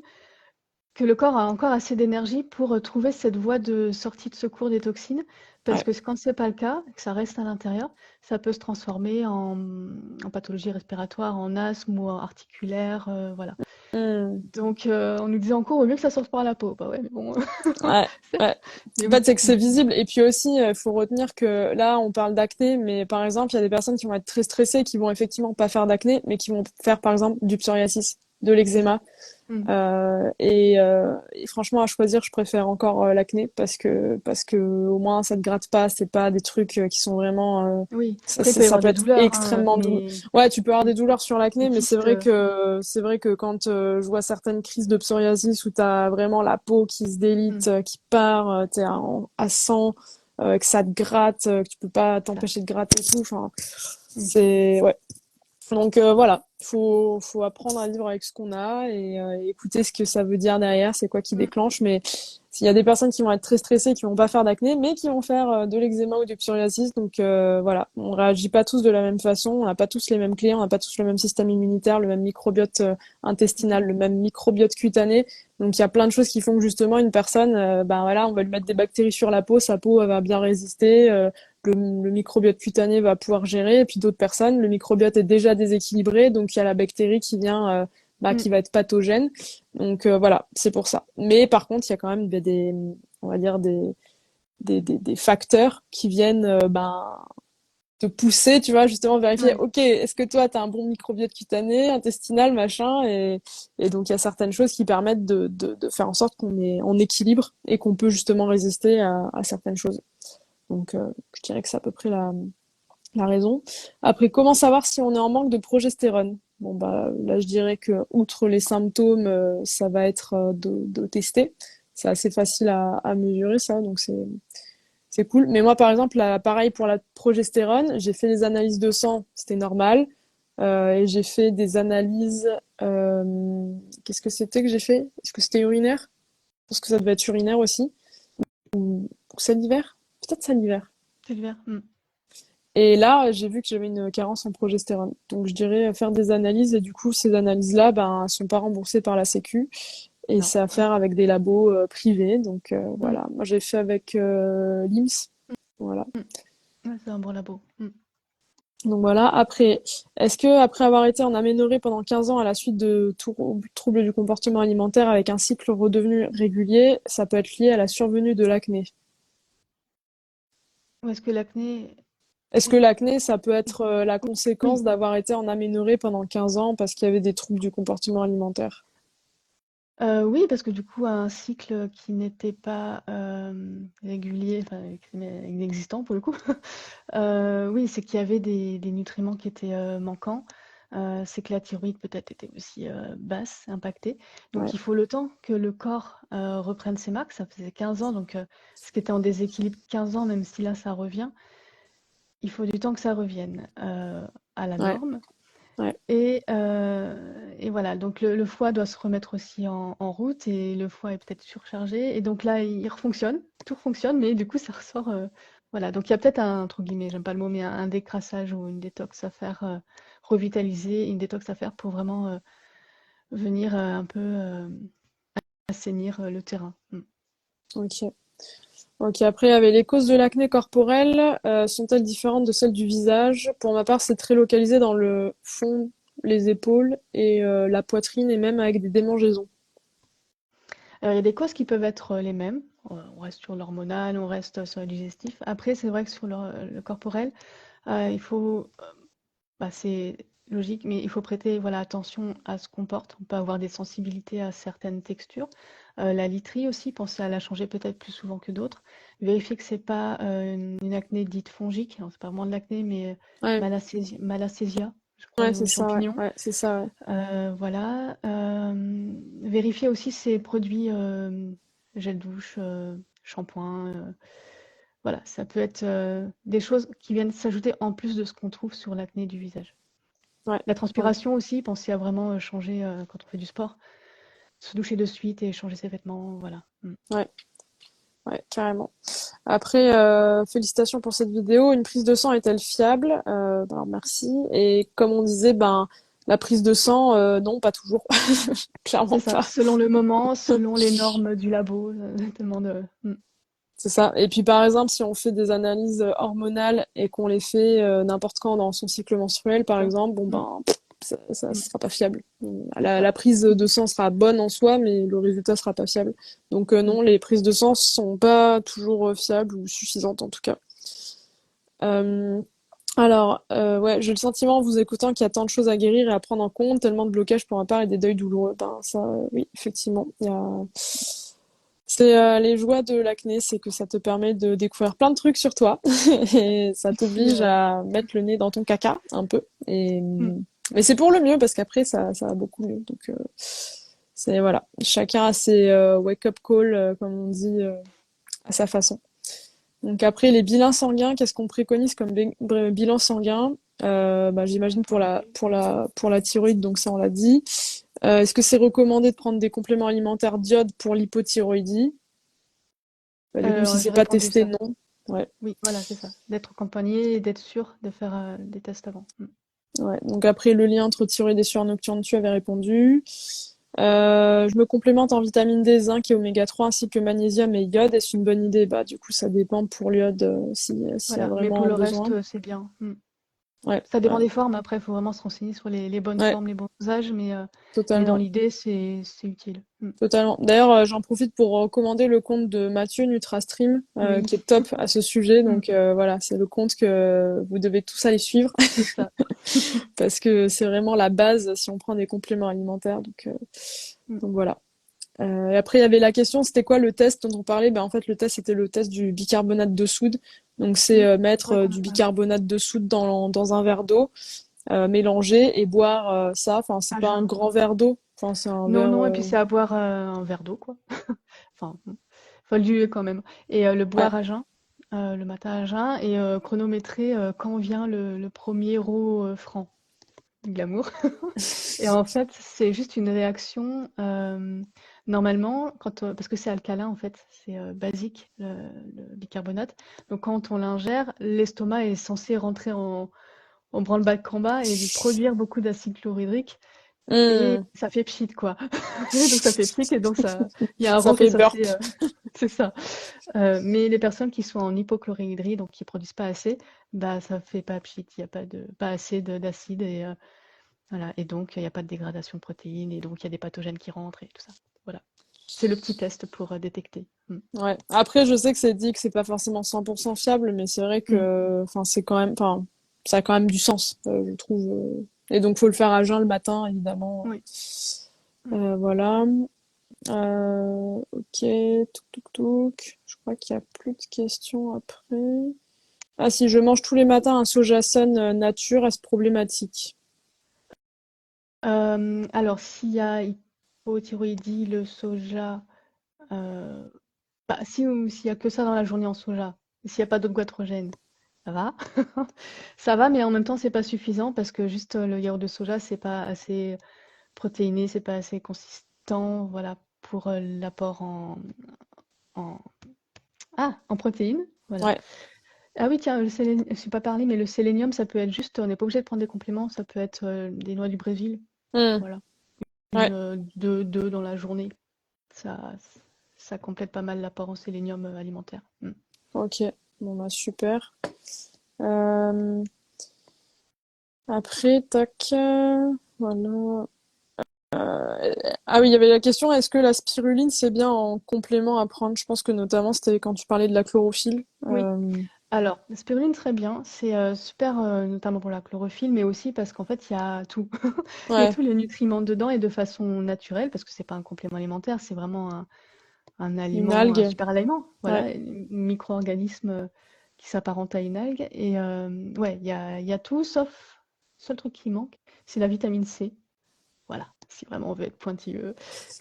que le corps a encore assez d'énergie pour trouver cette voie de sortie de secours des toxines. Parce ouais. que quand c'est pas le cas, que ça reste à l'intérieur, ça peut se transformer en pathologie respiratoire, en asthme ou en articulaire, voilà. Hmm. Donc, on nous disait en cours, au mieux que ça sorte par la peau. Bah ouais, mais bon, Ouais, certes, ouais. mais En fait, oui. c'est que c'est visible. Et puis aussi, il faut retenir que là, on parle d'acné, mais par exemple, il y a des personnes qui vont être très stressées, qui vont effectivement pas faire d'acné, mais qui vont faire, par exemple, du psoriasis, de C'est ça. l'eczéma. Mmh. Et franchement, à choisir, je préfère encore l'acné parce que au moins ça te gratte pas, c'est pas des trucs qui sont vraiment Oui, après il peut y ça avoir peut des être douleurs, hein, extrêmement douloureux. Ouais, tu peux avoir des mais douleurs sur des l'acné, mais kystes, c'est vrai que quand je vois certaines crises de psoriasis où t'as vraiment la peau qui se mmh, délite, qui part, t'es à 100, que ça te gratte, que tu peux pas c'est ça. t'empêcher de gratter et tout. Enfin, Mmh, c'est ouais. Donc voilà, faut apprendre à vivre avec ce qu'on a et écouter ce que ça veut dire derrière, c'est quoi qui mmh, déclenche. Mais s'il y a des personnes qui vont être très stressées, qui vont pas faire d'acné, mais qui vont faire de l'eczéma ou du psoriasis, donc voilà, on réagit pas tous de la même façon, on n'a pas tous les mêmes clés, on n'a pas tous le même système immunitaire, le même microbiote c'est ça. intestinal, le même microbiote cutané. Donc il y a plein de choses qui font que justement une personne, ben voilà, on va lui mettre des bactéries sur la peau, sa peau elle va bien résister. Le microbiote cutané va pouvoir gérer, et puis d'autres personnes, le microbiote est déjà déséquilibré, donc il y a la bactérie qui vient, Mmh, qui va être pathogène. Donc voilà, c'est pour ça. Mais par contre, il y a quand même on va dire des facteurs qui viennent, te pousser, tu vois, justement vérifier, ouais. ok, est-ce que toi, tu as un bon microbiote cutané, intestinal, machin, et donc il y a certaines choses qui permettent de faire en sorte qu'on est en équilibre et qu'on peut justement résister à certaines choses. Donc, je dirais que c'est à peu près la raison. Après, comment savoir si on est en manque de progestérone? Bon, bah, là, je dirais que, outre les symptômes, ça va être de tester. C'est assez facile à mesurer, ça, donc c'est cool. Mais moi, par exemple, là, pareil pour la progestérone, j'ai fait des analyses de sang, c'était normal. Et j'ai fait des analyses, qu'est-ce que c'était que j'ai fait? Est-ce que c'était urinaire? Je pense que ça devait être urinaire aussi. Ou salivaire? Peut-être salivaire. C'est le vert. Mmh. Et là, j'ai vu que j'avais une carence en progestérone. Donc, je dirais faire des analyses. Et du coup, ces analyses-là, ben, sont pas remboursées par la Sécu. Et Non. c'est à faire avec des labos privés. Donc, Mmh, voilà. Moi, j'ai fait avec l'IMS. Voilà. Ouais, c'est un bon labo. Donc voilà. Après, est-ce que après avoir été en aménorrhée pendant 15 ans à la suite de troubles du comportement alimentaire avec un cycle redevenu régulier, ça peut être lié à la survenue de l'acné? Ou est-ce que l'acné... Est-ce que l'acné, ça peut être la Oui. conséquence d'avoir été en aménorrhée pendant 15 ans parce qu'il y avait des troubles du comportement alimentaire? Oui, parce que du coup, un cycle qui n'était pas régulier, enfin inexistant pour le coup, oui, c'est qu'il y avait des nutriments qui étaient manquants. C'est que la thyroïde peut-être était aussi basse, impactée. Ouais, Donc il faut le temps que le corps reprenne ses marques. Ça faisait 15 ans, donc ce qui était en déséquilibre 15 ans, même si là ça revient, il faut du temps que ça revienne à la ouais, norme. ouais. Et voilà, donc le foie doit se remettre aussi en route et le foie est peut-être surchargé. Et donc là, il refonctionne, tout fonctionne, mais du coup, ça ressort. Voilà, donc il y a peut-être un, entre guillemets, j'aime pas le mot, mais un décrassage ou une détox à faire, revitaliser, une détox à faire pour vraiment venir un peu assainir le terrain. Ok. Ok. Après, il y avait les causes de l'acné corporelle. Sont-elles différentes de celles du visage? Pour ma part, c'est très localisé dans le fond, les épaules et la poitrine et même avec des démangeaisons. Il y a des causes qui peuvent être les mêmes. On reste sur l'hormonal, on reste sur le digestif. Après, c'est vrai que sur le corporel, il faut bah, c'est logique, mais il faut prêter voilà, attention à ce qu'on porte. On peut avoir des sensibilités à certaines textures. La literie aussi, pensez à la changer peut-être plus souvent que d'autres. Vérifiez que c'est pas une acné dite fongique. Alors, c'est pas vraiment de l'acné, mais Ouais, malacésia, je crois, ouais, le c'est ça, ouais, champignon. ouais, c'est ça, ouais. Voilà. Vérifiez aussi ces produits gel douche, shampoing. Voilà, ça peut être des choses qui viennent s'ajouter en plus de ce qu'on trouve sur l'acné du visage. Ouais, La ouais, transpiration aussi, pensez à vraiment changer quand on fait du sport, se doucher de suite et changer ses vêtements, voilà. ouais, ouais, carrément. Après, félicitations pour cette vidéo. Une prise de sang est-elle fiable? Ben, merci. Et comme on disait, ben la prise de sang, non, pas toujours. C'est Clairement ça, pas. selon le moment, selon les normes du labo, tellement de... C'est ça. Et puis par exemple, si on fait des analyses hormonales et qu'on les fait n'importe quand dans son cycle menstruel, par Ça. exemple, bon Mm, ben ça mm, sera pas fiable. c'est La ça. prise de sang sera bonne en soi, mais le résultat sera pas fiable. Donc Mm. non, les prises de sang sont pas toujours fiables ou suffisantes en tout cas. Euh, ouais, j'ai le sentiment en vous écoutant qu'il y a tant de choses à guérir et à prendre en compte, tellement de blocages pour ma part et des deuils douloureux. Ben ça, oui, effectivement, il y a c'est les joies de l'acné, c'est que ça te permet de découvrir plein de trucs sur toi et ça Puis, t'oblige à mettre le nez dans ton caca un peu. Et mm, mais c'est pour le mieux parce qu'après ça va beaucoup mieux. Donc c'est voilà, chacun a ses wake-up calls comme on dit à sa façon. Donc après les bilans sanguins, qu'est-ce qu'on préconise comme bilan sanguin? Bah, j'imagine pour la thyroïde, donc ça on l'a dit. Est-ce que c'est recommandé de prendre des compléments alimentaires d'iode pour l'hypothyroïdie? Bah, du coup, si j'ai c'est pas répondu testé, ça. non. Ouais. Oui, voilà, c'est ça. D'être accompagné et d'être sûr de faire des tests avant. Ouais. Donc après, le lien entre thyroïde et sueur nocturne, tu avais répondu. Je me complémente en vitamine D, zinc et oméga 3 ainsi que magnésium et iode. Est-ce une bonne idée? Bah, du coup, ça dépend pour l'iode s'il y a Voilà, mais pour vraiment le besoin. reste, c'est bien. Ouais, Ça ouais, dépend des formes, après, il faut vraiment se renseigner sur les bonnes ouais, formes, les bons usages, mais dans totalement. l'idée, c'est utile. Totalement. D'ailleurs, j'en profite pour recommander le compte de Mathieu NutraStream, Oui, qui est top à ce sujet. mm, Donc voilà, c'est le compte que vous devez tous aller suivre c'est ça. parce que c'est vraiment la base si on prend des compléments alimentaires. Mm. Donc voilà. Et après, il y avait la question, c'était quoi le test dont on parlait? Ben, en fait, le test, c'était le test du bicarbonate de soude. Donc, c'est Oui, c'est mettre vrai qu'on a du parlé. bicarbonate de soude dans un verre d'eau, mélanger et boire ça. Enfin, c'est À pas un jeun. grand verre d'eau. Enfin, c'est un Non, verre. non, et puis c'est à boire un verre d'eau, quoi. Enfin, faut le diluer quand même. Et le Ouais. boire à jeun, le matin à jeun, et chronométrer quand vient le premier euro franc. Glamour. Et en fait, c'est juste une réaction. Normalement, parce que c'est alcalin, en fait, c'est basique, le bicarbonate. Donc, quand on l'ingère, l'estomac est censé rentrer en branle-bas de combat et lui produire beaucoup d'acide chlorhydrique. Et Hmm. ça fait pchit, quoi. Donc, ça fait pchit, et donc, il y a un Ça rot qui est fait burp. censé. c'est ça. Mais les personnes qui sont en hypochlorhydrie, donc qui produisent pas assez, bah ça fait pas pchit, il y a pas assez d'acide et voilà. Et donc il y a pas de dégradation de protéines et donc il y a des pathogènes qui rentrent et tout ça. Voilà. C'est le petit test pour détecter. Mm. Ouais. Après, je sais que c'est dit que c'est pas forcément 100% fiable, mais c'est vrai Mm. que, enfin, c'est quand même, enfin, ça a quand même du sens, je trouve. Et donc, faut le faire à jeun le matin, évidemment. Oui. Mm. Voilà. Ok. Touk touk touk. Je crois qu'il y a plus de questions après. Ah, si je mange tous les matins un sojason nature, est-ce problématique? Alors s'il y a hypothyroïdie, le soja, euh, bah, si, ou s'il y a que ça dans la journée en soja, s'il n'y a pas d'autres goitrogènes, ça va. Ça va, mais en même temps, c'est pas suffisant parce que juste le yaourt de soja, c'est pas assez protéiné, c'est pas assez consistant, voilà, pour l'apport en, en protéines, voilà. Ouais. Ah oui, tiens, le sélénium, je ne suis pas parlé, mais le sélénium, ça peut être juste, on n'est pas obligé de prendre des compléments, ça peut être des noix du Brésil, Hmm. voilà, Ouais. deux dans la journée, ça, ça complète pas mal l'apport en sélénium alimentaire. Mm. Ok. Bon, bah, super. Euh, Après, tac. Voilà. Ah oui, il y avait la question, est-ce que la spiruline, c'est bien en complément à prendre? Je pense que notamment, c'était quand tu parlais de la chlorophylle. Oui. Alors, la spiruline, très bien. C'est super, notamment pour la chlorophylle, mais aussi parce qu'en fait, il y a tout. Il y a Ouais, tous les nutriments dedans et de façon naturelle, parce que c'est pas un complément alimentaire, c'est vraiment un une aliment, un algue. super aliment. Voilà, Ouais, un micro-organisme qui s'apparente à une algue. Et ouais, il y a tout, sauf, seul truc qui manque, c'est la vitamine C. Voilà, si vraiment on veut être pointilleux.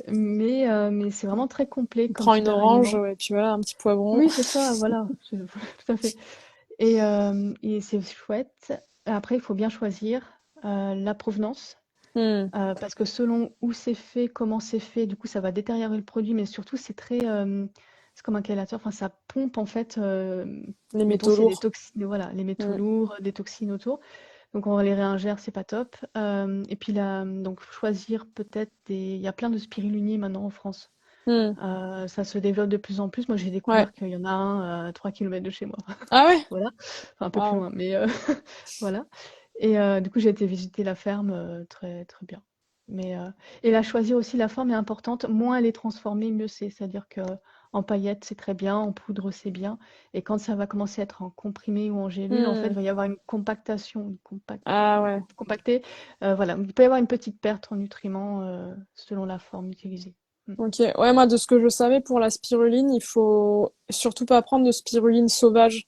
Mais c'est vraiment très complet on comme prend une super orange, aliment. ouais, puis voilà, un petit poivron. Oui, c'est ça, voilà, tout à fait. Et c'est chouette. Après, il faut bien choisir la provenance, Hmm. parce que selon où c'est fait, comment c'est fait, du coup, ça va détériorer le produit, mais surtout, c'est très, c'est comme un chélateur, enfin, ça pompe en fait, Les mettons, métaux c'est des lourds. toxines, voilà, les métaux Hmm. lourds, des toxines autour. Donc, on les réingère, c'est pas top. Et puis là, donc, choisir peut-être des, il y a plein de spiruliniers maintenant en France. Hmm. Ça se développe de plus en plus. Moi, j'ai Ouais. découvert qu'il y en a un à 3 km de chez moi. Ah ouais? Voilà, enfin un peu plus Waouh. loin, mais voilà. Et du coup, j'ai été visiter la ferme, très, très bien. Mais et la choisir aussi, la forme est importante. Moins elle est transformée, mieux c'est. C'est-à-dire que en paillettes, c'est très bien, en poudre, c'est bien. Et quand ça va commencer à être en comprimé ou en gélule, en fait, il Hmm. va y avoir une compactation, Ah ouais. compacté. Voilà, il peut y avoir une petite perte en nutriments selon la forme utilisée. Mm. Ok. Ouais, moi, de ce que je savais pour la spiruline, il faut surtout pas prendre de spiruline sauvage.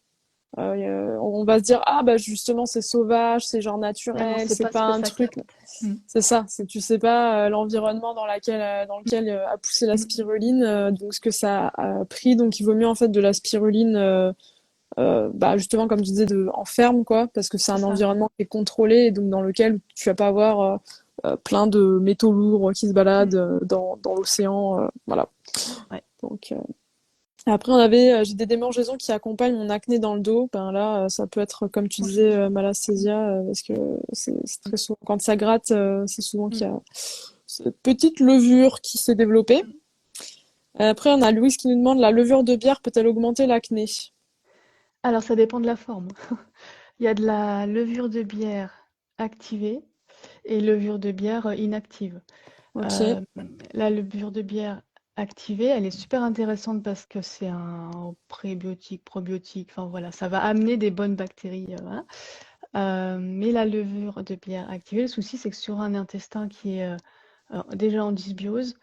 On va se dire, ah bah justement, c'est sauvage, c'est genre Ah non, naturel, c'est c'est pas ce pas que un ça truc. capte. Mm. C'est ça, c'est tu sais pas l'environnement dans lequel a poussé la Mm. spiruline, donc ce que ça a pris, donc il vaut mieux en fait de la spiruline, bah justement comme tu disais en ferme quoi, parce que c'est C'est un ça. environnement qui est contrôlé et donc dans lequel tu vas pas avoir plein de métaux lourds qui se baladent Mm. dans l'océan, voilà. Ouais. Donc après j'ai des démangeaisons qui accompagnent mon acné dans le dos, ben là ça peut être comme tu Franchement, disais c'est pas. malassezia parce que c'est très souvent quand ça gratte, c'est souvent Mm. qu'il y a cette petite levure qui s'est développée. Mm. Après, on a Louise qui nous demande la levure de bière peut-elle augmenter l'acné? Alors, ça dépend de la forme. Il y a de la levure de bière activée et levure de bière inactive. Ok. Euh, la levure de bière activée, elle est super intéressante parce que c'est un prébiotique, probiotique, enfin voilà, ça va amener des bonnes bactéries. Voilà. Mais la levure de bière activée, le souci, c'est que sur un intestin qui est déjà en dysbiose,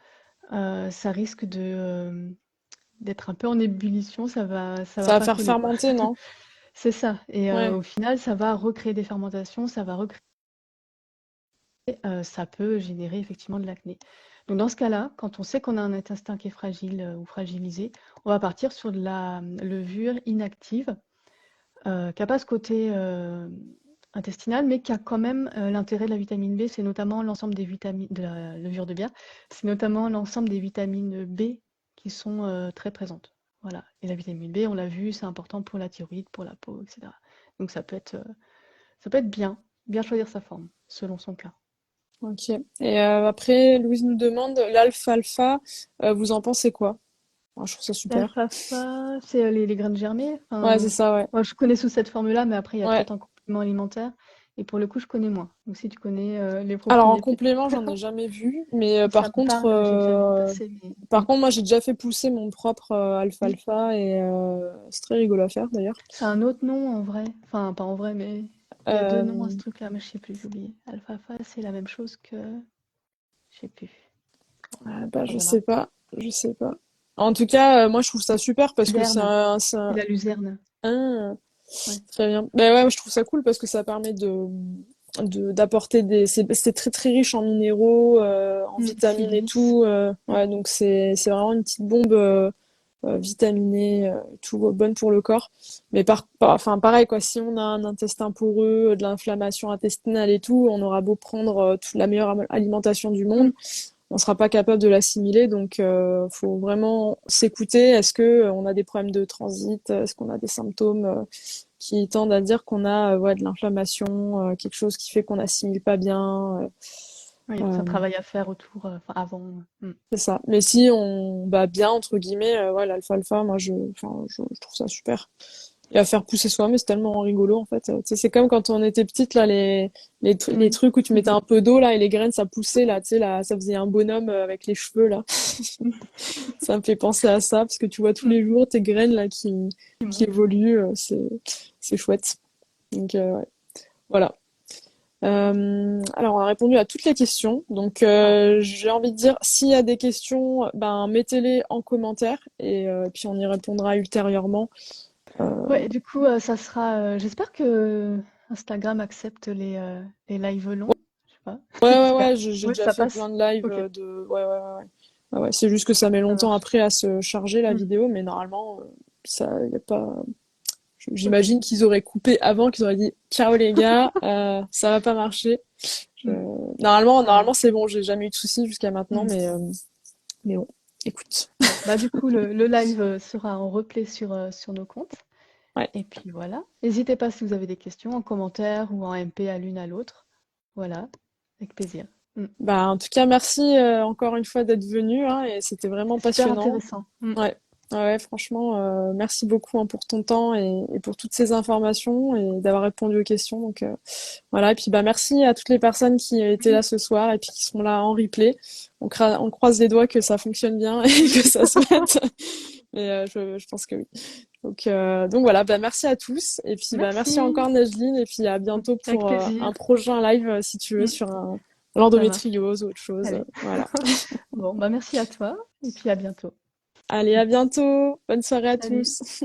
ça risque d'être un peu en ébullition, ça Ça va va pas faire coller, quoi. fermenter, non? C'est ça. Et Ouais. au final, ça va recréer des fermentations, ça va recréer, ça peut générer effectivement de l'acné. Donc dans ce cas-là, quand on sait qu'on a un intestin qui est fragile ou fragilisé, on va partir sur de la levure inactive, qui n'a pas ce côté intestinal, mais qui a quand même l'intérêt de la vitamine B, c'est notamment l'ensemble des vitamines de la levure de bière, c'est notamment l'ensemble des vitamines B qui sont très présentes. Voilà. Et la vitamine B, on l'a vu, c'est important pour la thyroïde, pour la peau, etc. Donc ça peut être bien, bien choisir sa forme, selon son cas. Ok. Et après, Louise nous demande l'alfalfa, vous en pensez quoi? Enfin, je trouve ça super. L'alfalfa, c'est les graines germées. Ouais, c'est Enfin, ça, ouais. moi, je connais sous cette forme-là, mais après, il y a Ouais. peut-être un complément alimentaire. Et pour le coup, je connais moins. Donc, si tu connais les Alors en propriétés, complément, j'en ai jamais vu, mais ça me parle, j'ai déjà vu passer. Mais... moi j'ai déjà fait pousser mon propre Mm. alfalfa et c'est très rigolo à faire d'ailleurs. C'est un autre nom en vrai. Enfin, pas en vrai, mais il y a deux noms à ce Euh, truc-là, mais je sais plus, j'ai oublié. Alfalfa, c'est la même chose que. Je sais plus. bah Ça je reviendra. sais pas, je sais pas. En tout cas, moi je trouve ça super parce que Luzerne. C'est la luzerne. un- Ouais. très bien. Bah ouais, je trouve ça cool parce que ça permet d'apporter c'est très très riche en minéraux, en vitamines et Silice. tout. Mm. Ouais, donc c'est vraiment une petite bombe vitaminée, tout bonne pour le corps. Mais enfin pareil quoi, si on a un intestin poreux, de l'inflammation intestinale et tout, on aura beau prendre toute la meilleure alimentation du Mm. monde, on sera pas capable de l'assimiler. Donc faut vraiment s'écouter. Est-ce que on a des problèmes de transit? Est-ce qu'on a des symptômes qui tendent à dire qu'on a ouais, de l'inflammation, quelque chose qui fait qu'on n'assimile pas bien. Ouais, il y a tout un Euh, travail à faire autour, enfin, avant. Mm. c'est ça. Mais si on bat bien, entre guillemets, ouais, l'alfalfa, moi, enfin, je trouve ça super. Et à faire pousser soi-même, c'est tellement rigolo, en fait. Tu sais, c'est comme quand on était petite, là, les Oui. trucs où tu mettais un peu d'eau, là, et les graines, ça poussait, là, tu sais, là, ça faisait un bonhomme avec les cheveux, là. Ça me fait penser à ça, parce que tu vois tous Mm. les jours tes graines, là, Qui qui monte. évoluent, c'est chouette. Donc, ouais. Voilà. Alors, on a répondu à toutes les questions. Donc, Ah. j'ai envie de dire, s'il y a des questions, ben, mettez-les en commentaire et puis on y répondra ultérieurement. Euh, Ouais, du coup, ça sera. J'espère que Instagram accepte les lives longs. Je sais pas. J'espère. ouais, j'ai Oui, déjà ça fait passe. plein de lives Ok, ouais. Ouais, c'est juste que ça met ça longtemps marche. après à se charger la Mm. vidéo, mais normalement, ça, y a pas. Ok. J'imagine qu'ils auraient coupé avant, qu'ils auraient dit, ciao les gars, ça va pas marcher. Je- Mm. Ça Normalement, marche. c'est bon, j'ai jamais eu de soucis jusqu'à maintenant, Mm. mais bon, écoute. Bon, bah du coup, le live sera en replay sur nos comptes. Ouais. Et puis voilà. N'hésitez pas si vous avez des questions en commentaire ou en MP à l'une à l'autre. Voilà, avec plaisir. Mm. Bah, en tout cas, merci encore une fois d'être venu, hein, et c'était vraiment C'est super passionnant. intéressant. Mm. Ouais, ouais, franchement, merci beaucoup hein, pour ton temps et pour toutes ces informations et d'avoir répondu aux questions. Donc voilà, et puis bah merci à toutes les personnes qui étaient Oui, là ce soir et puis qui sont là en replay. On croise les doigts que ça fonctionne bien et oui. que ça se mette. Mais je pense que oui. Donc voilà, bah merci à tous et puis bah merci Merci. encore Najline et puis à bientôt Avec pour un plaisir. prochain live si tu veux Mm. sur Ça marche. l'endométriose ou autre chose. Allez. Voilà. Bon, bah merci à toi et puis à bientôt. Allez, à bientôt. Bonne soirée à Salut. tous.